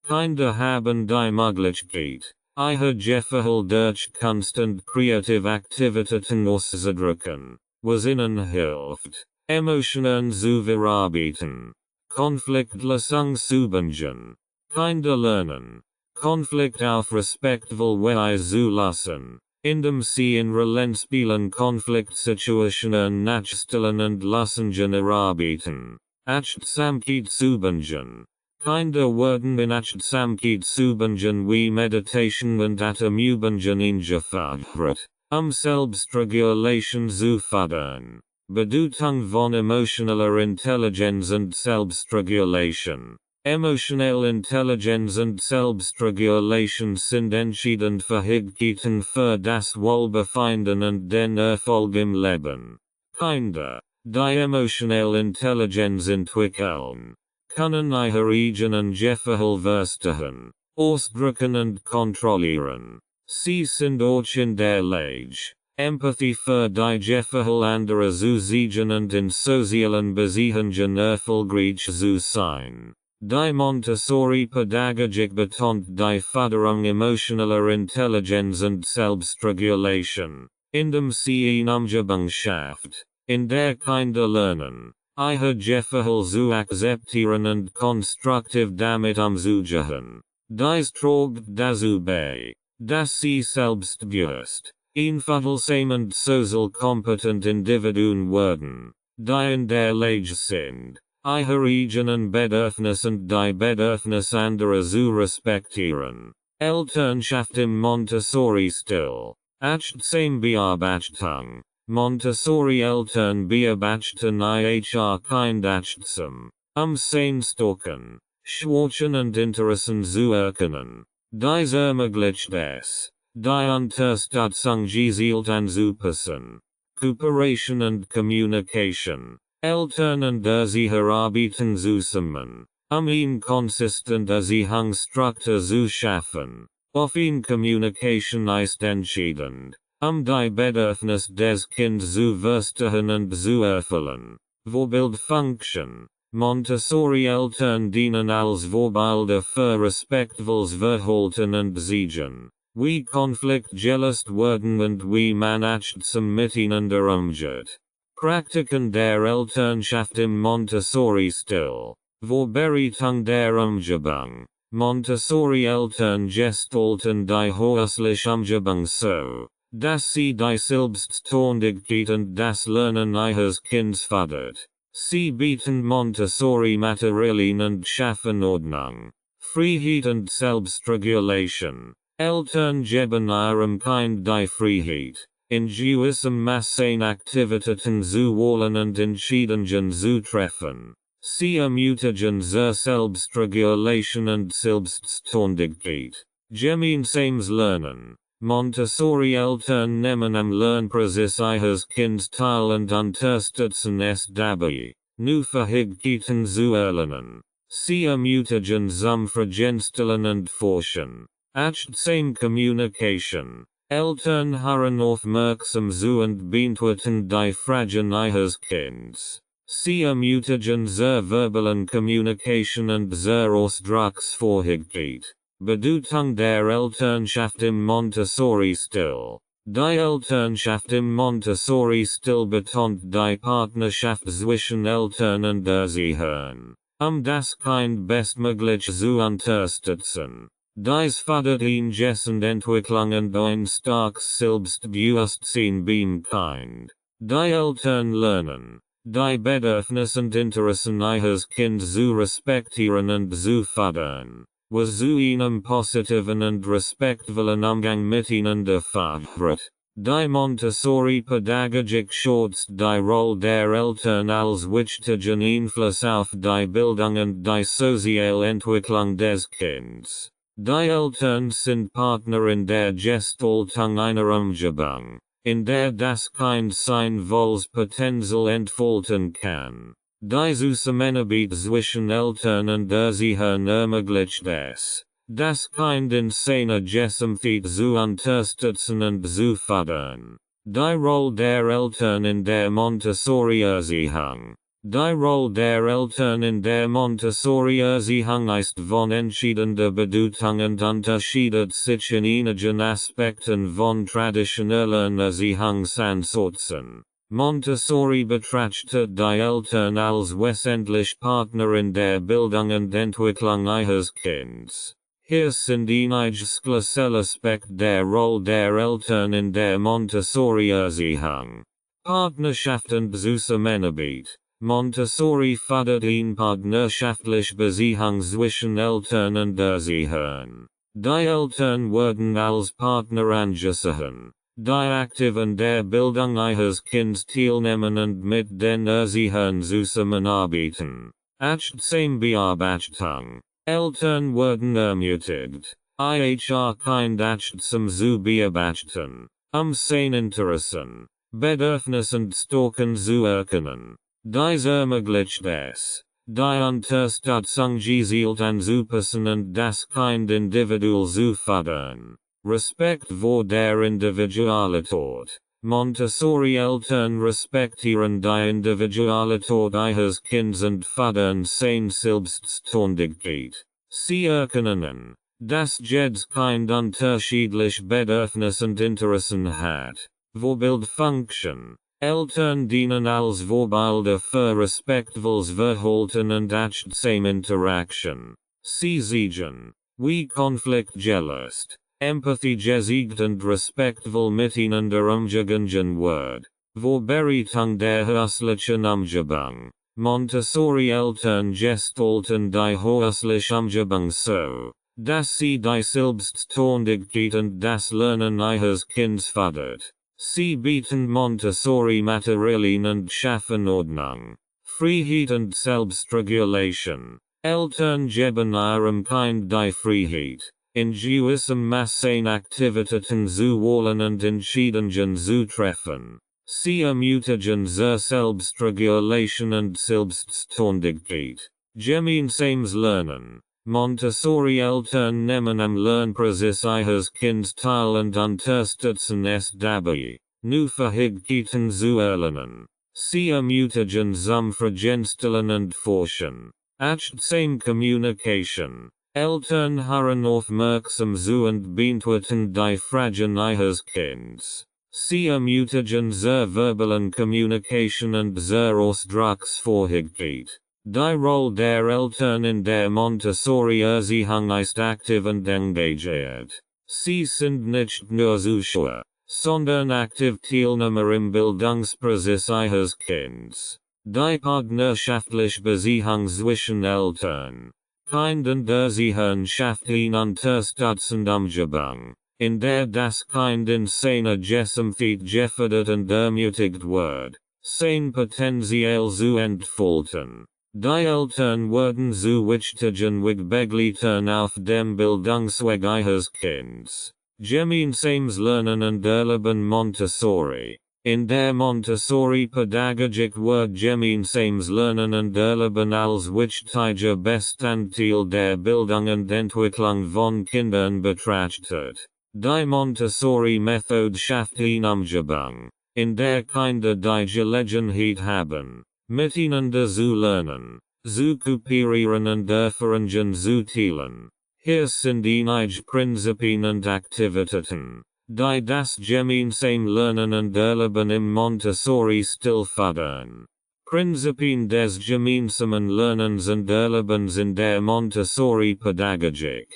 S1: Kinder haben die Möglichkeit, ihre Gefühle durch Kunst und kreative Aktivitäten auszudrücken, was ihnen hilft, Emotionen zu verarbeiten. Konfliktlösungsübungen. Kinder lernen, Konflikt auf respektvoll Weise zu lassen, indem sie in Rollenspielen Konfliktsituationen nachstellen und Lösungen erarbeiten. Achtsamkeitsübungen. Kinder werden in Achtsamkeitsübungen wie Meditation und Atemübungen eingefordert, Selbstregulation zu fördern. Bedeutung von emotionaler Intelligenz und Selbstregulation. Emotionelle Intelligenz und Selbstregulation sind entscheidend Fähigkeiten für das Wohlbefinden und den Erfolg im Leben. Kinder, die emotionelle Intelligenz entwickeln, können ihre eigenen Gefühle verstehen, ausdrücken und kontrollieren. Sie sind auch in der Lage, Empathie für die Gefühle anderer zu sehen und in sozialen Beziehungen erfolgreich zu sein. Die Montessori-Pädagogik betont die Förderung emotionaler Intelligenz und Selbstregulation, indem sie eine Umgebung schafft, in der Kinder lernen, ihre Gefühle zu akzeptieren und konstruktiv damit umzugehen. Dies trägt dazu bei, dass sie selbstbewusst, einfühlsam und sozial kompetent Individuen werden, die in der Lage sind, ihre eigenen Bedürfnisse und die Bedürfnisse anderer zu respektieren. Elternschaft im Montessori-Stil. Achtsam Beobachtung. Montessori-Eltern beobachten ihr Kind achtsam, sehnstorken, Schwächen und Interessen zu erkennen. Dies ermöglicht es, die Unterstützung gezielt anzupassen. Cooperation und Communication. Eltern und Erzieher arbeiten zusammen, eine konsistente Erziehungsstruktur zu schaffen. Offene Communication ist entscheidend, die Bedürfnisse des Kindes zu verstehen und zu erfüllen. Vorbildfunktion. Montessori-Eltern dienen als Vorbilder für respektvolles Verhalten und Siegen, wie Konflikt gelöst werden und wie man achtsam miteinander umgeht. Praktiken der Elternschaft im Montessori-Stil. Vorbereitung der Umgebung. Montessori-Eltern gestalten die häusliche Umgebung so, dass sie die Selbstständigkeit und das Lernen ihres Kindes fördert. Sie bieten Montessori-Materialien und schaffen Ordnung, Freiheit und Selbstregulation. Eltern geben ihrem Kind die Freiheit, in gewissem Maße Aktivitäten zu wählen und Entscheidungen zu treffen. Sie ermutigen zur Selbstregulation und Selbstständigkeit. Gemeinsames Lernen. Montessori-Eltern nehmen am Lernprozess ihres Kindes teil und unterstützen es dabei, neue Fähigkeiten zu erlernen. Sie ermutigen zum Fragenstellen und Forschen. Achtsam Communication. Eltern hören aufmerksam zu und beantworten die Fragen ihres Kindes. Sie ermutigen zur verbalen Kommunikation und zur Ausdrucksfähigkeit. Bedeutung der Elternschaft im Montessori-Stil. Die Elternschaft im Montessori Stil betont die Partnerschaft zwischen Eltern und Erziehern, das Kind bestmöglich zu unterstützen. Dies fördert ihn und Entwicklung und ein starkes Selbstbewusstsein beim Kind. Die Eltern lernen, die Bedürfnisse und Interessen ihres Kindes zu respektieren und zu fördern, was zu einem positiven und respektvollen Umgang miteinander fördert. Die Montessori-Pädagogik schätzt die Rolle der Eltern als wichtigen Einfluss auf die Bildung und die soziale Entwicklung des Kindes. Die Eltern sind Partner in der Gestaltung einer Umgebung, in der das Kind sein volles Potenzial entfalten kann. Die Zusammenarbeit zwischen Eltern und Erziehern ermöglicht es, das Kind in seiner Gesamtheit zu unterstützen und zu fördern. Die Rolle der Eltern in der Montessori-Erziehung. Die Rolle der Eltern in der Montessori-Erziehung ist von entscheidender Bedeutung und unterscheidet sich in einigen Aspekten von traditionellen Erziehungsansätzen. Montessori betrachtet die Eltern als wesentlich Partner in der Bildung und Entwicklung ihres Kindes. Hier sind einige Schlüsselaspekte der Rolle der Eltern in der Montessori-Erziehung. Partnerschaft und Zusammenarbeit. Montessori fördert eine partnerschaftliche Beziehung zwischen Eltern und Erziehern. Die Eltern werden als Partner angesehen, die aktiv an der Bildung ihres Kindes teilnehmen und mit den Erziehern zusammenarbeiten. Achtsam-Bearbeitung. Eltern werden ermutigt, ihr Kind achtsam zu bearbeiten, seine Interessen, Bedürfnisse und Stärken zu erkennen. Dies ermöglicht es, die Unterstützung gezielt anzupassen und das Kind individuell zu fördern. Respekt vor der Individualität. Montessori-Eltern respektieren die Individualität ihres Kindes und fördern seine Selbstständigkeit. Sie erkennen, dass jedes Kind unterschiedliche Bedürfnisse und Interessen hat. Vorbildfunktion. Eltern dienen als Vorbilder für respektvolles Verhalten und achtsame Interaktion. Sie zeigen, wie Konflikt gelöst, Empathie gezeigt und respektvoll miteinander umgegangen wird. Vorbereitung der häuslichen Umgebung. Montessori-Eltern gestalten die häusliche Umgebung so, dass sie die Selbstständigkeit und das Lernen ihres Kindes fördert. Sie bieten Montessori-Materialien und schaffen Ordnung, Freiheit und Selbstregulation. Eltern geben ihrem Kind die Freiheit, in gewissem Maße Aktivitäten zu wählen und Entscheidungen zu treffen. Sie ermutigen zur Selbstregulation und Selbstständigkeit. Gemeinsames Lernen. Montessori-Eltern nehmen am Lernprozess ihres Kindes teil und unterstützen es dabei, neue Fähigkeiten zu erlernen. Sie ermutigen zum Vergenstellen und Forschen. Achtsame Communication. Eltern hören aufmerksam zu und beantworten die Fragen ihres Kindes. Sie ermutigen zur verbalen Kommunikation und zur Ausdrucksfähigkeit. Die Rolle der Eltern in der Montessori-Erziehung ist aktiv und engagiert. Sie sind nicht nur Zuschauer, sondern aktiv Teilnehmer im Bildungsprozess ihres Kindes. Die partnerschaftliche Beziehung zwischen Eltern, Kind und Erziehern schafft eine unterstützende Umgebung, in der das Kind in seiner Gesamtheit gefördert und ermutigt wird, sein Potenzial zu entfalten. Die Eltern werden zu wichtigen Wegbegleitern auf dem Bildungsweg ihres Kindes. Gemeinsames Lernen und Erleben Montessori. In der Montessori-Pädagogik wird gemeinsames Lernen und Erleben als wichtiger Bestandteil der Bildung und Entwicklung von Kindern betrachtet. Die Montessori-Methode schafft eine Umgebung, in der Kinder die Gelegenheit haben, miteinander zu lernen, zu kooperieren und Erfahrungen zu teilen. Hier sind einige Prinzipien und Aktivitäten, die das gemeinsame Lernen und Erleben im Montessori-Stil fördern. Prinzipien des gemeinsamen Lernens und Erlebens in der Montessori-Pädagogik.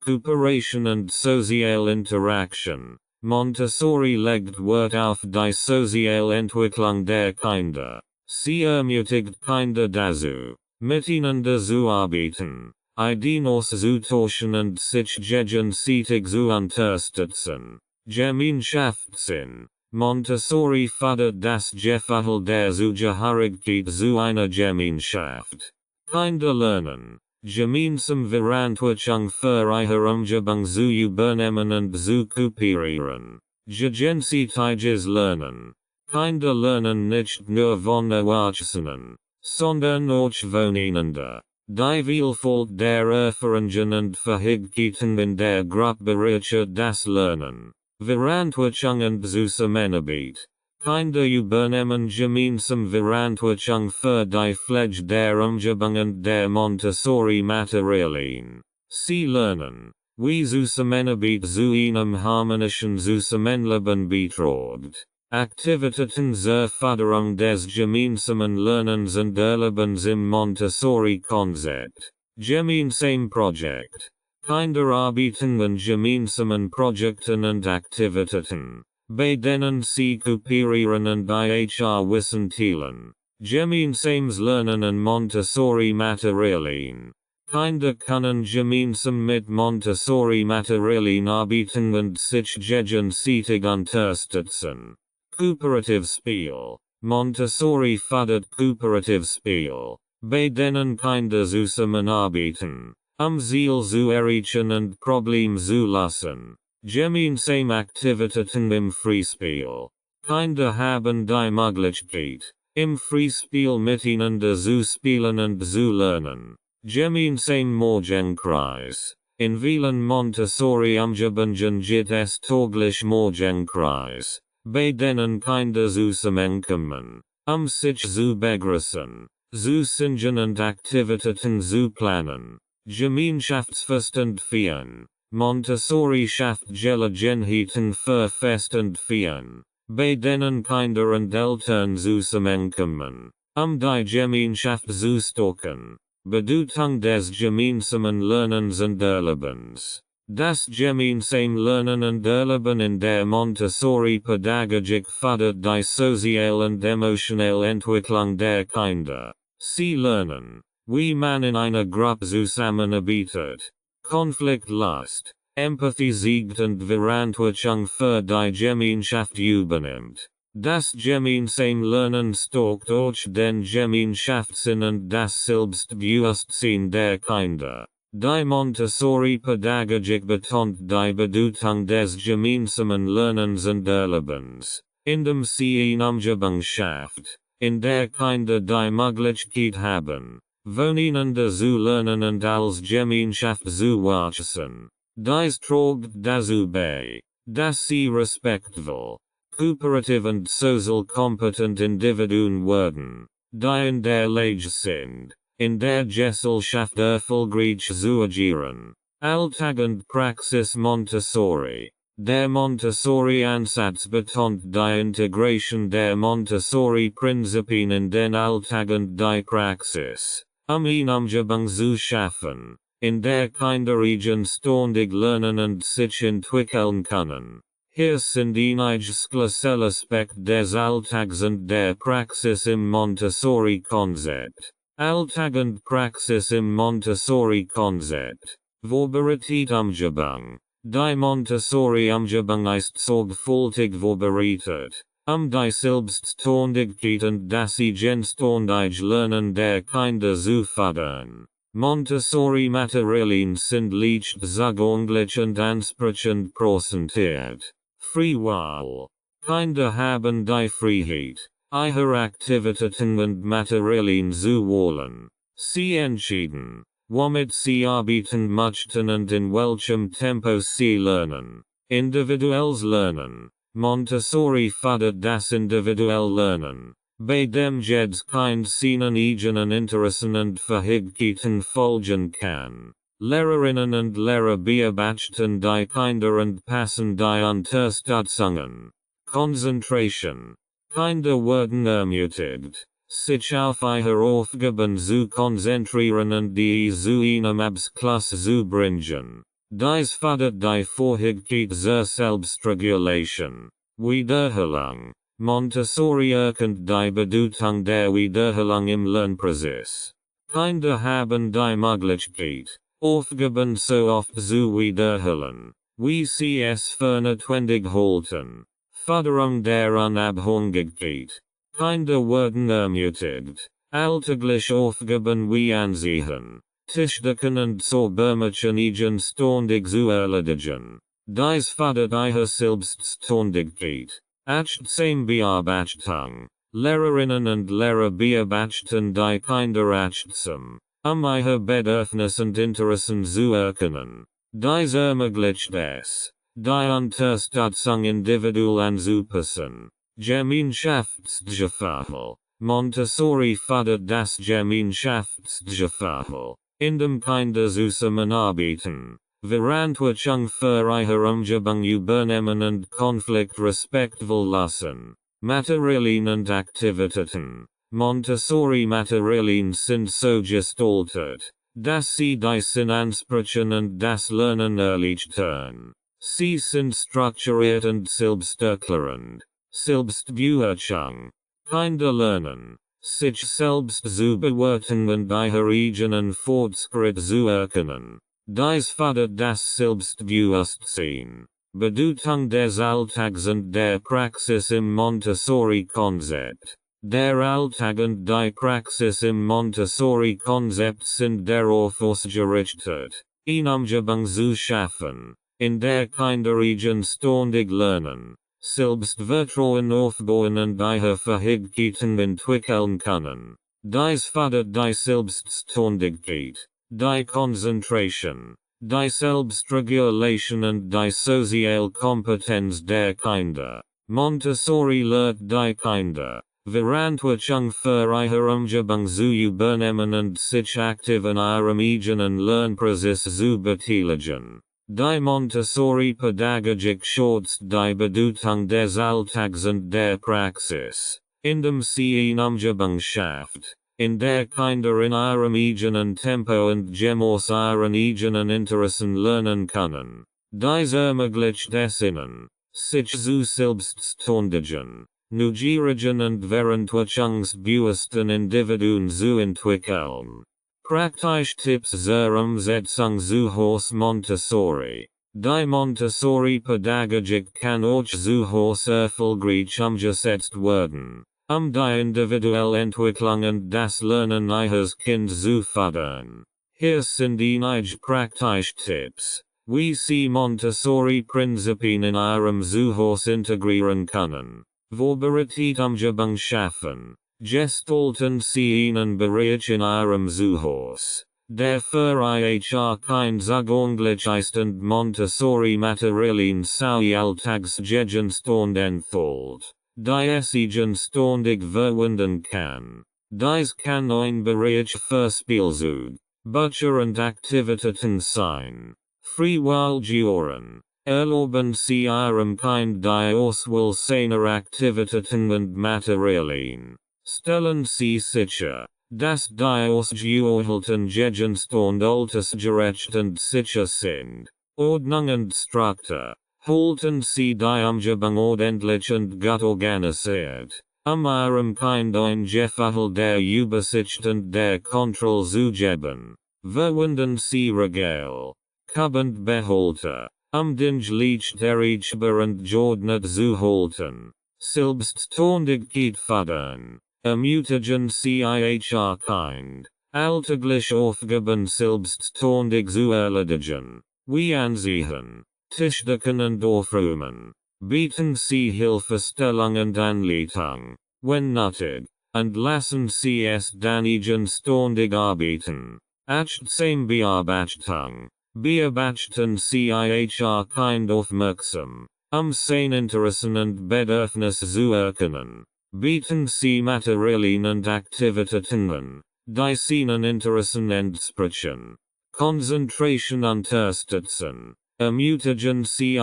S1: Cooperation and Soziale Interaktion. Montessori legt Wert auf die Sozialentwicklung der Kinder. Sie ermutigt Kinder dazu, miteinander zu arbeiten, Ideen auszutauschen und sich gegenseitig zu unterstützen. Gemeinschaftssinn. Montessori fördert das Gefühl der Zugehörigkeit zu einer Gemeinschaft. Kinder lernen, gemeinsam Verantwortung für ihre Umgebung zu übernehmen und zu kooperieren. Gegenseitiges Lernen. Kinder lernen nicht nur von Erwachsenen, sondern auch voneinander. Die Vielfalt der Erfahrungen und Fähigkeiten in der Gruppe bereichert das Lernen. Verantwortung und Zusammenarbeit. Kinder übernehmen gemeinsam Verantwortung für die Pflege der Umgebung und der Montessori-Materialien. Sie lernen, wie Zusammenarbeit zu einem harmonischen Zusammenleben beiträgt. Aktivitäten zur Förderung des gemeinsamen Lernens und Erlebens im Montessori-Konzept. Gemeinsam Projekt. Kinder arbeiten an gemeinsamen Projekten und Aktivitäten, bei denen sie kooperieren und ihr Wissen teilen. Gemeinsames Lernen an Montessori-Materialien. Kinder können gemeinsam mit Montessori-Materialien arbeiten und sich gegenseitig unterstützen. Kooperative Spiel. Montessori fördert Kooperative Spiel, bei denen Kinder zusammenarbeiten, Ziel zu erreichen und Problem zu lösen. Gemeinsame Aktivitäten im Freispiel. Kinder haben die Möglichkeit, im Freispiel miteinander zu spielen und zu lernen. Gemeinsam Morgenkreis. In vielen Montessori-Umgebungen gibt es täglich Morgenkreis, bei denen Kinder zusammenkommen, sich zu begrüßen, zu singen und Aktivitäten zu planen. Gemeinschaftsfest und Feiern. Montessori schafft Gelegenheiten für Fest und Feiern, bei denen Kinder und Eltern zusammenkommen, die Gemeinschaft zu stärken. Bedeutung des gemeinsamen Lernens und Erlebens. Das gemeinsame Lernen und Erleben in der Montessori-Pädagogik fördert die soziale und emotionale Entwicklung der Kinder. Sie lernen, wie man in einer Gruppe zusammenarbeitet, Konfliktlust, Empathie siegt und Verantwortung für die Gemeinschaft übernimmt. Das gemeinsame Lernen stärkt auch den Gemeinschaftssinn und das Selbstbewusstsein der Kinder. Die Montessori-Pädagogik betont die Bedeutung des gemeinsamen Lernens und Erlebens, indem sie eine Umgebung schafft, in der Kinder die Möglichkeit haben, voneinander zu lernen und als Gemeinschaft zu wachsen. Dies trägt dazu bei, dass sie respektvoll, kooperativ und sozial kompetent Individuen werden, die in der Lage sind, in der Gesellschaft erfolgreich zu agieren. Alltag und Praxis Montessori. Der Montessori-Ansatz betont die Integration der Montessori-Prinzipien in den Alltag und die Praxis, eine Umgebung zu schaffen, in der Kinder eigenständig lernen und sich entwickeln können. Hier sind einige Schlüsselaspekte des Alltags und der Praxis im Montessori-Konzept. Alltag und Praxis im Montessori-Konzept. Vorbereitet Umgebung. Die Montessori-Umgebung ist sorgfältig vorbereitet, die Selbstständigkeit und das eigenständige Lernen der Kinder zu fördern. Montessori-Materialien sind leicht zugänglich und ansprechend präsentiert. Freie Wahl. Kinder haben die Freiheit, ihre Aktivitäten und Materialien zu wählen. Sie entscheiden, womit sie arbeiten möchten und in welchem Tempo sie lernen. Individuelles Lernen. Montessori fördert das individuelle Lernen, bei dem jedes Kind seinen eigenen Interessen und Fähigkeiten folgen kann. Lehrerinnen und Lehrer beobachten die Kinder und passen die Unterstützungen. Concentration. Kinder werden ermutigt, sich auf ihre Aufgaben zu konzentrieren und die zu einem Abschluss zu bringen. Dies fördert die Fähigkeit zur Selbstregulation. Wiederholung. Montessori erkennt die Bedeutung der Wiederholung im Lernprozess. Kinder haben die Möglichkeit, Aufgaben so oft zu wiederholen, wie sie es für notwendig halten. Förderung der Unabhängigkeit. Kinder werden ermutigt, alltägliche Aufgaben wie Ansehen, Tischdecken und Saubermachen eigenständig zu erledigen. Dies fördert ihre Selbstständigkeit. Achtsam-Beobachtung. Lehrerinnen und Lehrer beobachten die Kinder achtsam, ihre Bedürfnisse und Interessen zu erkennen. Dies ermöglicht es, die Unterstützung individuell anzupassen. Gemeinschaftsgefühl. Montessori fördert das Gemeinschaftsgefühl, indem Kinder zusammenarbeiten, Verantwortung für ihre Umgebung übernehmen und Konflikt respektvoll lassen. Materialien und Aktivitäten. Montessori Materialien sind so gestaltet, dass sie die Sinn ansprechen und das Lernen erleichtern. Sie sind strukturiert und selbsterklärend. Selbstbeurteilung. Kinder lernen, sich selbst zu bewerten und ihre eigenen Fortschritte zu erkennen. Dies fördert das Selbstbewusstsein. Bedeutung des Alltags und der Praxis im Montessori-Konzept. Der Alltag und die Praxis im Montessori-Konzept sind darauf ausgerichtet, eine Umgebung zu schaffen, in der Kinder eigenständig lernen, Selbstvertrauen aufbauen und ihre Fähigkeiten entwickeln können. Dies fördert die Selbstständigkeit, die Konzentration, die Selbstregulation und die soziale Kompetenz der Kinder. Montessori lehrt die Kinder, Verantwortung für ihre Umgebung zu übernehmen und sich aktiv in ihrem eigenen Lernprozess zu beteiligen. Die Montessori-Pädagogik schätzt die Bedeutung des Alltags und der Praxis, indem sie eine Umgebung schafft, in der Kinder in ihrem eigenen Tempo und gemäß ihren eigenen Interessen lernen können. Dies ermöglicht es ihnen, sich zu selbstständigen, neugierigen und verantwortungsbewussten Individuen zu entwickeln. Praktische Tipps zur Umsetzung Zuhause Montessori. Die Montessori-Pädagogik kann auch Zuhause erfolgreich umgesetzt werden, die individuelle Entwicklung und das Lernen eines Kindes zu fördern. Hier sind einige praktische Tipps, wie Sie Montessori-Prinzipien in Ihrem Zuhause integrieren können. Vorbereitet Umgebung schaffen. Gestalten Sie einen Bereich in Ihrem Zuhause, der für Ihr Kind zugänglich ist und Montessori-Materialien sowie Alltagsgegenstände enthält, die es eigenständig verwenden kann. Dies kann ein Bereich für Spielzeug, Bücher und Aktivitäten sein. Freiwillige erlauben Sie Ihrem Kind die Auswahl seiner Aktivitäten und Materialien. Stellen Sie sicher, dass die ausgewählten Gegenstände altersgerecht und sicher sind. Ordnung und Struktur. Halten Sie die Umgebung ordentlich und gut organisiert, Ihrem Kind ein Gefühl der Übersicht und der Kontrolle zu geben. Verwenden Sie Regal, und Behälter, den Licht erreichbar und geordnet zu halten. Selbstständigkeit fördern. Ermutigen Sie Ihr Kind, alltägliche Aufgaben selbstständig zu erledigen, wie Ansehen, Tischdecken und Aufräumen. Bieten Sie Hilfestellung und Anleitung, wenn nötig, und lassen Sie es dann eigenständig arbeiten. Achtsam-Beobachtung. Beobachten Sie Ihr Kind aufmerksam, seine Interessen und Bedürfnisse zu erkennen. Bieten Sie Materialien und Aktivitäten an, die seinen Interessen entsprechen. Konzentration unterstützen, ermutigen sich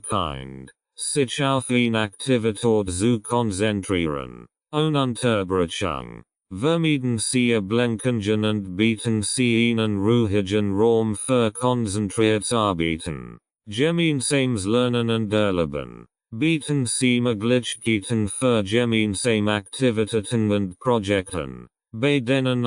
S1: kind, sich auf eine Aktivität zu konzentrieren, Unterbrechung, vermieden sie Ablenkungen und bieten sie ihnen ruhigen Raum für konzentriertes Arbeiten, gemeinsames Lernen und Erleben, bieten sie Möglichkeiten für gemeinsame Aktivitäten und Projekten, bei denen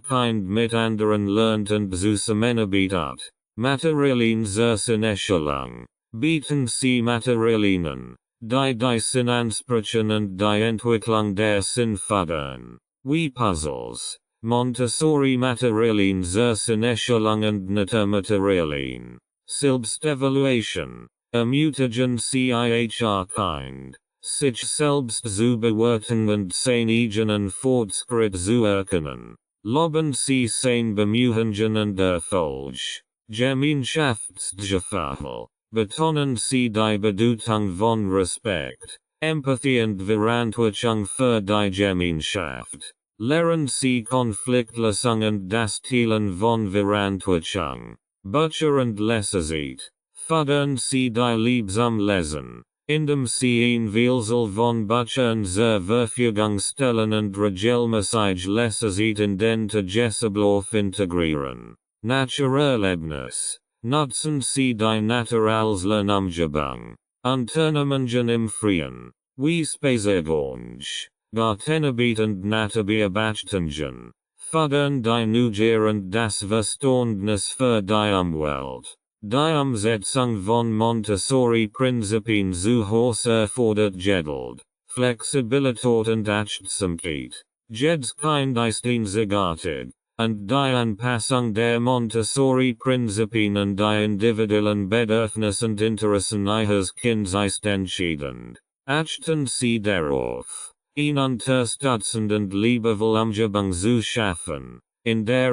S1: kind mit anderen lernt und zusammenarbeitet, materiellen Zersenerschelung, bieten sie Materialien, die Sinn ansprechen und die Entwicklung der Sinn fördern, wie Puzzles, Montessori Materialien Zersenerschelung und Naturmaterialien, Selbstevaluation, ermutigen sich kind, sich selbst zu bewerten und seinen eigenen Fortschritt zu erkennen, loben sie sein Bemühungen und Erfolg, Gemeinschaftsgefühl, betonen sie die Bedeutung von Respekt, Empathie und Verantwortung für die Gemeinschaft, lehren sie Konfliktlösung und das Teilen von Verantwortung, Bücher und Lesezeit, fördern sie die liebsam Lesen, indem sie ein Vielzahl von Büchern zur Verfügung stellen und regelmäßig Lesezeit in den Tagesablauf integrieren. Naturerlebnis, nutzen sie die Naturalslernumgebung, Unternehmungen im Freien, wie Spaziergänge, Gartenarbeit und Naturbeobachtungen, fördern die Neugier und das Verständnis für die Umwelt. Die Umsetzung von Montessori-Prinzipien zu Hause erfordert Geduld, Flexibilität und Achtsamkeit. Jedes Kind ist einzigartig, und die Anpassung der Montessori-Prinzipien an die individuellen Bedürfnisse und Interessen eines Kindes ist entscheidend. Achten Sie darauf, eine unterstützende und liebevolle Umgebung zu schaffen, in der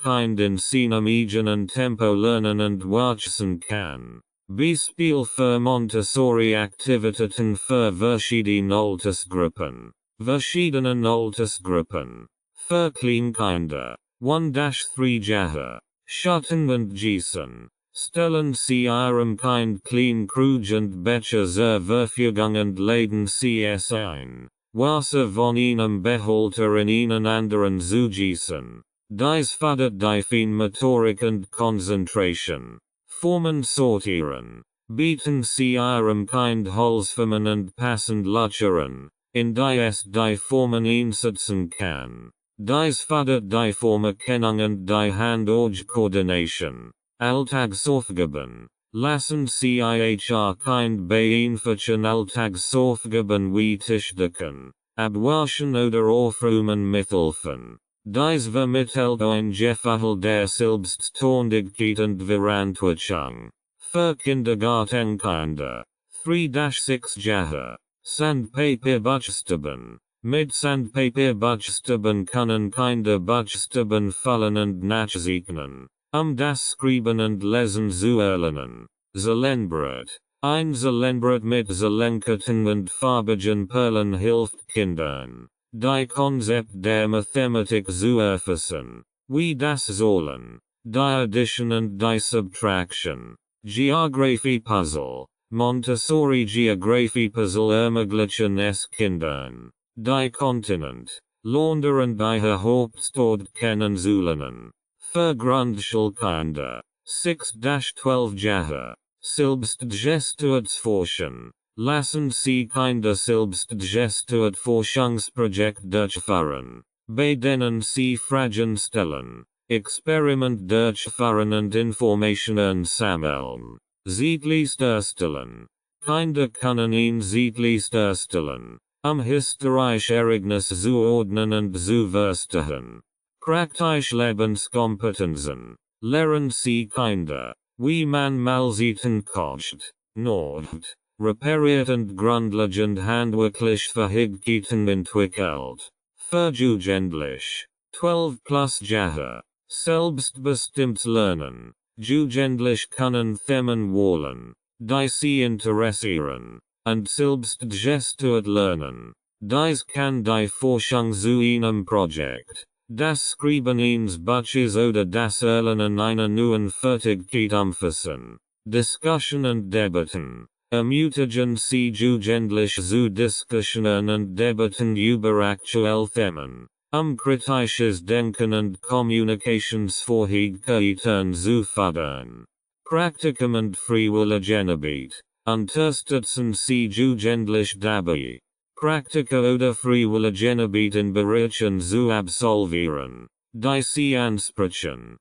S1: kind in seinem eigenen Tempo lernen und wachsen kann. Beispiel für Montessori-Aktivitäten für verschiedene Altersgruppen. Verschiedene Altersgruppen. Für Kleinkinder, 1-3 Jahre. Schütten und Gießen. Stellen Sie Ihrem Kind Kleinkrug und Becher zur Verfügung und laden Sie es ein, Wasser von einem Behälter in einen anderen zu gießen. Dies fördert die Feinmotorik und Konzentration. Formen sortieren. Bieten Sie Ihrem Kind Holzformen und passend Löchern, in die es die Formen einsetzen kann. Dies fördert die Formerkennung und die Hand-Auge-Koordination. Alltagsaufgaben. Lassen Sie kind bei einfachen Alltagsaufgaben wie Tischdecken, Abwaschen oder Aufräumen mithelfen. Dies vermittelt ein Gefühl der Selbstständigkeit und Verantwortung. Für Kindergartenkinder, 3-6 Jahre. Sandpaper-Buchstaben. Mit Sandpaper-Buchstaben können Kinder Buchstaben fallen und nachzeichnen, das Schreiben und Lesen zu erlernen. Zellenbrett. Ein Zellenbrett mit Zellenketten und farbigen Perlen hilft Kindern, die Konzept der Mathematik zu erfassen, wie das Zahlen, die Addition und die Subtraction. Geography-Puzzle. Montessori Geography-Puzzle ermöglichen es Kindern, die Kontinent, Länder und ihre Hauptstadt kennenzulernen. Für Grundschulkinder, 6-12 Jahre. Selbstgestützforschen. Lassen Sie Kinder Selbstgestützforschungsprojekt durchführen, bei denen Sie Fragen stellen, Experiment durchführen und Informationen sammeln. Zeitliste erstellen. Kinder können ein Zeitliste erstellen, historische Ereignisse zuordnen und zu verstehen. Praktische Lebenskompetenzen. Lehren Sie Kinder, wie man Mahlzeiten kocht, nord, repariert und grundlegend handwerkliche Fähigkeiten entwickelt. Verjugendlich. 12+ Jahre. Selbstbestimmt lernen. Jugendlich können Themen wählen, die sie interessieren, und selbstgesteuert lernen. Dies kann die Forschung zu einem Projekt, Das Schreiben eines Buches oder das Erlernen einer neuen Fertigkeit umfassen. Discussion und Debatten. Ermutigen Sie jugendlich zu Diskussionen und Debatten über aktuelle Themen. Kritisches Denken und Kommunikationsfähigkeiten zu fördern. Praktikum und Freiwilligenarbeit. Unterstützen Sie jugendlich dabei. Praktika oder Freiwilligenarbeit in Bereichen zu absolvieren, die Sie ansprechen.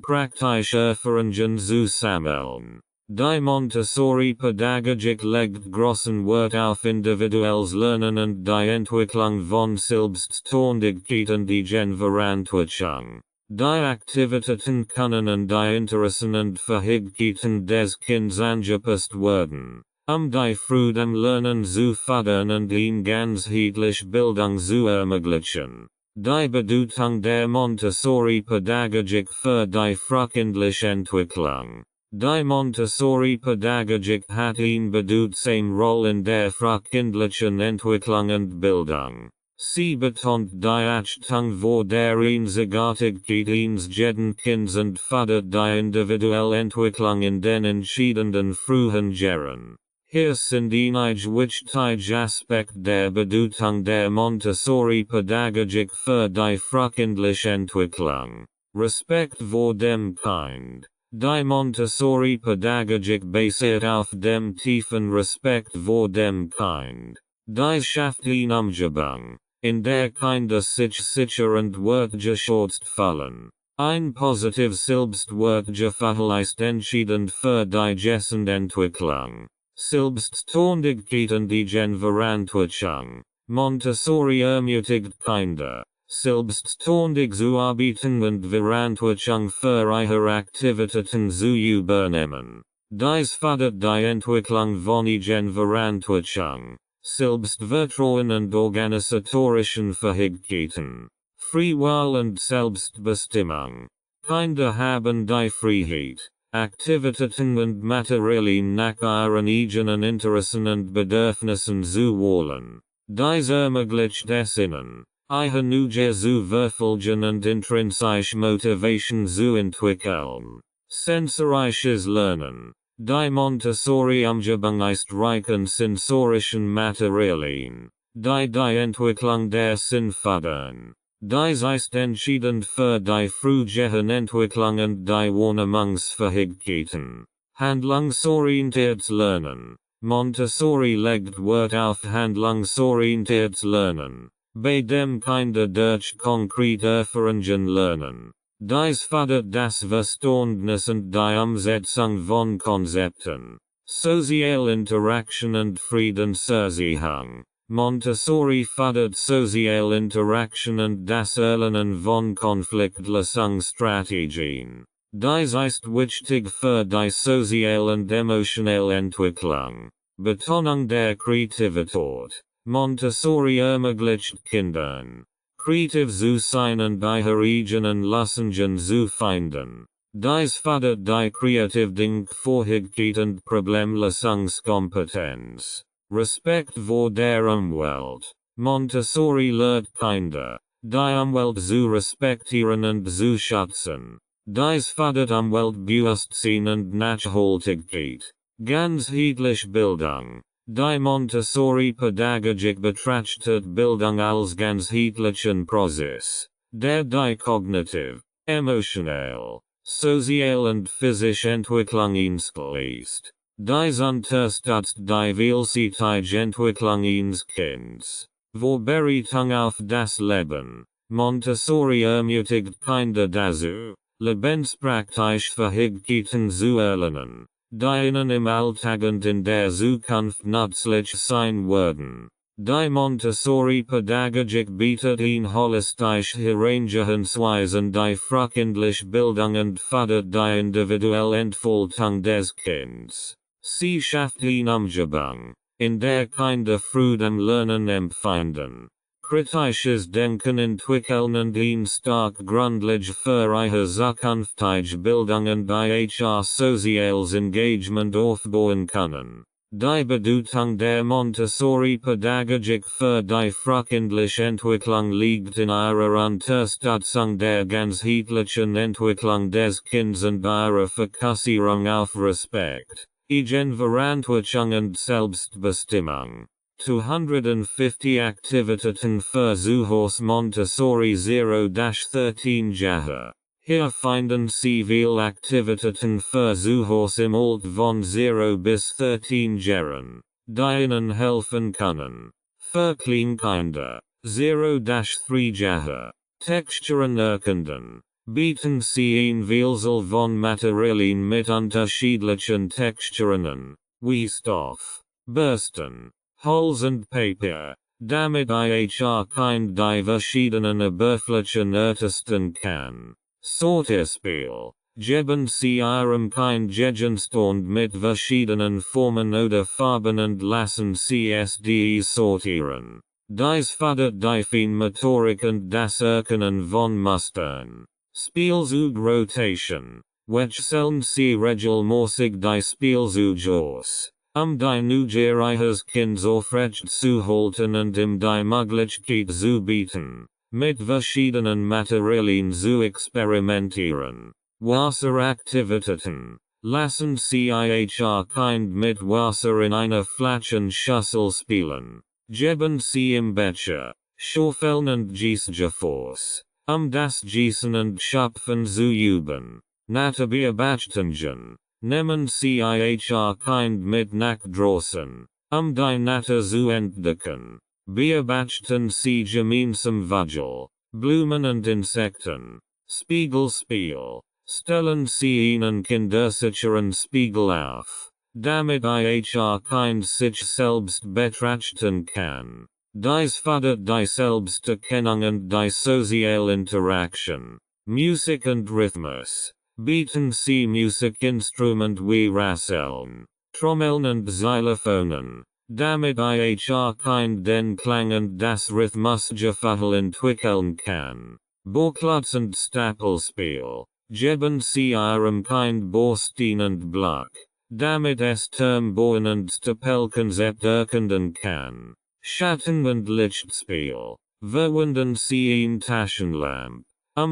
S1: Praktische Erfahrungen zu sammeln. Die Montessori-Pädagogik legt großen Wert auf individuelles Lernen und die Entwicklung von Selbstständigkeit und Eigenverantwortung. Die Aktivitäten können an die Interessen und Fähigkeiten des Kindes angepasst werden, die Freude am Lernen zu fördern und ihn ganzheitlich Bildung zu ermöglichen. Die Bedeutung der Montessori-Pädagogik für die frühkindliche Entwicklung. Die Montessori-Pädagogik hat eine bedeutsame Rolle in der frühkindlichen Entwicklung und Bildung. Sie betont die Achtung vor der Einzigartigkeit eines jeden Kindes und fördert die individuelle Entwicklung in den entscheidenden frühen Jahren. Hier sind einige wichtige Aspekte der Bedeutung der Montessori-Pädagogik für die frühkindliche Entwicklung. Respekt vor dem Kind. Die Montessori-Pädagogik basiert auf dem tiefen Respekt vor dem Kind. Die schafft eine Umgebung, in der Kinder sich sicher und wertgeschätzt fühlen. Ein positives Selbstwertgefühl ist entscheidend für die Entwicklung. Selbstständigkeit und Eigenverantwortung. Montessori ermutigt Kinder, selbstständig zu arbeiten und Verantwortung für ihre Aktivitäten zu übernehmen. Dies fördert die Entwicklung von Eigenverantwortung, Selbstvertrauen und organisatorischen Fähigkeiten. Freiwahl und Selbstbestimmung. Kinder haben die Freiheit, Aktivitäten und Materialien nach ihren eigenen Interessen und Bedürfnissen zu wählen. Dies ermöglicht es ihnen, Eigenuge zu verfolgen und intrinsische Motivation zu entwickeln. Sensorisches Lernen. Die Montessori-Umgebung ist reich an sensorischen Materialien, die Entwicklung der Sinn fördern. Dies ist entscheidend für die früheren Entwicklung und die Wahrnehmungsfähigkeiten. Handlungsorientiertes Lernen. Montessori legt Wert auf handlungsorientiertes Lernen, bei dem Kinder durch konkrete Erfahrungen lernen. Dies fördert das Verständnis und die Umsetzung von Konzepten. Soziale Interaktion und Friedenserziehung. Montessori fördert soziale Interaktion und das Erlernen von Konfliktlösungsstrategien. Dies ist wichtig für die soziale und emotionale Entwicklung. Betonung der Kreativität. Montessori ermöglicht Kindern, kreativ zu sein und ihre eigenen Lösungen zu finden. Dies fördert die Kreativdenkfähigkeit und Problemlösungskompetenz. Respekt vor der Umwelt. Montessori lehrt Kinder, die Umwelt zu respektieren und zu schützen. Dies fördert Umweltbewusstsein und Nachhaltigkeit. Ganzheitliche Bildung. Die Montessori-Pädagogik betrachtet Bildung als ganzheitlichen Prozess, der die kognitiv, emotional, sozial und physische Entwicklung einschließt. Dies unterstützt die vielseitige Entwicklung eines Kindes. Vorbereitung auf das Leben. Montessori ermutigt Kinder dazu, lebenspraktische Fähigkeiten zu erlernen, die ihnen im Alltag und in der Zukunft nützlich sein werden. Die Montessori-Pädagogik bietet eine holistische Herangehensweise an die frühkindliche Bildung und fördert die individuelle Entfaltung des Kindes. Sie schafft eine Umgebung, in der Kinder Freude am Lernen empfinden, kritisches Denken entwickeln und eine starke Grundlage für ihre zukünftige Bildung und ihr soziales Engagement aufbauen können. Die Bedeutung der Montessori-Pädagogik für die frühkindliche Entwicklung liegt in ihrer Unterstützung der ganzheitlichen Entwicklung des Kindes und ihrer Fokussierung auf Respekt, Eigenverantwortung und Selbstbestimmung. 250 Aktivitäten für Zuhause Montessori 0-13 Jahre. Hier finden Sie viele Aktivitäten für Zuhause im Alter von 0 bis 13 Jahren, die Ihnen helfen können. Für Kleinkinder, 0-3 Jahre. Texturen erkunden. Bieten Sie ein Vielzahl von Materialien mit unterschiedlichen Texturen an, wie Stoff, Bürsten, Holz und Papier, damit ihr Kind die verschiedenen Oberflächen ertasten kann. Sortierspiel. Geben Sie Ihrem Kind Gegenstand mit verschiedenen Formen oder Farben und lassen Sie es die sortieren. Dies fördert die Feinmotorik und das Erkennen von Mustern. Spielzeug Rotation. Wechseln Sie regelmäßig die Spielzeug aus, die Neugier Ihres Kindes aufrecht zu halten und die Möglichkeit zu bieten, mit verschiedenen Materialien zu experimentieren. Wasseraktivitäten. Lassen Sie Ihr Kind mit Wasser in einer Flaschenschüssel spielen. Geben Sie ihm Becher, Schaufeln und Gießgeforce, das Gießen und Schöpfen zu üben. Naturbeobachtungen. Nehmen Sie Ihr Kind mit nach draußen, die Natur zu entdecken. Beobachten Sie gemeinsam Vögel, Blumen und Insekten. Spiegelspiel. Stellen Sie Ihnen kindersicheren Spiegel auf, damit Ihr Kind sich selbst betrachten kann. Dies fördert die Selbsterkennung und die soziale Interaktion. Musik und Rhythmus. Bieten Sie Musikinstrument wie Rasseln, Trommeln und Xylophonen, damit Ihr Kind den Klang und das Rhythmusgefühl entwickeln kann. Bauklotz und Stapelspiel. Geben Sie Ihrem Kind Baustein und Block, damit es Turmbauen und Stapelkonzept erkennen kann. Schatten- und Lichtspiel. Verwenden Sie ein Taschenlamp,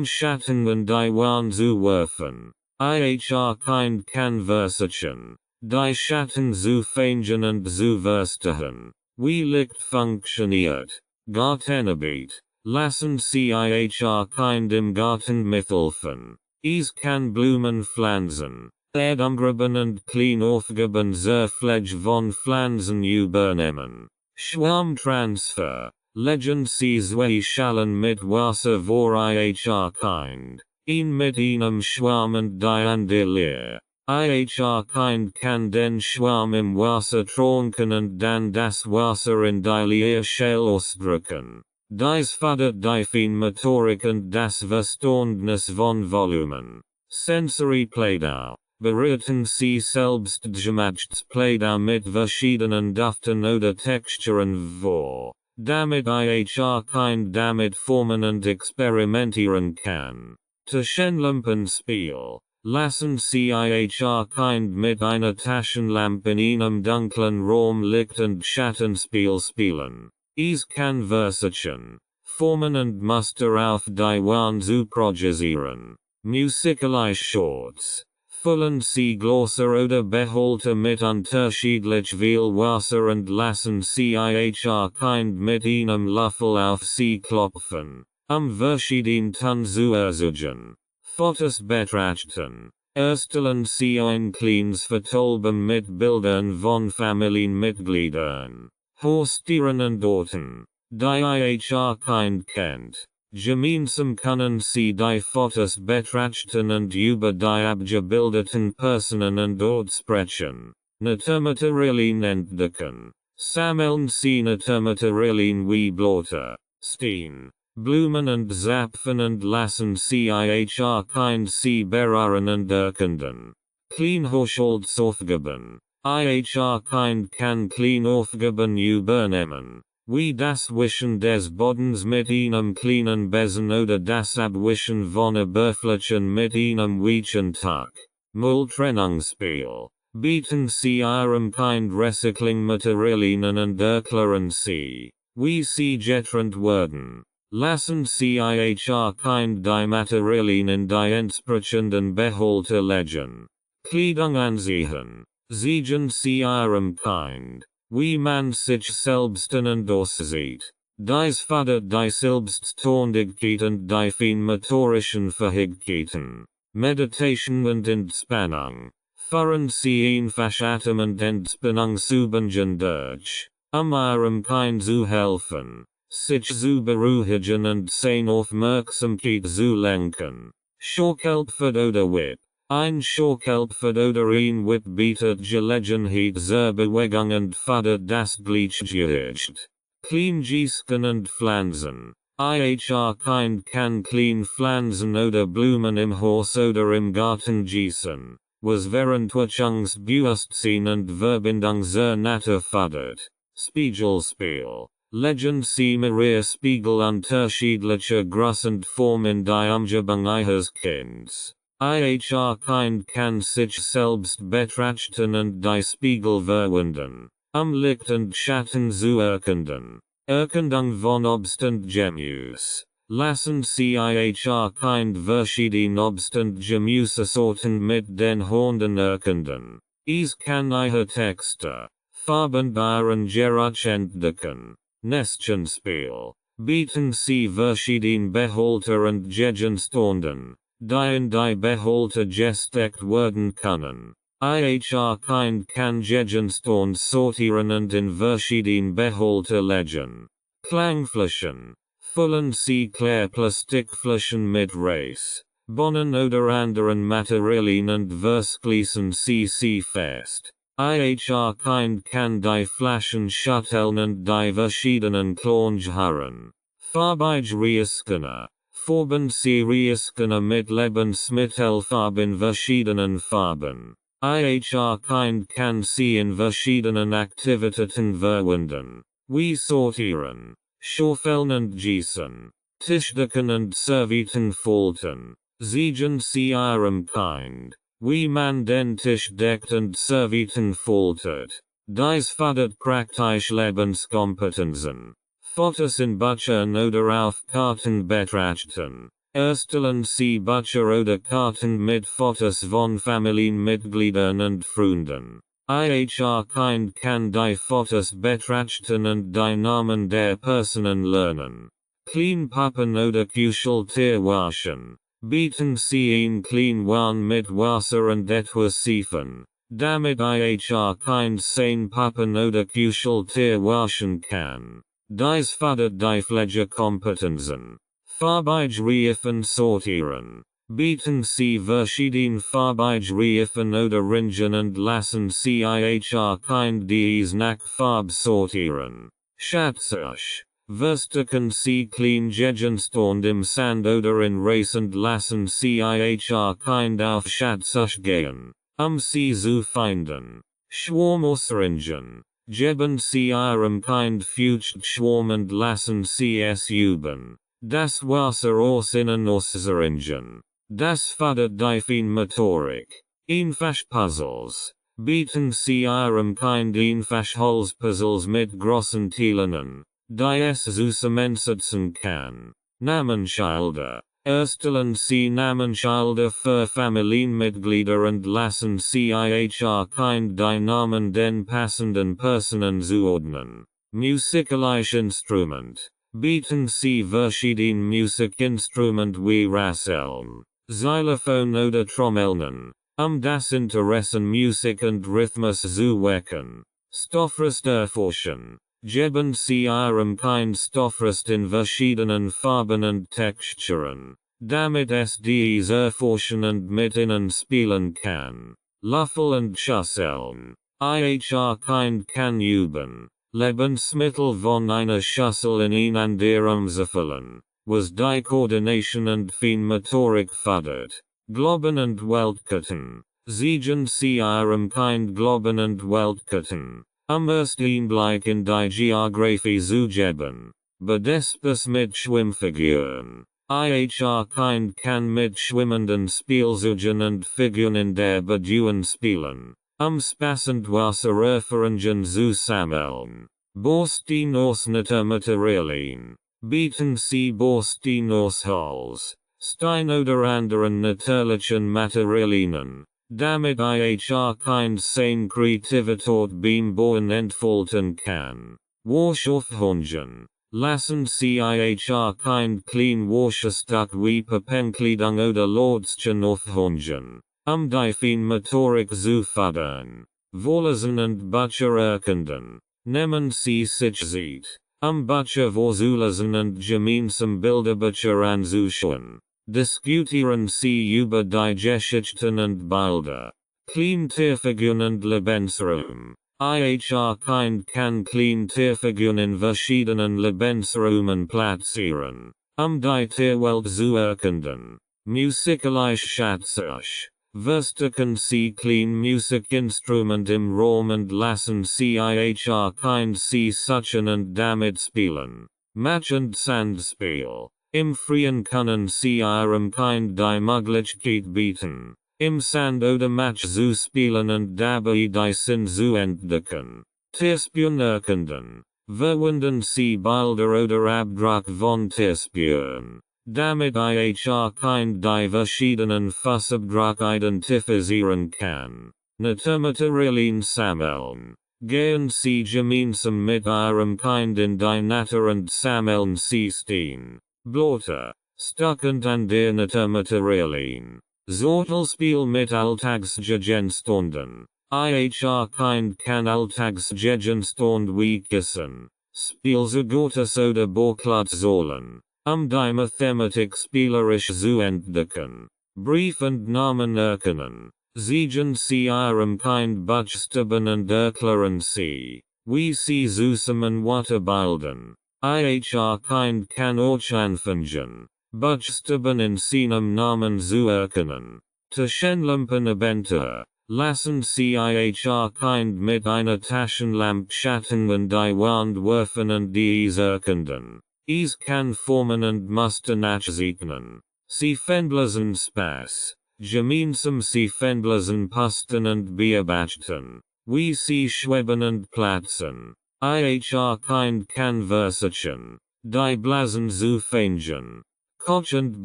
S1: Schatten und die Wand zu werfen. Ihr Kind kann versuchen, die Schatten zu finden und zu verstehen. Wie Licht funktioniert. Gartenarbeit. Lassen Sie Ihr Kind im Garten mithelfen. Es kann Blumen pflanzen, Erdumgraben und klein aufgaben zur Pflege von Pflanzen übernehmen. Schwarmtransfer. Legen Sie zwei Schalen mit Wasser vor Ihr Kind, mit einem Schwarm und die andere leer. Ihr Kind kann den Schwarm im Wasser trunken und dann das Wasser in die Leerschale ausdrücken. Dies fördert die Feinmotorik und das Verständnis von Volumen. Sensory Play-Doh. Bereiten Sie selbstgemachtes Play-Doh mit verschiedenen Düften oder Texturen vor, damit Ihr Kind damit formen und experimentieren kann. Taschenlampenspiel. Lassen Sie Ihr Kind mit einer Taschenlampe in einem dunklen Raum Licht- und Schattenspiel spielen. Es kann versuchen, Formen und Muster auf die Wand zu projizieren. Musikalische Shorts. Füllen Sie Gläser oder Behälter mit unterschiedlich viel Wasser und lassen Sie Ihr Kind mit einem Löffel auf sie klopfen, verschiedene zu erzeugen. Fotos betrachten. Erstellen Sie ein kleines Fotoalbum mit Bildern von Familienmitgliedern, Haustieren und Orten, die Ihr Kind kennt. Gemeinsam können Sie die Fotos betrachten und über die abgebildeten Personen und Ort sprechen. Naturmaterialien entdecken. Sammeln Sie Naturmaterialien wie Blätter, Stein, Blumen und Zapfen und lassen Sie Ihr Kind sie bewahren und erkunden. Kleinhaushaltsaufgaben. Ihr Kind kann Kleinaufgaben übernehmen, wie das Wischen des Bodens mit einem kleinen Besen oder das Abwischen von Oberflächen mit einem Wischentuch. Mülltrennungsspiel. Bieten Sie Ihrem Kind Recycling Materialien und erklären Sie, wie Sie getrennt werden. Lassen Sie Ihr Kind die Materialien in die entsprechenden Behälter legen. Kleidung anziehen. Zeigen Sie Ihrem Kind, wie man sich selbst und aussieht. Dies fördert die Selbstständigkeit und die feinmotorischen Fähigkeiten. Meditation und Entspannung. Führen Sie einfach Atem und Entspannung üben durch, Ihrem Kind zu helfen, sich zu beruhigen und seine Aufmerksamkeit zu lenken. Schockhelpfert oder Whip. Ein Schockhelpfert oder ein Whip bietet Gelegenheit zur Bewegung und fördert das Gleichgewicht. Clean Gießen und Pflanzen. Ihr Kind kann clean Pflanzen oder Blumen im Haus oder im Garten gießen, was Währendwirkungsbewusstsein und Verbindung zur Natur fördert. Spiegelspiel. Legen Sie mehrere Spiegel unterschiedlicher Größe und Form in die Umgebung Ihres Kindes. Ihr Kind kann sich selbst betrachten und die Spiegel verwenden, Licht und Schatten zu erkennen. Erkennung von Obst und Gemüse. Lassen Sie Ihr Kind verschiedene Obst und Gemüsesorten mit den Händen erkennen. Es kann Ihre Texte, Farben und Geruch entdecken. Nestchenspiel. Bieten Sie verschiedene Behälter und Gegenstände, die in die Behälter gesteckt werden können. Ihr Kind kann Gegenstände sortieren und in verschiedene Behälter legen. Klangflaschen. Füllen Sie Plastikflaschen mit Reis, Bohnen oder anderen Materialien und verschließen Sie fest. Ihr Kind kann die Flaschen schütteln und die verschiedenen Klänge hören. Farbige Reisscanner. Farben Sie Reisscanner mit Lebensmittelfarben in verschiedenen Farben. Ihr Kind kann sie in verschiedenen Aktivitäten verwenden, wie sortieren, schaufeln und gießen, Tischdecken und Servietten falten. Zeigen Sie Ihrem Kind, wie man den Tisch deckt und Servietten faltet. Dies fördert praktische Lebenskompetenzen. Fotos in Büchern oder auf Karten betrachten. Erstellen Sie Bücher oder Karten mit Fotos von Familienmitgliedern und Freunden. Ihr Kind kann die Fotos betrachten und die Namen der Personen lernen. Clean Pappen oder Kuscheltier waschen. Bieten Sie ein Clean Wahn mit Wasser und etwas Seifen, damit Ihr Kind sein Pappen oder Kuscheltier waschen kann. Dies fördert die Pflegekompetenzen. Farbige Reifen sortieren. Bieten Sie verschiedene farbige Reifen oder Ringen und lassen Sie Ihr Kind dies nach Farbe sortieren. Schatzsuch. Verstecken Sie clean Gegenstand im Sand oder in Reis und lassen Sie Ihr Kind auf Schatzsuch gehen, sie zu finden. Schwarmausringen. Geben Sie Ihrem Kind Feuchtschwarm und lassen Sie es üben. Das Wasser aus innen auszuringen. Das fördert die Feinmotorik. Einfach Puzzles. Bieten Sie Ihrem Kind einfach Holzpuzzles mit großen Teilen, die es zusammensetzen kann. Namensschilder. Erstellen Sie Namensschilder für Familienmitglieder und lassen Sie Ihr Kind die Namen den passenden Personen zuordnen. Musikalisches Instrument. Bieten Sie verschiedene Musikinstrumente wie Rasseln, Xylophon oder Trommeln, das Interesse an Musik und Rhythmus zu wecken. Stoffrest erforschen. Geben Sie Ihrem Kind Stoffrest in verschiedenen Farben und Texturen, damit es dies erforschen und mit ihnen spielen kann. Löffel und Schüsseln. Ihr Kind kann üben, Lebensmittel von einer Schüssel in ein anderem zu füllen, was die Koordination und Feinmotorik fördert. Globen und Weltkarten. Zeigen Sie Ihrem Kind Globen und Weltkarten, erst Einblick in die Geografie zu geben. Bedespes mit Schwimmfiguren. Ihr Kind kann mit schwimmenden Spielzeugen und Figuren in der Bedeutung spielen, Umspassend Wasser Referengen zu sammeln. Borsten aus Naturmaterialien. Bieten Sie Borsten aus Holz, Stein oder anderen natürlichen Materialien, damit ihr Kind seine Kreativität beim Bauen entfalten kann. Wasch aufhängen. Lassen Sie ihr Kind clean Waschstock wie Pappenkleidung oder Lodstchen aufhängen, die Feinmotorik zu fördern. Vorlesen und Bücher erkunden. Nehmen Sie sich Zeit, Bücher vorzulesen und gemeinsam Bilderbücher anzuschauen. Diskutieren Sie über die Geschichten und Bilder. Klein Tierfiguren und Lebensraum. Ihr Kind kann klein Tierfiguren in verschiedenen Lebensräumen platzieren, die Tierwelt zu erkunden. Musikalisch Schatzig. Verstärken Sie klein Musikinstrument im Raum und lassen Sie ihr Kind sie suchen und damit spielen. Match und Sandspiel. Im Freien können Sie Ihrem Kind die Möglichkeit bieten, im Sand oder Match zu spielen und dabei die Sinn zu entdecken. Tierspielen erkunden. Verwenden Sie Bilder oder Abdruck von Tierspielen, damit ihr Kind die verschiedenen Fußabdruck identifizieren kann. Naturmaterialien sammeln. Gehen Sie gemeinsam mit Ihrem Kind in die Natur und sammeln Sie Stein, Blätter, Stock und andere Naturmaterialien. Zortelspiel mit Alltagsgegenständen. Ihr Kind kann Alltagsgegenstände wie Kissen, Spielzeugottes oder Bauklötzchen, die Mathematik spielerisch zu entdecken. Brief und Namen erkennen. Zeigen Sie Ihrem Kind Buchstaben und erklären Sie, wie Sie zusammen weiterbilden. Ihr Kind kann auch anfangen, Buchstaben in seinem Namen zu erkennen. Taschenlampen Abenteuer. Lassen Sie ihr Kind mit einer Taschenlampe Schattungen die Wand werfen und dies erkunden. Es kann Formen und Muster nachzeichnen. Sie finden Spaß. Gemeinsam Sie finden Posten und beobachten, wie Sie schweben und platzen. Ihr Kind kann versuchen, die Blasen zu fangen. Kopf- und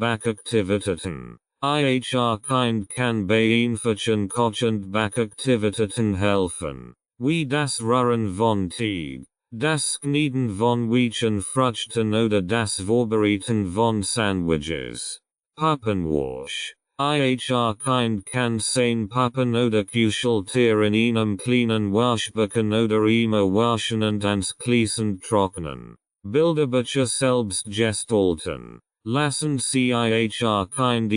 S1: Backaktivitäten. Ihr Kind kann bei einfachen Kopf- und Backaktivitäten helfen, wie das Rühren von Teig, das Schneiden von weichen Früchten oder das Vorbereiten von Sandwiches. Puppenwasch. Ihr Kind kann sein Puppen oder Kuscheltier in einem kleinen Waschbecken oder immer waschen und anschließend trocknen. Bilderbücher selbst gestalten. Lassen Sie ihr Kind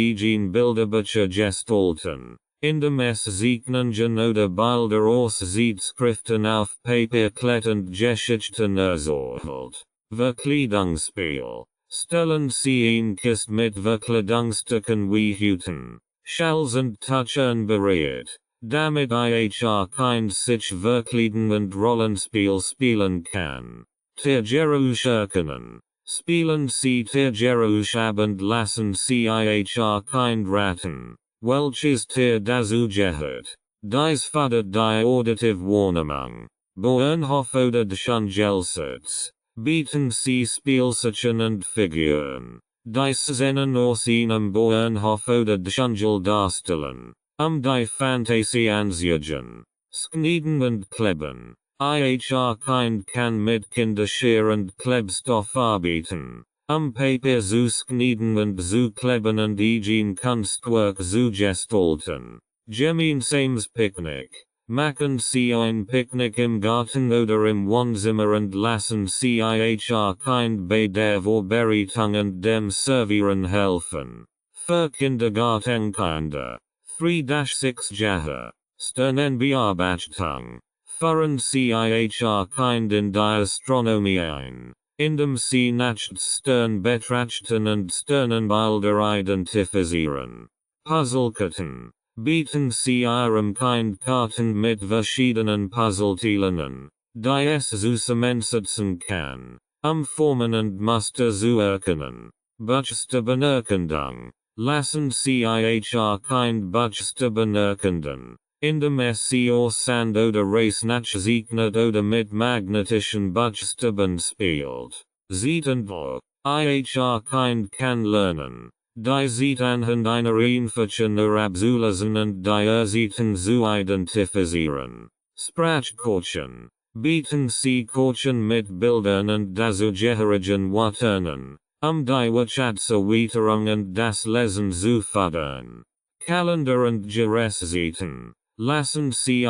S1: Bilderbücher gestalten, indem es Zeichnungen oder Bilder aus Zeitschriften auf Papier klettend Geschichten erzählt. Verkleidungsspiel. Stellen Sie ein Kist mit Verkleidungsstücken wie Hüten, Schals und Taschen bereit, damit ihr Kind sich verkleiden und Rollenspiel spielen kann. Tiergeräusch erkennen. Spielen Sie Tiergeräusch ab und lassen Sie ihr Kind raten, welches Tier dazu gehört. Dies fördert die auditive Wahrnehmung. Bahnhof oder Schangelsitz. Bieten Sie Spielsachen und Figuren. Die Szenen aus einem Bahnhof oder Schangel darstellen, die Fantasie anzeugen. Schneiden und kleben. Ihr Kind kann mit Kinderschere und Klebstoff arbeiten, Papier zu schneiden und zu kleben und ein Kunstwerk zu gestalten. Gemeinsames Picknick. Machen Sie ein Picknick im Garten oder im Wohnzimmer und lassen Sie ihr Kind bei der Vorbereitung und dem Servieren helfen. Für Kindergartenkinder. 3-6 Jahre. Sternenbearbeitung. Führen Sie ihr Kind in die Astronomie ein, indem Sie Stern betrachten und Sternenbilder identifizieren. Puzzlekarten. Bieten Sie Ihrem Kind Karten mit verschiedenen Puzzleteilen, die es zusammensetzen kann, Formen und Muster zu erkennen. Buchstabenerkundung. Lassen Sie ihr Kind Buchstaben erkennen, in dem Sand oder Race nachzeichnet oder mit magnetischen Buchstaben spielt. Zieten wo, Kind kann lernen. Die Ziet anhand einer einfachen Abzulesen und die Zieten zu identifizieren. Sprachkursen. Bieten Sie Kursen mit Bildern und dazugehörigen Worten, die Wortschätzerweiterung und das Lesen zu fördern. Kalender und Gerätzeiten. Lassen Sie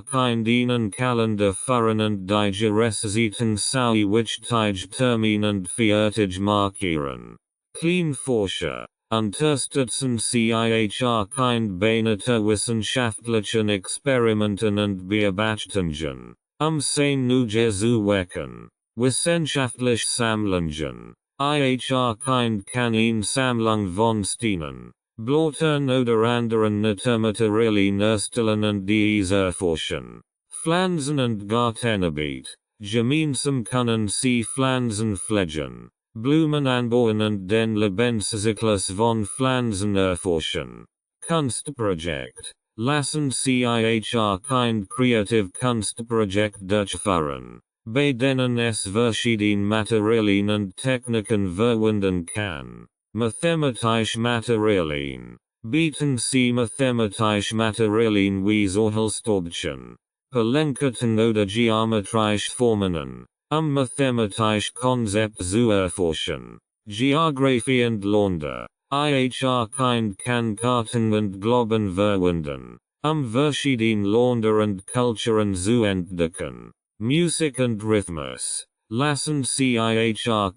S1: Kind Ihnen Kalender führen und die Gerätzeiten zu wichtig Termin und fertig markieren. Kleinforscher. Unterstützen Sie Kind Beinete wissenschaftlichen Experimenten und Beobachtungen, sein Nuge zu wecken. Wissenschaftlich Sammlungen. Kind kann in Sammlung von Steinen, Blottern oder anderen Naturmaterialien erstellen und diese erforschen. Pflanzen und Gartenarbeit. Gemeinsam können Sie Pflanzen pflegen, Blumen anbauen und den Lebenszyklus von Pflanzen erforschen. Kunstprojekt. Lassen Sie Kind kreative Kunstprojekt durchführen, bei denen es verschiedene Materialien und Techniken verwenden kann. Mathematische Materialien. Bieten Sie mathematische Materialien wie Zahlstabchen, Palanketten oder geometrische Formen mathematische Konzepte zu erforschen. Geographie und Länder. Kind kann Karten und Globen verwenden, verschiedene Länder und Kulturen zu entdecken. Musik und Rhythmus. Lassen Sie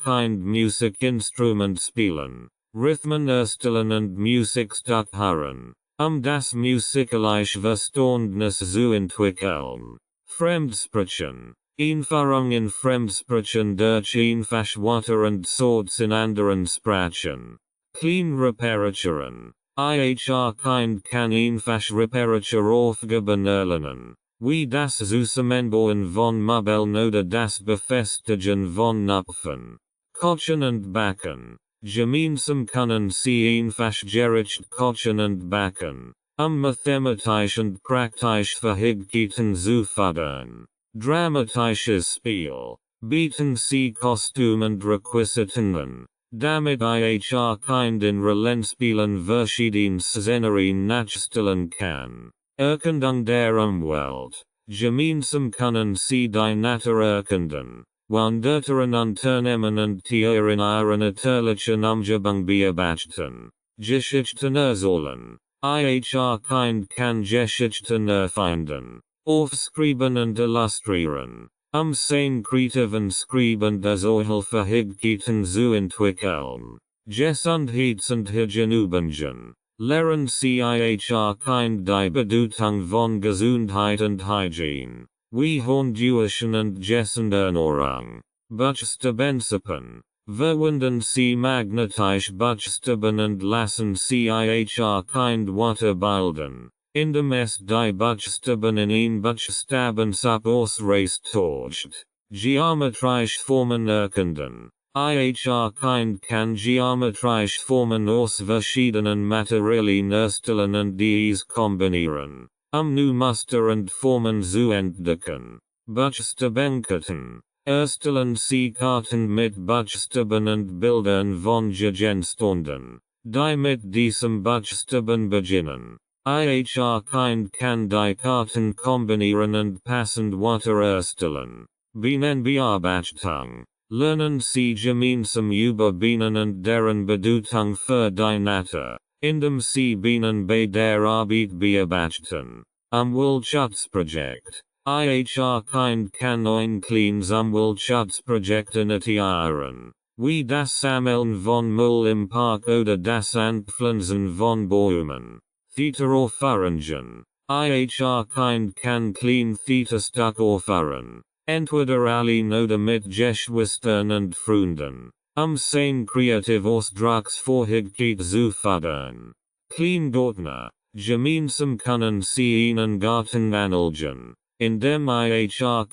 S1: Kind Musikinstrument spielen, Rhythmen erstellen und Musikstück hören, das musikalische Verständnis zu entwickeln. Fremdsprachen. Einführung in Fremdsprachen durch einfach Wörter und Sorts in anderen Sprachen. Kleinreparaturen. Kind kann einfach Reparaturaufgaben erlernen, wie das Zusammenbauen von Möbeln oder das Befestigen von Napfen. Kochen und Backen. Gemeinsam können Sie einfach gerecht kochen und backen, mathematisch und praktisch Fähigkeiten zu fördern. Dramatisches Spiel. Bieten Sie Kostüm und Requisiten, damit Kind in Rollenspielen verschiedene Szenarien nachstellen kann. Erkundung der Umwelt. Gemeinsam können Sie die Natur erkunden, Wanderungen unternehmen und Tiere in einer natürlichen Umgebung beobachten. Geschichten erzählen. Kind kann Geschichten erfinden, aufschreiben und illustrieren, seine kreativen Schreiben solche Fähigkeiten zu entwickeln. Gesundheits- und Hygieneübungen. Lehren Sie Kind die Bedeutung von Gesundheit und Hygiene, wie Hornduschen und Ernährung. Buchstabensuppen. Verwenden Sie magnetische Buchstaben und lassen Sie Kind Worte bilden, indem es die Buchstaben in ein Buchstabensuppe ausreißt tauscht. Geometrische Formen erkunden. Kind kann geometrische Formen aus verschiedenen Materialien erstellen und diese kombinieren, neue Muster und Formen zu entdecken. Buchstabenkarten. Erstellen Sie Karten mit Buchstaben und Bildern von Gegenständen, die mit diesem Buchstaben beginnen. Kind kann die Karten kombinieren und passend Wörter erstellen. Bienenbearbeitung. Lernen Sie gemeinsam über Bienen und deren Bedeutung für die Natur, indem Sie Bienen bei der Arbeit beobachten. Umweltschutzprojekt. Kind kann ein kleines Umweltschutzprojekt initiieren, wie das Sammeln von Müll im Park oder das Anpflanzen von Bäumen. Täterauffahrungen. Kind kann klein Täterstück auffahren, entweder allein oder mit Geschwistern und Freunden, seine kreative Ausdrucksfähigkeit zu fördern. Kleingärtner. Gemeinsam können Sie einen Garten anlegen, indem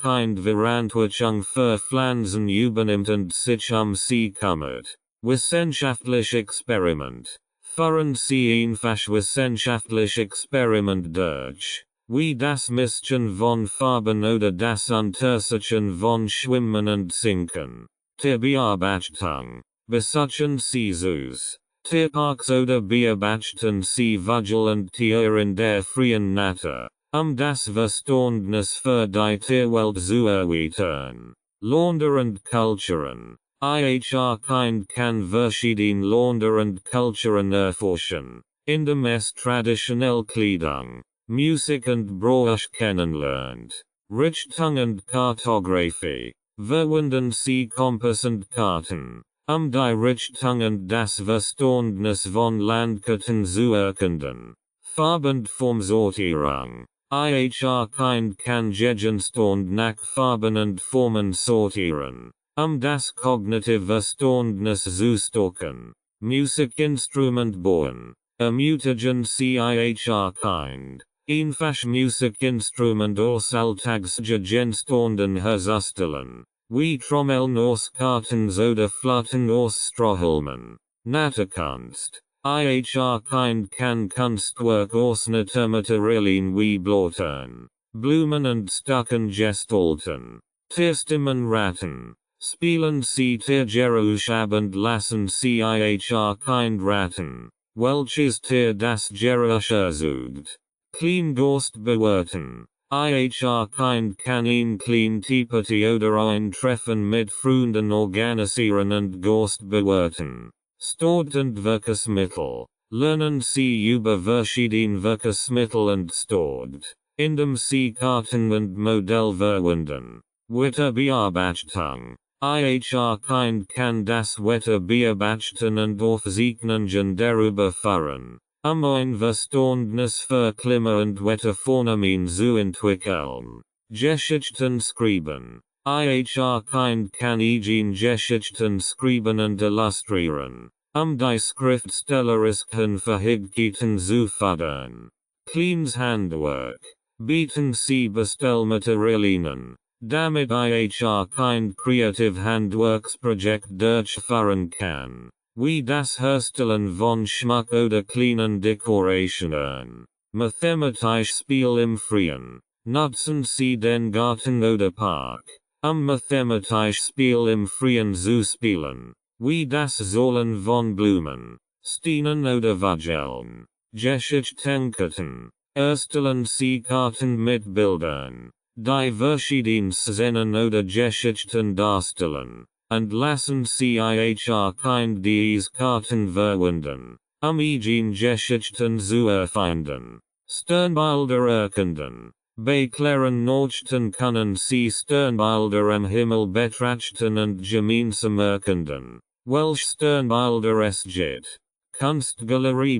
S1: Kind Verantwortung für Pflanzen übernimmt und sich sie kümmert. Wissenschaftlich Experiment. Fahren Sie einfach wissenschaftlich Experiment durch. Wie das Mischen von Farben oder das Untersuchen von Schwimmen und Sinken. Zur Bearbeitung. Besuchen Sie Zoos. Tierparks oder beobachten Sie Vögel und Tiere in der freien Natur, das Verständnis für die Tierwelt zu erweitern. Länder und Kulturen. Ich Kind kann verschiedene Länder und Kulturen erforschen, indem es traditionelle Kleidung, Musik und Brauch kennenlernt. Richtung und Kartografie. Verwenden Sie Kompass und Karten, die Richtung und das Verständnis von Landkarten zu erkunden. Farbenformsortierung. Ich Kind kann Gegenstände nach Farben und Formen sortieren, das kognitive Verständnis zu stärken. Musikinstrument bauen. Ermutigen Sie Ich Kind, einfach Musikinstrument aus Alltagsgegenständen herzustellen. Wie Trommeln aus Karten oder Flöten aus Strohhalmen. Naturkunst. Ich Kind kann Kunstwerk aus Naturmaterialien wie Blättern, Blumen und Stöcken gestalten. Tierstimmen raten. Spielen Sie Tiergeräusch ab und lassen Sie Ich Kind raten, welches Tier das Geräusch erzeugt. Kleingeist bewerten. Ich Kind kann ein Kleintippeti oder ein Treffen mit Freunden organisieren und Geist bewerten. Stort und Verkehrsmittel. Lernen Sie über verschiedene Verkehrsmittel und Stort, indem Sie Karten und Modell verwenden. Wetterbeobachtung. Ich Kind kann das Wetter beobachten und Aufzeichnungen darüber führen, ein Verständnis für Klima und Wetterphänomene zu entwickeln. Geschichten schreiben. Ich Kind kann Geschichten schreiben und illustrieren, die schriftstellerischen Fähigkeiten zu fördern. Kleines Handwerk. Bieten Sie Bestellmaterialien, damit Ich Kind kreative Handwerksprojekt durchführen kann, wie das Herstellen von Schmuck oder kleinen Dekorationen. Mathematisch Spiel im Freien. Nutzen Sie den Garten oder Park, mathematisch Spiel im Freien zu spielen, wie das Sollen von Blumen, Steinen oder Vögeln. Geschichtenkarten. Erstellen Sie Karten mit Bildern, die verschiedene Szenen oder Geschichten darstellen, und lassen Sie Ich Kind diese Karten verwenden, Geschichten zu erfinden. Sternbilder erkunden. Bei klaren Nachrichten können Sie Sternbilder am Himmel betrachten und gemeinsam erkunden, welche Sternbilder es gibt. Kunstgalerie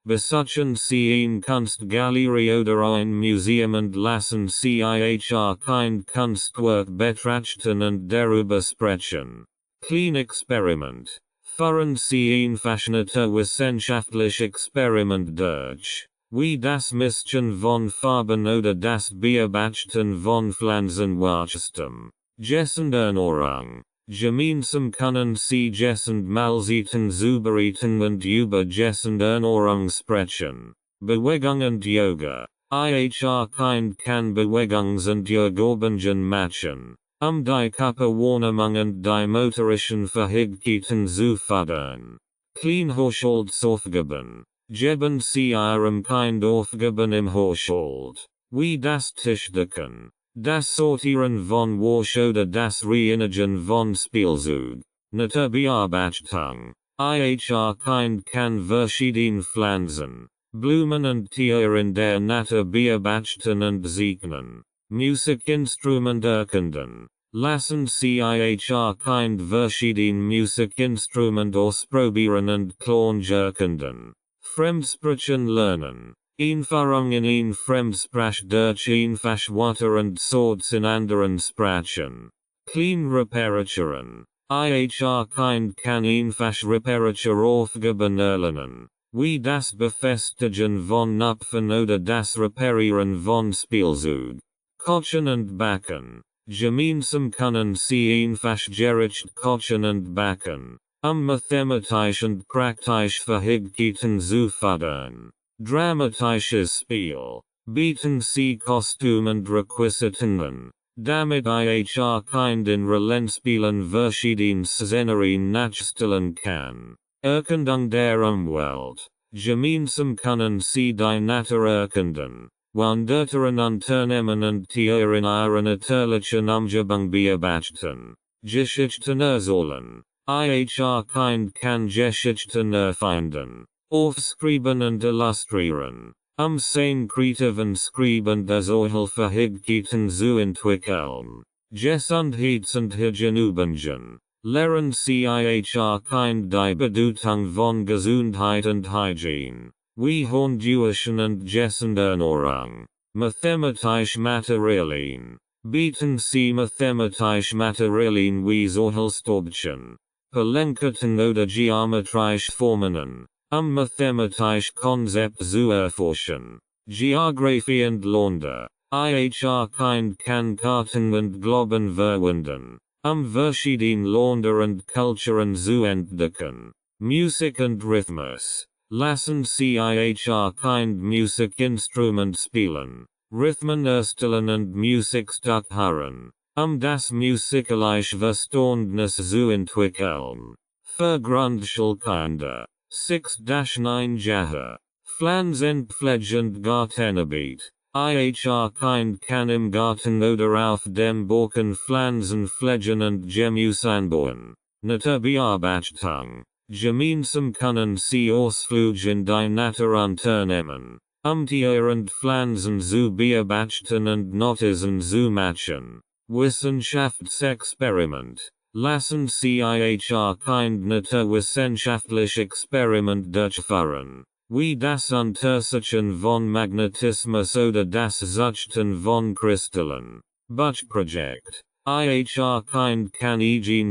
S1: Besuchen Sie eine Kunstgalerie oder ein Museum und lassen Sie Ich Kind Kunstwerk betrachten und darüber sprechen. Kleinexperiment. Führen Sie einfach naturwissenschaftlich Experiment durch, wie das Mischen von Farben oder das Beobachten von Pflanzenwachstum. Ernährung. Gemeinsam können Sie Mahlzeiten zubereiten und über Ernährung sprechen. Bewegung und Yoga. Ich Kind kann Bewegungs- und Yogaübungen machen, die Körperwahrnehmung und die motorischen Fähigkeiten zu fördern. Kleinhaushaltsaufgaben. Geben Sie Ihrem Kind Aufgaben im Haushalt, wie das Tischdecken, das Sortieren von Wasch oder das Reinigen von Spielzeug. Naturbeobachtung. Ich Kind kann verschiedene Pflanzen, Blumen und Tiere in der Natur beobachten und zeichnen. Musikinstrument erkunden. Lassen Sie Ich Kind verschiedene Musikinstrument ausprobieren und Klang erkunden. Fremdsprachen lernen. Einführung in ein Fremdsprach durch einfach Wörter und Sorts in anderen Sprachen. Kleinreparaturen. Ich Kind kann einfach Reparaturaufgaben erlernen, wie das Befestigen von Knöpfen oder das Reparieren von Spielzeug. Kochen und Backen. Gemeinsam können Sie einfach gerecht kochen und backen, mathematisch und praktisch Verhältnissen zu fördern. Dramatisches Spiel. Bieten Sie Kostüm und Requisiten, damit ihr Kind in Rollenspielen verschiedene Szenarien nachstellen kann. Erkundung der Umwelt. Gemeinsam können Sie die Natur erkunden, wandern Unternehmen und Tiere in ihrer natürlichen Umgebung beobachten. Geschichten erzählen. Ihr Kind kann Geschichten erfinden, aufschreiben und illustrieren. Sein kreativen Schreiben solche Fähigkeiten zu entwickeln. Gesundheitlichen Übungen. Lehren Sie ihr Kind die Bedeutung von Gesundheit und Hygiene. Wie Duschen und Ernährung. Mathematisch Materialien. Bieten Sie mathematisch Materialien wie solche Stäbchen, Palenketen oder geometrische Formen. Mathematisch Konzept zu erforschen. Geographie und Länder. Ihr Kind kann Karten und Globen verwenden, verschiedene Länder und Kulturen zu entdecken. Musik und Rhythmus. Lassen Sie ihr Kind Musikinstrument spielen, Rhythmen erstellen und Musikstück hören, das musikalische Verständnis zu entwickeln. Für Grundschulkinder. 6-9 Jahre. Pflanzenpflege und Gartenarbeit. Ihr Kind kann im Garten oder auf dem Balkon Pflanzen pflegen und Gemüse anbauen. Naturbearbeitung. Gemeinsam können Sie Ausflüge in die Natur unternehmen, Tiere und Pflanzen zu beobachten und Notizen zu machen. Wissenschaftsexperiment. Lassen Sie ihr Kind naturwissenschaftlich Experiment durchführen, wie das Untersuchen von Magnetismus oder das Züchten von Kristallen. Buchprojekt. Ihr Kind kann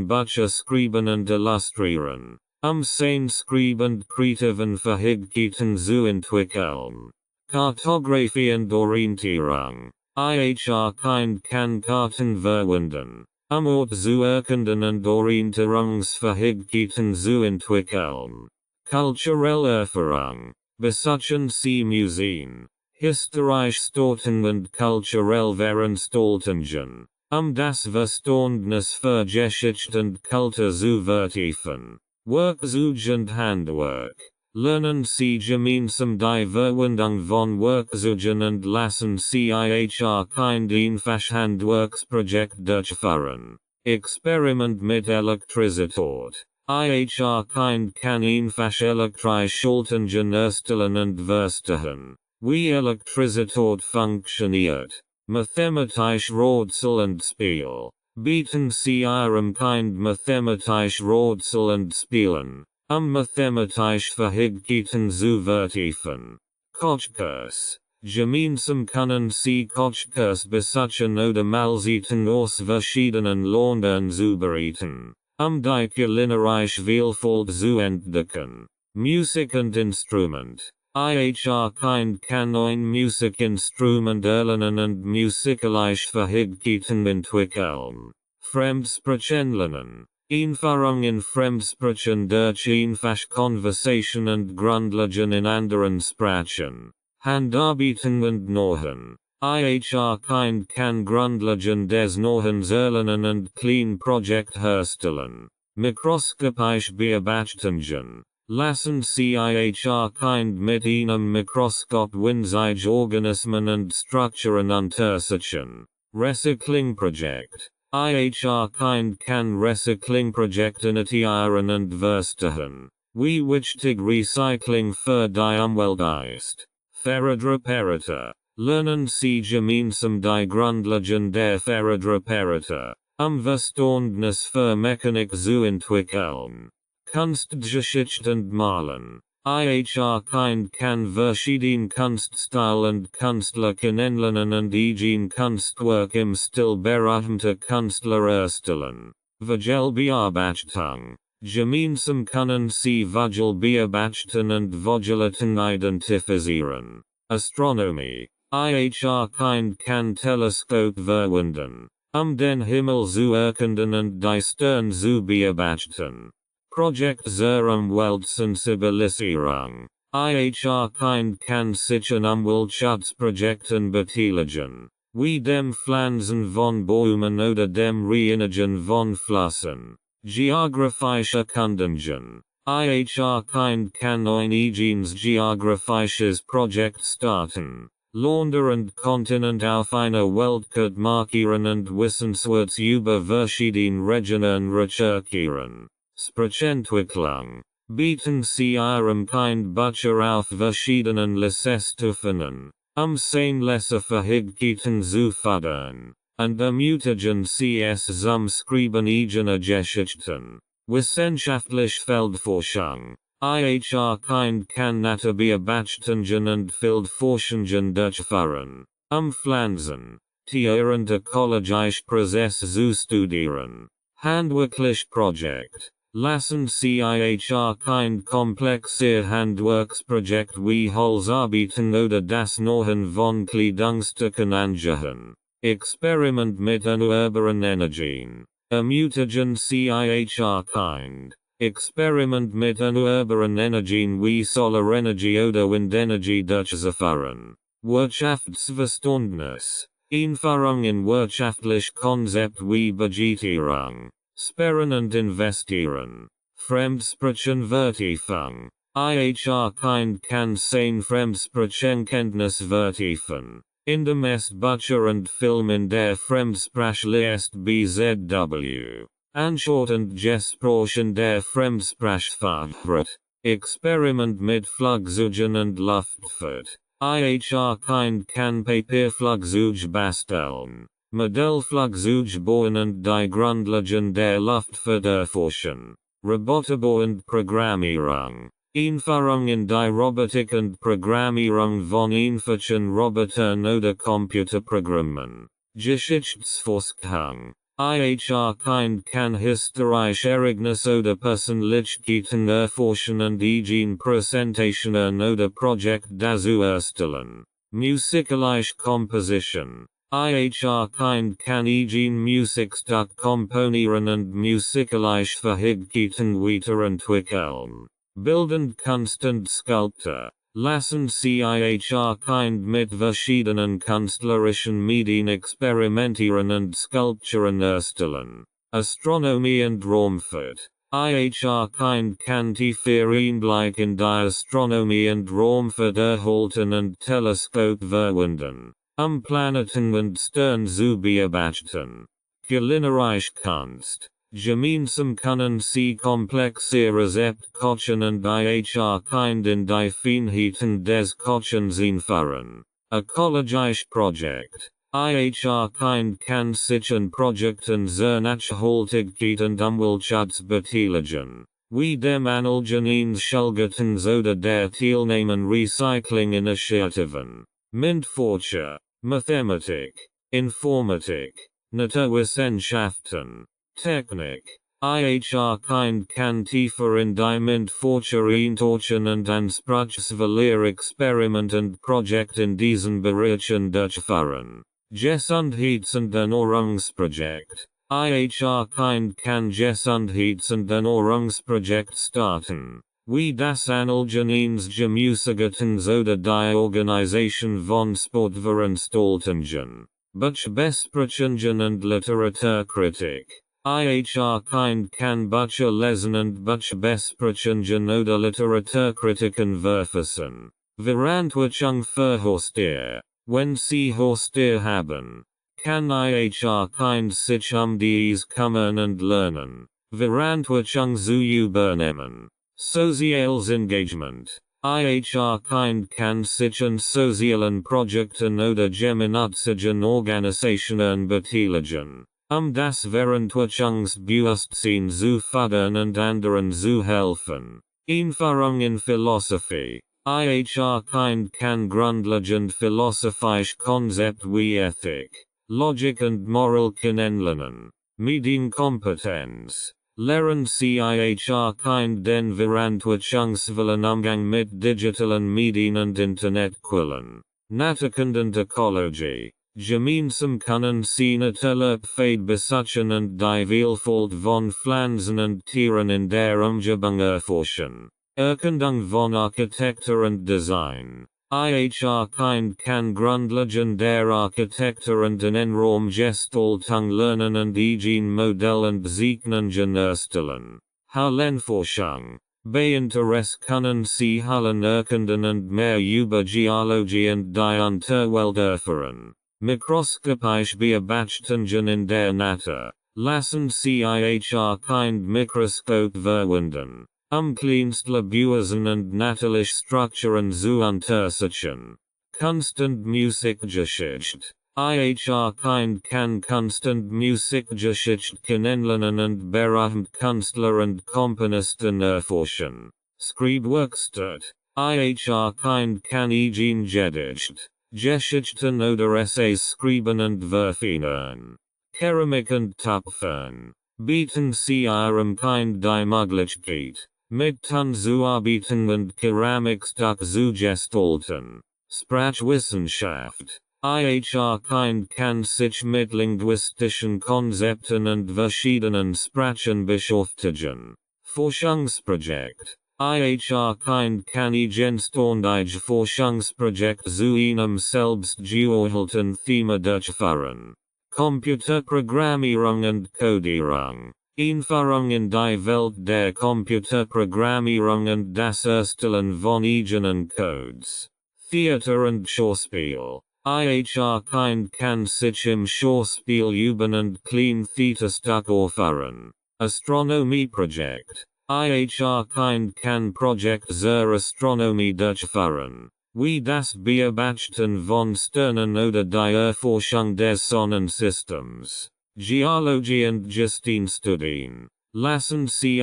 S1: Bücher schreiben und illustrieren, sein Schreiben kreativen Fähigkeiten zu entwickeln. Kartografie und Orientierung. Ihr Kind kann Karten verwenden, Ort zu erkunden und Orientierungsfähigkeiten zu entwickeln. Kulturelle Erfahrung. Besuchen Sie Museen, historische Stätten und kulturelle Veranstaltungen, das Verständnis für Geschichte und Kultur zu vertiefen. Werkzeuge und Handwerk. Lernen Sie gemeinsam die Verwendung von Werkzeugen und lassen Sie ihr Kind einfach Handwerksprojekt durchführen. Experiment mit Elektrizität. Ihr Kind kann einfach elektrische Schaltungen erstellen und verstehen, wie Elektrizität funktioniert. Mathematisch Rätsel und Spiel. Bieten Sie Ihrem Kind mathematisch Rätsel und Spielen, mathematisch Fähigkeiten zu vertiefen. Kochkurs. Gemeinsam können Sie Kochkurs besuchen oder Mahlzeiten aus verschiedenen Ländern zubereiten, die kulinarische Vielfalt zu entdecken. Musik und Instrument. Ihr Kind kann ein Musikinstrument erlernen und musikalische Fähigkeiten entwickeln. Fremdsprachen lernen. Erfahrung in Fremdsprachen durch einfach Konversation und Grundlagen in anderen Sprachen. Handarbeiten und Noten. Ihr Kind kann Grundlagen des Nochens erlernen und kleine Projekte herstellen. Mikroskopische Beobachtungen. Lassen Sie ihr Kind mit einem Mikroskop winzige Organismen und Strukturen untersuchen. Recyclingprojekt. Ihr Kind kann Recyclingprojekte initiieren und verstehen, wie wichtig Recycling für die Umwelt ist. Fahrradreparatur. Lernen Sie gemeinsam die Grundlagen der Fahrradreparatur, Verständnis für Mechanik zu entwickeln. Kunstgeschichte und Malen. Ihr Kind kann verschiedene Kunststile und Künstler kennenlernen und ein Kunstwerk im Stil berühmter Künstler erstellen. Vogelbeobachtung. Gemeinsam können Sie Vogel beobachten und Vogelarten identifizieren. Astronomie. Ihr Kind kann Teleskop verwenden, den Himmel zu erkunden und die Sterne zu beobachten. Projekt zur Umweltsensibilisierung. Ich kind kann sich an Umweltschutzprojekten beteiligen, wie dem Pflanzen von Bäumen oder dem Reinigen von Flüssen. Geographische Kundungen. Ich kind kann ein eigenes geographisches Projekt starten. Länder und Kontinent auf einer Weltkarte markieren und Wissenswertes über verschiedene Regionen recherchieren. Sprachentwicklung. Bieten Sie Ihrem Kind Bücher auf verschiedenen Lesestufen, sein Leseverhältnissen zu fördern, und ermutigen Sie es zum Schreiben eigener Geschichten. Wissenschaftliche Feldforschung. Ich kind kann Naturbeobachtungen und Feldforschungen durchführen, Pflanzen, Tiere und ökologische Prozesse zu studieren. Handwerklich Projekt. Lassen Sie Ich kind komplexe Handwerksprojekt wie Holzarbeiten oder das Nähen von Kleidungsstücken angehen. Experiment mit erneuerbaren Energien. Ermutigen Sie Ich kind. Experiment mit erneuerbaren Energien wie Solarenergie oder Windenergie durchzuführen. Wirtschaftsverständnis. Einführung in wirtschaftlich Konzept wie Budgetierung. Sparen und investieren. Fremdsprachenvertiefung. Ich kind kann sein Fremdsprachenkenntnis vertiefen, indem es Bücher und Film in der Fremdsprache liest bzw. anschaut und Gesprochen der Fremdsprache fördert. Experiment mit Flugzeugen und Luftfahrt. Ich kind kann Papierflugzeug basteln. Modellflugzeug bauen und die Grundlagen der Luftfahrt erforschen. Roboterbau und Programmierung. Einführung in die Robotik und Programmierung von einfachen Robotern oder Computerprogrammen. Geschichtsforschung. Ich kind kann historische Ereignisse oder Persönlichkeiten erforschen und eigene Präsentationen oder Projekt dazu erstellen. Musikalische Komposition. Ich kind kann eigene Musikstück komponieren und musikalische Fähigkeiten weiterentwickeln. Bildend Kunst und Sculptur. Lassen Sie Ich kind mit verschiedenen künstlerischen Medien experimentieren und Skulpturen erstellen. Astronomie und Raumfahrt. Ich kind kann tiefer Einblick in die Astronomie und Raumfahrt erhalten und Teleskop verwenden, Planeten und Sterne zu beobachten. Kulinarische Kunst. Gemeinsam können Sie komplexe Rezepte kochen und Ich kind in die Feinheiten des Kochens einführen. Ökologisches Projekt. Ich kind kann sich an Projekten zur Nachhaltigkeit und Umweltschutz beteiligen, wie dem Anlegen eines Schulgartens oder der Teilnahme Recycling-Initiativen. MINT-Forscher. Mathematik. Informatik. Naturwissenschaften. Technik. Ich kind kann tiefer in die MINT-Forscher eintauchen und anspruchsvoller Experiment und Projekt in diesen Bereichen durchführen. Gesundheits- und Ernährungsprojekt. Ich kind kann Gesundheits- und Ernährungsprojekt starten, wie das Anlegen eines Gemüsegartens oder die Organisation von Sportveranstaltungen. Buchbesprechungen und Literaturkritik. Ich kind kann Bücher lesen und Buchbesprechungen oder Literaturkritiken verfassen. Verantwortung für Haustier. Wenn Sie Haustier haben, kann Ich kind sich dies kümmern und lernen. Verantwortung zu übernehmen. Soziales Engagement. Ich kind kann sich an sozialen Projekten oder gemeinnützigen Organisationen beteiligen, das Verantwortungsbewusstsein zu fördern und anderen zu helfen. Einführung in Philosophie. Ich kind kann grundlegend philosophische Konzepte wie Ethik, Logik und Moral kennenlernen. Medienkompetenz. Lernen Sie Ich kind den verantwortungsvollen Umgang mit digitalen Medien und Internetquellen. Naturkunde und Ökologie. Gemeinsam können sie natürlich besuchen und die Vielfalt von Pflanzen und Tieren in der Umgebung erforschen. Erkundung von Architektur und Design. Ich kind kann Grundlagen der Architektur und Innenraum Gestaltung lernen und eigen Modell und Zeichnungen erstellen. Hallenforschung. Bei Interesse können sie Hallen erkunden und mehr über Geologie und die Unterwelt erfahren. Mikroskopisch Beobachtungen in der Natur. Lassen sie kind Mikroskop verwenden. Kleinstlaburen und natürliche Strukturen zu untersuchen. Constant Musikgeschichte. Kind kann Constant Musikgeschichte kennenlernen und berühmte Künstler und Komponisten erforschen. Schreibwerkstatt. Kind kann eigen Gedicht, Geschichten oder Essays schreiben und verfeinern. Keramik und Töpfern. Bieten sie ihrem Kind die Möglichkeit, mit Ton zu arbeiten und Keramikstück zu gestalten. Sprachwissenschaft. Kind kann sich mit linguistischen Konzepten und verschiedenen Sprachen beschäftigen. Forschungsprojekt. Kind kann eigenständige Forschungsprojekt zu einem selbst geordneten Thema durchführen. Computerprogrammierung und Codierung. Einführung in die Welt der Computerprogrammierung und das Erstellen von eigenen Codes. Theater und Schauspiel. Kind kann sich im Schauspiel üben und klein Theaterstück aufführen. Astronomieprojekt. Kind kann Projekt zur Astronomie durchführen, wie das Beobachten von Sternen oder die Erforschung des Sonnensystems. Geologie und Gesteinsstudien. Lassen sie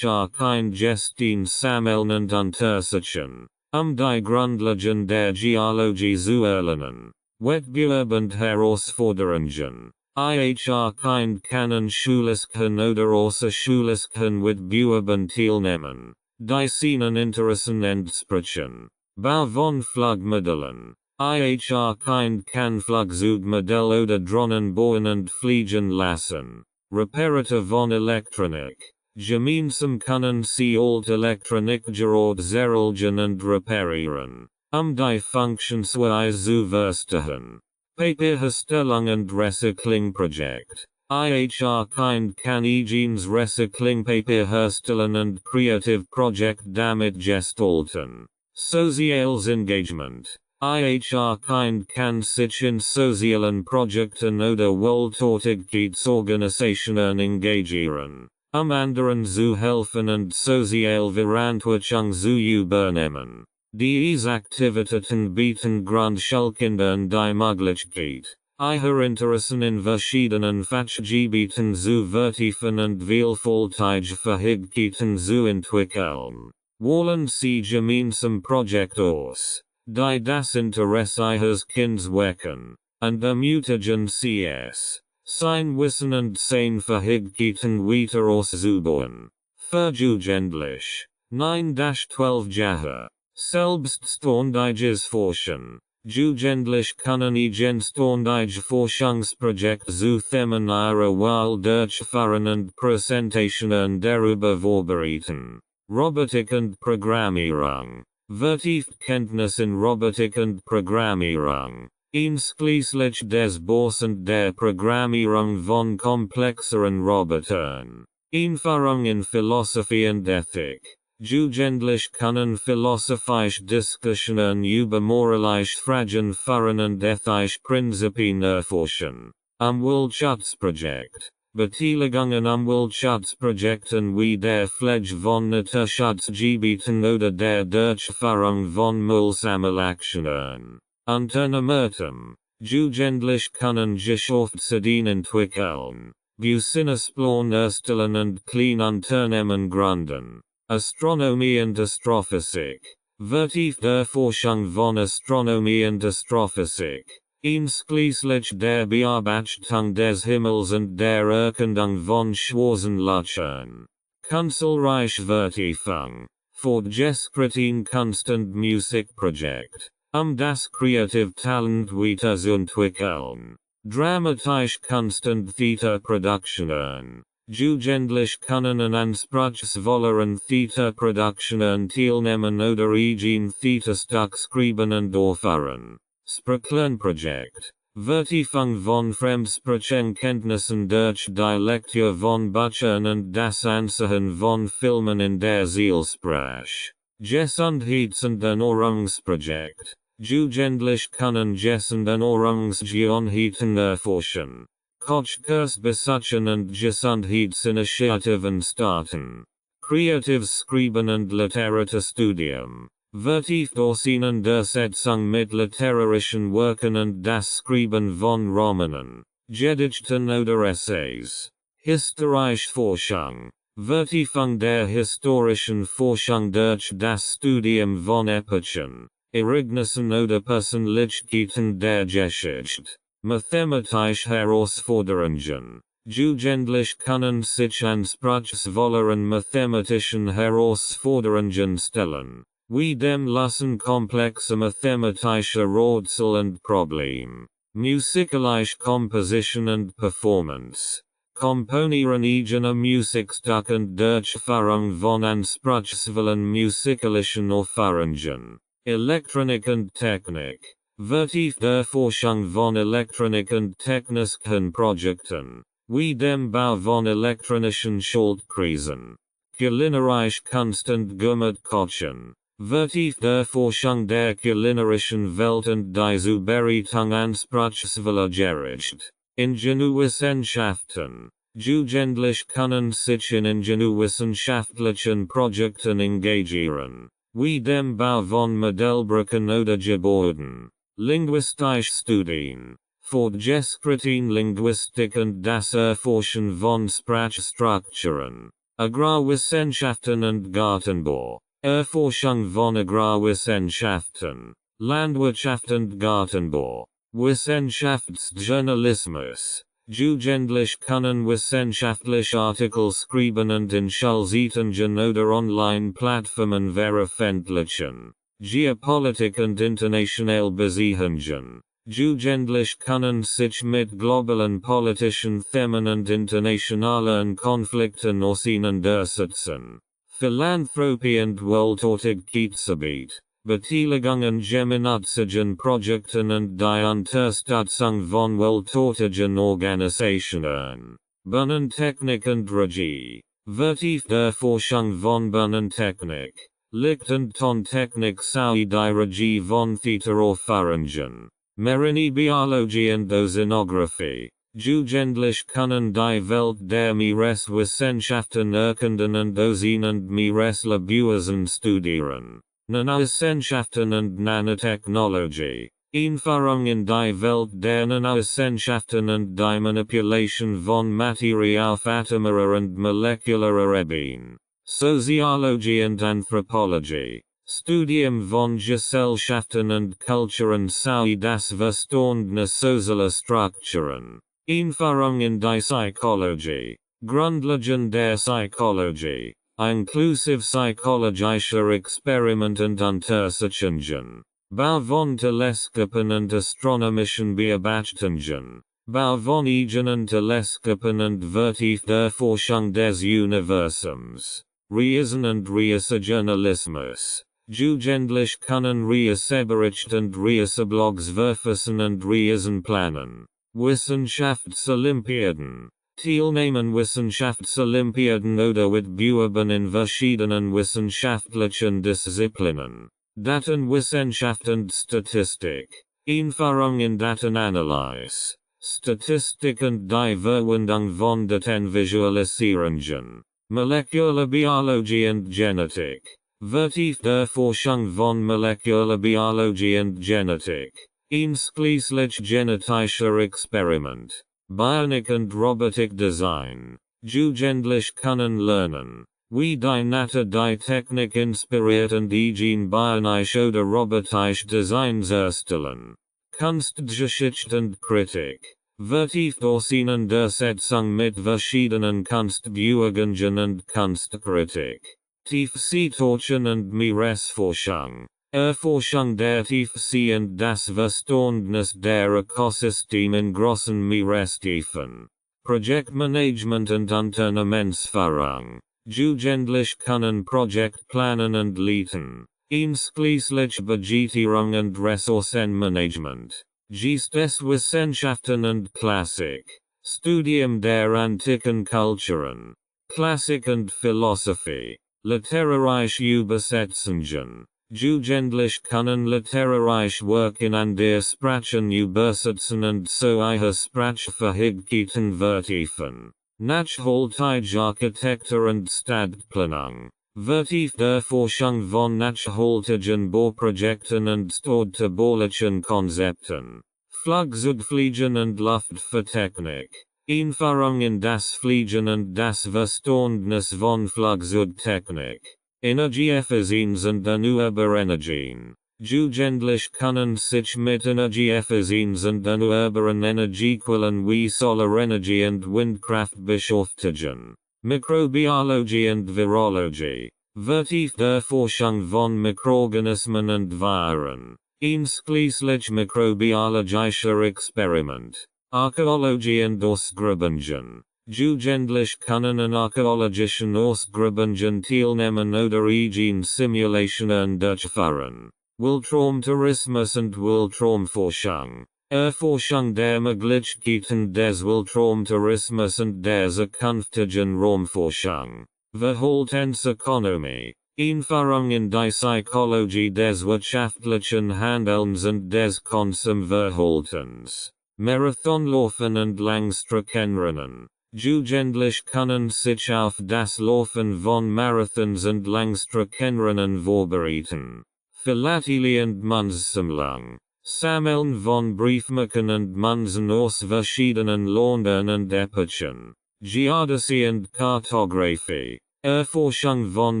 S1: kind Gestein sammeln und untersuchen, die Grundlagen der Geologie zu erlernen. Wettbewerb und Herausforderungen. Kind kann schulichen oder außerschulichen Wettbewerben teilnehmen, die seinen Interessen entsprechen. Bau von Flugmodellen. Kind kann Flugzeugmodell oder Drohnen bauen und fliegen lassen. Reparatur von Elektronik. Gemeinsam können sie alte Elektronik gerät zerlegen und reparieren, die Funktionsweise zu verstehen. Papierherstellung und Recyclingprojekt. Kind kann eigens Recyclingpapier herstellen und kreative Projekt damit gestalten. Soziales Engagement. Kind kann sich in sozialen Projekten oder Wohltätigkeitsorganisationen engagieren, anderen zu helfen und Sozialverantwortung zu übernehmen. Diese Aktivitäten bieten Grundschulkindern die Möglichkeit, ihre Interessen in verschiedenen Fachgebieten zu vertiefen und vielfältige Fähigkeiten zu entwickeln. Wollen sie gemeinsam Projekt aus, die das Interesse ihres Kindes wecken, und ermutigen sie es, sein Wissen und seine Fähigkeiten weiter auszubauen. Verjugendlich. 9-12 Jahre. Selbstständiges Forschen. Jugendlich können eigenständige Forschungsprojekte zu Themen ihrer Wahl durchführen und Präsentationen darüber vorbereiten. Robotik und Programmierung. Vertieft Kenntnis in Robotik und Programmierung. Einschließlich des Baus und der Programmierung von komplexeren Robotern. Einführung in Philosophie und Ethik. Jugendlich können philosophisch Diskussionen über moralische Fragen führen und ethische Prinzipien erforschen. Umweltschutzprojekt. Beteiligungen Umweltschutzprojekten wie der Pflege von Naturschutzgebieten oder der Durchführung von Müllsammelaktionen. Unternehmertum. Jugendlich können Geschäftsideen entwickeln, Businessplan erstellen und Kleinunternehmen gründen. Astronomie und Astrophysik. Vertiefte Erforschung von Astronomie und Astrophysik. Einschließlich der Beobachtung des Himmels und der Erkundung von schwarzen Löchern. Kunstreiche Vertiefung. Fortgeschritten Constant Musikprojekt. Das kreative Talent weiterzuentwickeln. Dramatisch Kunst und Theaterproduktionen. Jugendlich können an anspruchsvolleren Theaterproduktionen teilnehmen oder ein Theaterstück schreiben und aufführen. Sprachenprojekt. Vertiefung von Fremdsprachenkenntnissen durch die Lektüre von Büchern und das Ansehen von Filmen in der Zielsprache. Gesundheits- und Ernährungsprojekt. Jugendlich können Gesund- und Ernährungsgewohnheiten erforschen. Kochkurs besuchen und Gesundheitsinitiativen starten. Kreatives Schreiben und Literaturstudium. Vertieft Auseinandersetzung mit literarischen Werken und das Schreiben von Romanen, Gedichten oder Essays. Historische Forschung. Vertiefung der historischen Forschung durch das Studium von Epochen, Ereignissen oder Persönlichkeiten der Geschichte. Mathematische Herausforderungen. Jugendlich können sich anspruchsvolleren mathematischen Herausforderungen stellen. Wie dem lassen komplexe mathematische Rätsel und Problem. Musikalische Komposition und Performance. Komponieren eigene Musikstück und Durchführung von anspruchsvollen musikalischen Aufführungen. Elektronik und Technik. Vertiefte Erforschung von Elektronik und technischen Projekten. Wie dem Bau von elektronischen Schaltkreisen. Kulinarische Kunst und Gourmet-Kochen. Vertiefte Erforschung der kulinarischen Welt und die Zubereitung anspruchsvoller Gerichte. Ingenieurwissenschaften. Jugendlich können sich in ingenieurwissenschaftlichen Projekten engagieren. Wie dem Bau von Modellbrücken oder Gebäuden. Linguistische Studien. Fortgeschrittene Linguistik und das Erforschen von Sprachstrukturen. Agrarwissenschaften und Gartenbau. Erforschung von Agrarwissenschaften, Landwirtschaft und Gartenbau. Wissenschaftsjournalismus. Jugendlich können wissenschaftliche Artikel schreiben und in Schulzeitungen oder Online-Plattformen veröffentlichen. Geopolitik und international Beziehungen. Jugendlich können sich mit globalen politischen Themen und internationalen Konflikten auseinandersetzen. Philanthropie und Wohltätigkeitsarbeit. Beteiligung an gemeinnützigen Projekten und die Unterstützung von wohltätigen Organisationen. Binnentechnik und Regie. Vertiefte Erforschung von Binnentechnik. Licht- und Tontechnik sowie die Regie von Theateraufführungen. Marinebiologie und Oceanographie. Jugendlich können die Welt der Meereswissenschaften erkunden und Ozean- und Meereslebewesen studieren. Nanowissenschaften und Nanotechnologie. Einführung in die Welt der Nanowissenschaften und die Manipulation von Materie auf atomarer und molekularer Ebene. Soziologie und Anthropologie. Studium von Gesellschaften und Kulturen sowie das Verständnis sozialer Strukturen. Einführung in die Psychologie. Grundlagen der Psychologie. Inklusive psychologischer Experimente und Untersuchungen. Bau von Teleskopen und astronomischen Beobachtungen. Bau von eigenen Teleskopen und vertiefte Erforschung des Universums. Reisen und Reisejournalismus. Jugendlich können Reisebericht und Reiseblogs verfassen und Reisen planen. Wissenschaftsolympiaden. Teilnehmen Wissenschaftsolympiaden oder Wettbewerben in verschiedenen wissenschaftlichen Disziplinen. Datenwissenschaft und Statistik. Einführung in Datenanalyse. Statistik und die Verwendung von Datenvisualisierungen. Molekularbiologie und Genetik. Vertiefte Erforschung von Molekularbiologie und Genetik. Einschließlich genetischer Experiment. Bionik und Robotik Design. Jugendlich können lernen. Wie die Natur die Technik inspiriert und eigen bionisch oder robotisch Designs erstellen. Kunstgeschichte und Kritik. Vertieft Auseinandersetzung mit verschiedenen Kunstbeurteilungen und Kunstkritik. Tiefseetauchen und Meeresforschung. Erforschung der Tiefsee und das Verständnis der Ökosystemen großen Meerestiefen. Projektmanagement und Unternehmensführung. Jugendlich können Projekt planen und leiten. Einschließlich Budgetierung und Ressourcenmanagement. Geisteswissenschaften und Klassik. Studium der antiken Kulturen. Klassik und Philosophie. Literarische Übersetzungen. Jugendlich können literarische Werke an der Sprachen übersetzen und so ihre Sprachfähigkeiten vertiefen. Nachhaltige Architektur und Stadtplanung. Vertiefte Erforschung von nachhaltigen Bauprojekten und stadtbaulichen Konzepten. Flugzeugfliegen und Luftfahrttechnik. Einführung in das Fliegen und das Verständnis von Flugzeugtechnik. Energieeffizienz und erneuerbare Energien. Jugendlich können sich mit Energieeffizienz und erneuerbaren Energiequellen wie Solarenergie und Windkraft beschäftigen. Mikrobiologie und Virologie. Vertiefte Erforschung von Mikroorganismen und Viren. Einschließlich mikrobiologischer Experiment. Archäologie und Ausgrabungen. Jugendlich können an archäologischen Ausgrabungen teilnehmen oder eigen Simulationen durchführen. Weltraumtourismus und Weltraumforschung. Erforschung der Möglichkeiten des Weltraumtourismus und der zukünftigen Raumforschung. Verhaltensökonomie. Einführung in die Psychologie des wirtschaftlichen Handelns und des Konsumverhaltens. Marathonlaufen und Langstreckenrennen. Jugendlich können sich auf das Laufen von Marathons und Langstreckenrennen vorbereiten. Philatelie und Münzsammlung. Sammeln von Briefmarken und Münzen aus verschiedenen Ländern und Epochen. Geodäsie und Kartographie. Erforschung von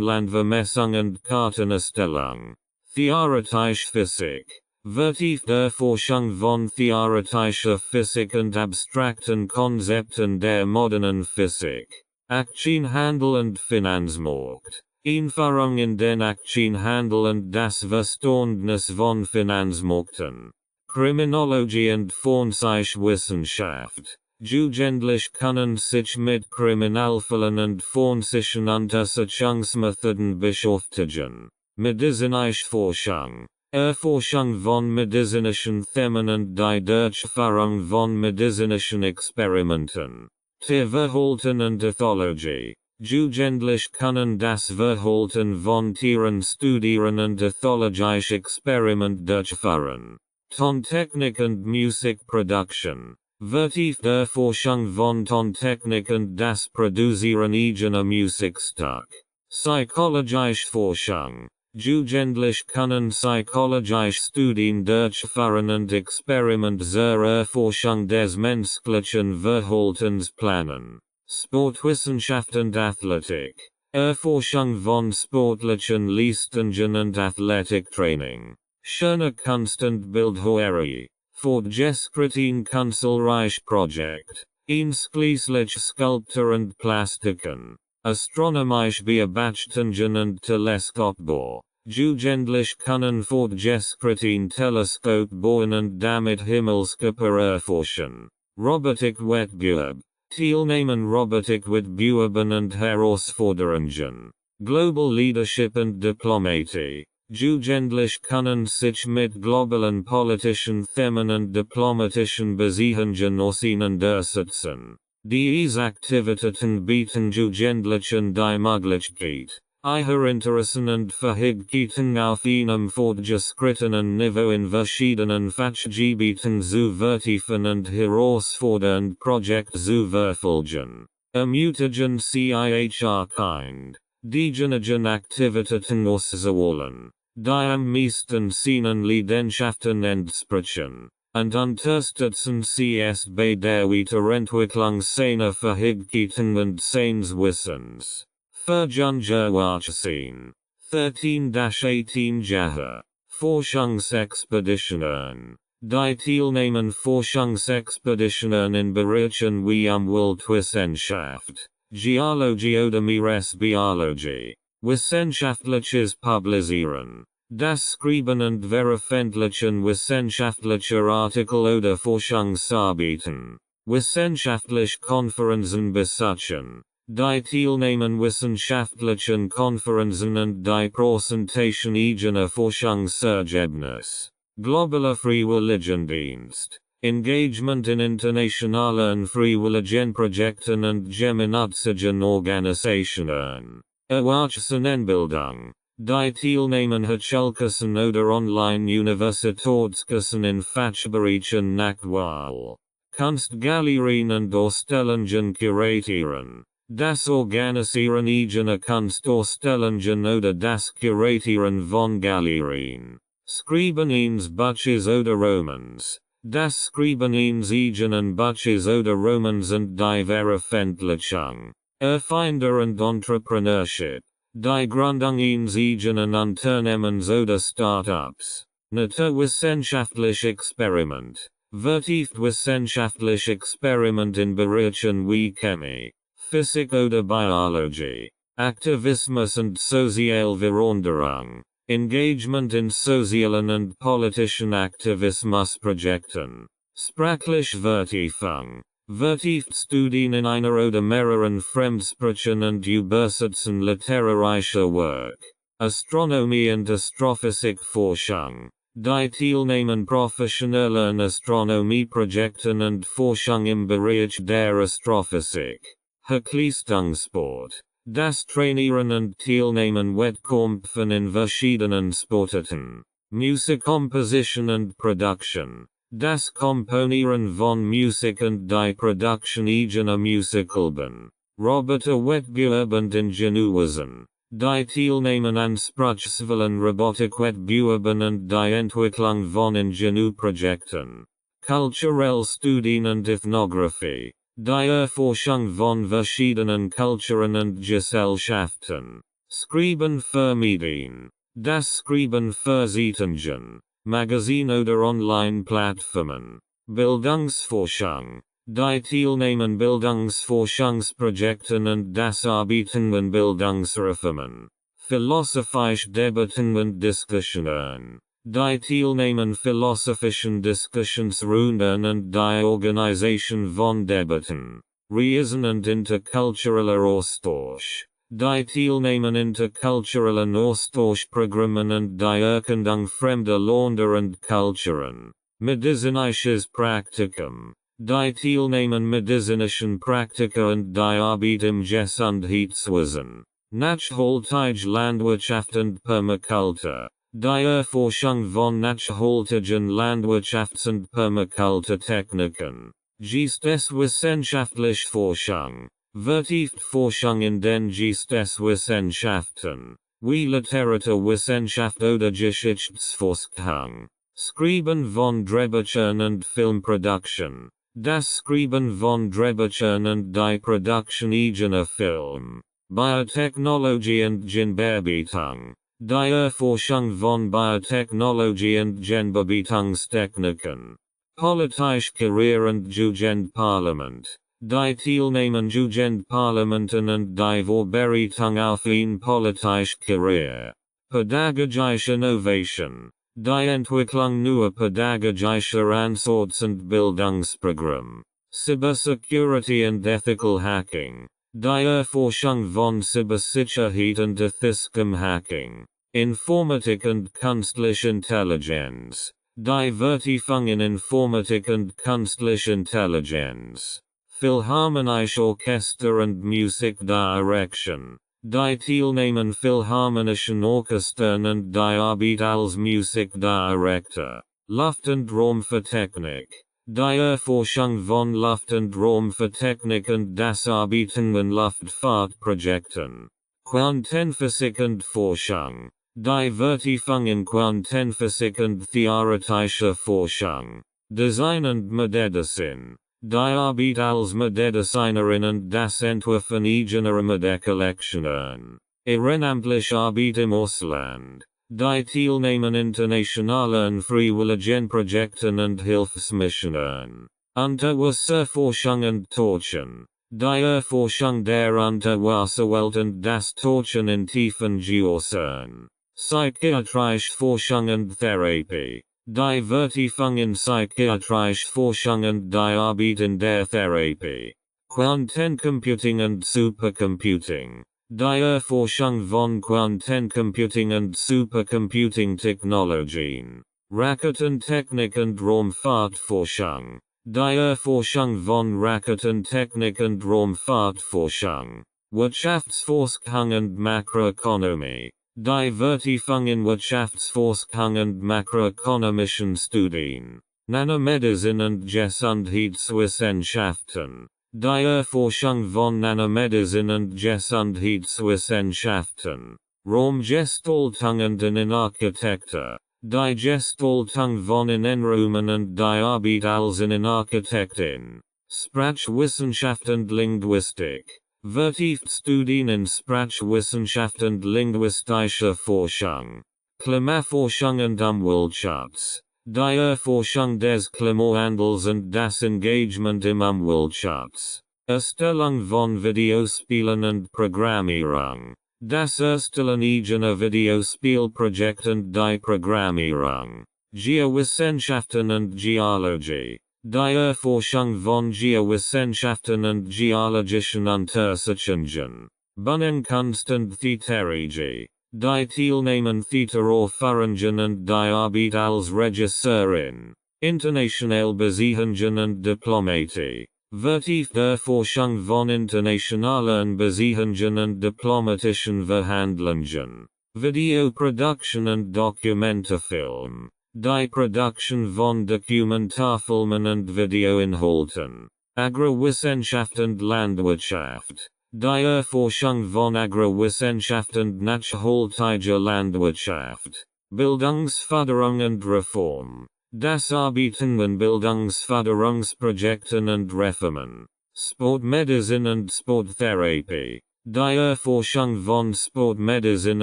S1: Landvermessung und Kartenerstellung. Theoretische Physik. Vertiefte Erforschung von theoretischer Physik und abstrakten Konzepten der modernen Physik. Aktienhandel und Finanzmarkt. Einführung in den Aktienhandel und das Verständnis von Finanzmärkten. Kriminologie und Forensichtswissenschaft. Jugendlich können sich mit Kriminalfällen und forensischen Untersuchungsmethoden beschäftigen. Medizinische Forschung. Erforschung von medizinischen Themen und die Durchführung von medizinischen Experimenten. Tierverhalten und Ethologie. Jugendlich können das Verhalten von Tieren studieren und ethologische Experiment durchführen. Tontechnik und Musikproduktion. Vertiefte Erforschung von Tontechnik und das Produzieren eigener Musikstück. Psychologische Forschung. Jugendlich können psychologische Studien durchführen und Experiment zur Erforschung des menschlichen Verhaltens planen. Sportwissenschaft und Athletik. Erforschung von sportlichen Leistungen und Athletiktraining. Schöne Kunst und Bildhauerei. Fortgeschritten Künstlerisches Projekt. Einschließlich Skulptur und Plastiken. Astronomische Beobachtungen und Teleskopbau. Jugendlich können fortgeschritten Teleskop bauen und damit Himmelskörper erforschen. Robotik-Wettbewerb. Teilnehmen Robotik-Wettbewerben und Herausforderungen. Global Leadership und Diplomatie. Jugendlich können sich mit globalen politischen Themen und diplomatischen Beziehungen auseinandersetzen. Diese Aktivitäten bieten Jugendlichen die Möglichkeit, ihre Interessen und Fähigkeiten auf einem fortgeschrittenen Niveau in verschiedenen Fachgebieten zu vertiefen und herausfordernd Projekte zu verfolgen. Ermutigen sie ihr Kind, diejenigen Aktivitäten auszuwählen, die am meisten seinen Leidenschaften entsprechen, und unterstützen sie es bei der Weiterentwicklung seiner Fähigkeiten und seines Wissens. Verjüngerwachsehen. 13-18 Jahre. Forschungsexpeditionen. Die teilnehmen Forschungsexpeditionen in Bereichen wie Umweltwissenschaft, Geologie oder Meeresbiologie. Wissenschaftliches Publizieren. Das Schreiben und Veröffentlichen wissenschaftlicher Artikel oder Forschungsarbeiten. Wissenschaftlich Konferenzen besuchen. Die Teilnehmen wissenschaftlichen Konferenzen und die Präsentation eigener Forschungsergebnis. Globaler Freiwilligendienst. Engagement in internationale und freiwilligen Projekten und gemeinnützigen Organisationen. Erwachsenenbildung. Die Teilnehmen Hachelkassen oder Online-Universitätskassen in Fachbereichen nach Wahl. Kunstgalerien und Ausstellungen kuratieren. Das Organisieren eigener Kunstausstellungen oder das Kuratieren von Galerien. Schreiben eines Buches oder Romans. Das Schreiben eines eigenen Buches oder Romans und die Veröffentlichung. Erfinder und Entrepreneurship. Die Gründung eines eigenen Unternehmens oder Startups. Naturwissenschaftlich Experiment. Vertieft-wissenschaftlich Experiment in Bereichen wie Chemie, Physik oder Biologie. Aktivismus und Sozialveränderung. Engagement in sozialen und politischen Aktivismusprojekten. Sprachlich Vertiefung. Vertieft Studien in einer oder mehreren Fremdsprachen und übersetzen literarischer Werk. Astronomie und Astrophysik Forschung. Die Teilnehmen professionellen Astronomieprojekten und Forschung im Bereich der Astrophysik. Leistungssport. Das Trainieren und Teilnehmen Wettkämpfen in verschiedenen Sportarten. Musikkomposition und Production. Das Komponieren von Musik und die Production eigener Musikalben. Roboterwettbewerb und Ingenieurwesen. Die Teilnehmen an Spruchswillen Robotikwettbewerben und die Entwicklung von Ingenieurprojekten. Kulturelle Studien und Ethnographie. Die Erforschung von verschiedenen Kulturen und Gesellschaften. Schreiben für Medien. Das Schreiben für Zeitungen, Magazin oder Online-Plattformen. Bildungsforschung. Die Teilnehmen Bildungsforschungsprojekten und das Arbeiten an Bildungsreformen. Philosophische Debatten und Diskussionen. Die Teilnehmen philosophischen Diskussionsrunden und die Organisation von Debatten. Reisen und interkultureller Austausch. Die Teilnehmen interkulturellen Austauschprogrammen und die Erkundung fremder Länder und Kulturen. Medizinisches Praktikum. Die Teilnehmen medizinischen Praktika und die Arbeit im Gesundheitswesen. Nachhaltige Landwirtschaft und Permakultur. Die Erforschung von nachhaltigen Landwirtschafts- und Permakulturtechniken. Geisteswissenschaftliche Forschung. Vertieft Forschung in den Geisteswissenschaften. Wie Literaturwissenschaft oder Geschichtsforschung. Schreiben von Drehbüchern und Filmproduktion. Das Schreiben von Drehbüchern und die Produktion eigener Film. Biotechnologie und Genbearbeitung. Die Erforschung von Biotechnologie und Genbearbeitungstechniken. Politische Karriere und Jugendparlament. Die Teilnehmen Jugendparlamenten und die Vorbereitung auf eine politische Karriere. Pädagogische Innovation. Die Entwicklung neuer pädagogischer Ansätze und Bildungsprogramm. Cybersecurity und Ethical Hacking. Die Erforschung von Cybersicherheit und ethischem Hacking. Informatik und Künstliche Intelligenz. Die Vertiefung in Informatik und Künstliche Intelligenz. Philharmonische Orchester und Musikdirektion. Die Teilnehmen Philharmonischen Orchestern und die Arbeit als Musikdirektor. Luft- und Raumfahrttechnik. Die Erforschung von Luft- und Raumfahrttechnik und das Arbeiten an Luftfahrtprojekten. Quantenphysik und Forschung. Die Vertiefung in Quantenphysik und theoretischer Forschung. Design und Medizin. Die Arbeit als Medizinerin und das Entwerfen eigener Medikalektionen. Ehrenamtliche Arbeit im Ausland. Die Teilnehmen internationaler und freiwilligen Projekten und Hilfsmissionen. Unterwasserforschung und Tauchen. Die Erforschung der Unterwasserwelt und das Tauchen in tiefen Gewässern. Psychiatrische Forschung und Therapie. Die Vertiefung in psychiatrische Forschung und die Arbeit in der Therapie. Quantencomputing und Supercomputing. Die Erforschung von Quantencomputing und Supercomputing Technologien. Raketentechnik und Raumfahrtforschung. Die Erforschung von Raketentechnik und Raumfahrtforschung. Wirtschaftsforschung und Makroökonomie. Die Vertiefung in Wirtschaftsforschung und makroökonomischen Studien. Nanomedizin und Gesundheitswissenschaften. Die Erforschung von Nanomedizin und Gesundheitswissenschaften. Raumgestaltung und Innenarchitektur. Die Gestaltung von Innenräumen und die Arbeit als Innenarchitektin. Sprachwissenschaft und Linguistik. Vertieft Studien in Sprachwissenschaft und linguistische Forschung. Klimaforschung und Umweltschutz. Die Erforschung des Klimawandels und das Engagement im Umweltschutz. Erstellung von Videospielen und Programmierung. Das Erstellen eigener Videospielprojekte und die Programmierung. Geowissenschaften und Geologie. Die Erforschung von Geowissenschaften und geologischen Untersuchungen. Bunnenkunst und Theaterregie. Die Teilnahmen Theatererfahrungen und die Arbeit als Regisseurin. International Beziehungen und Diplomatie. Vertiefte Erforschung von internationalen Beziehungen und diplomatischen Verhandlungen. Videoproduction und Dokumentarfilm. Die Produktion von Dokumentarfilmen und Videoinhalten. Agrarwissenschaft und Landwirtschaft. Die Erforschung von Agrarwissenschaft und nachhaltiger Landwirtschaft. Bildungsförderung und Reform. Das Arbeiten an Bildungsförderungsprojekten und Reformen. Sportmedizin und Sporttherapie. Die Erforschung von Sportmedizin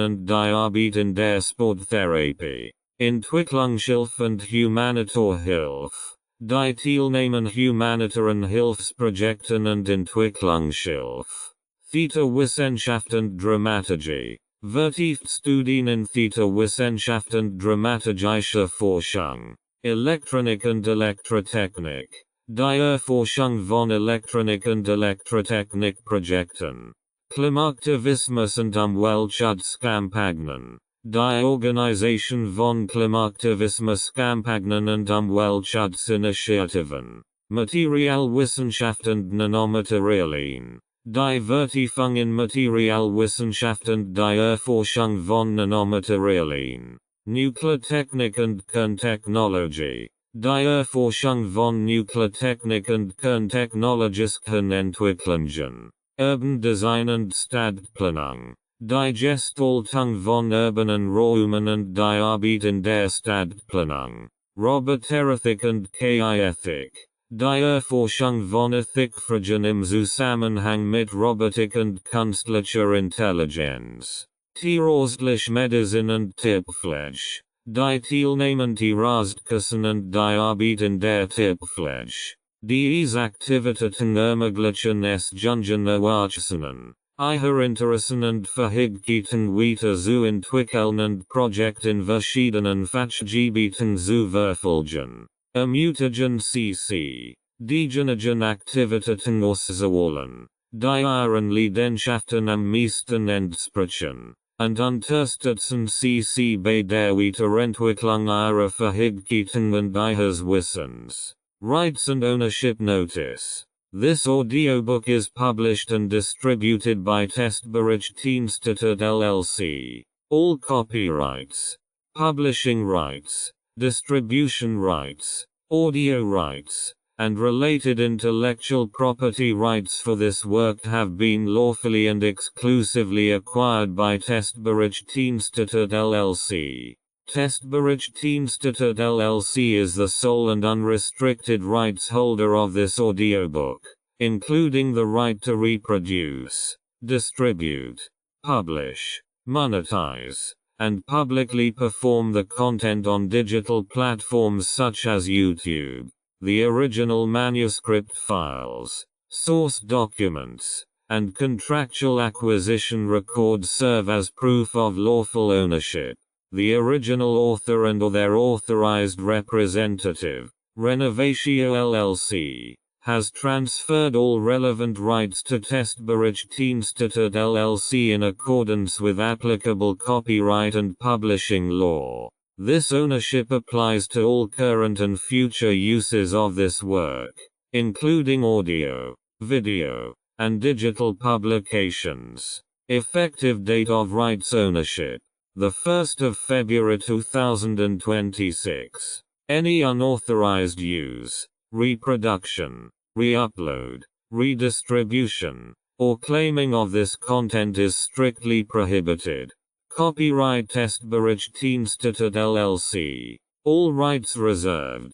S1: und die Arbeit in der Sporttherapie. Entwicklungshilfe und Humanitarhilfe. Die Teilnahmen humanitaren Hilfsprojekten und Entwicklungshilfe. Theaterwissenschaft und Dramaturgie. Vertieft Studien in Theaterwissenschaft und dramaturgische Forschung. Elektronik und Elektrotechnik. Die Erforschung von Elektronik und Elektrotechnikprojekten. Klimaaktivismus und Umweltschutzkampagnen. Die Organisation von Klimaaktivismuskampagnen und Umweltschutzinitiativen. Materialwissenschaft und Nanomaterialien. Die Vertiefung in Materialwissenschaft und die Erforschung von Nanomaterialien. Nukleartechnik und Kerntechnologie. Die Erforschung von Nukleartechnik und kerntechnologischen Entwicklungen. Urban Design und Stadtplanung. Die Gestaltung von urbanen Räumen und die Arbeit in der Stadtplanung. Roboterethik und KI-Ethik. Die Erforschung von Ethikfragen im Zusammenhang mit Robotik und künstlicher Intelligenz. Tierärztliche Medizin und Tierpflege. Die Teilnahmen Tierarztkassen und die Arbeit in der Tierpflege. Diese Aktivitäten ermöglichen es Jungen Erwachsenen, ihre Interessen und Fähigkeiten weiter zu entwickeln und Projekte in verschiedenen Fachgebieten zu verfolgen. Ermutigen CC. Diejenigen Aktivitäten auszuwählen, die ihren Leidenschaften am meisten entsprechen, und unterstützen CC bei der Weiterentwicklung ihrer Fähigkeiten und ihres Wissens. Rights and Ownership Notice. This audiobook is published and distributed by Testberichtdienste LLC. All copyrights, publishing rights, distribution rights, audio rights, and related intellectual property rights for this work have been lawfully and exclusively acquired by Testberichtdienste LLC. Testberichtdienste LLC is the sole and unrestricted rights holder of this audiobook, including the right to reproduce, distribute, publish, monetize, and publicly perform the content on digital platforms such as YouTube. The original manuscript files, source documents, and contractual acquisition records serve as proof of lawful ownership. the original author and or their authorized representative, Renovatio LLC, has transferred all relevant rights to Testberichtinstitut LLC in accordance with applicable copyright and publishing law. This ownership applies to all current and future uses of this work, including audio, video, and digital publications. Effective date of rights ownership: the 1st of February 2026. Any unauthorized use, reproduction, re-upload, redistribution, or claiming of this content is strictly prohibited. Copyright Testberichtinstitut LLC. All rights reserved.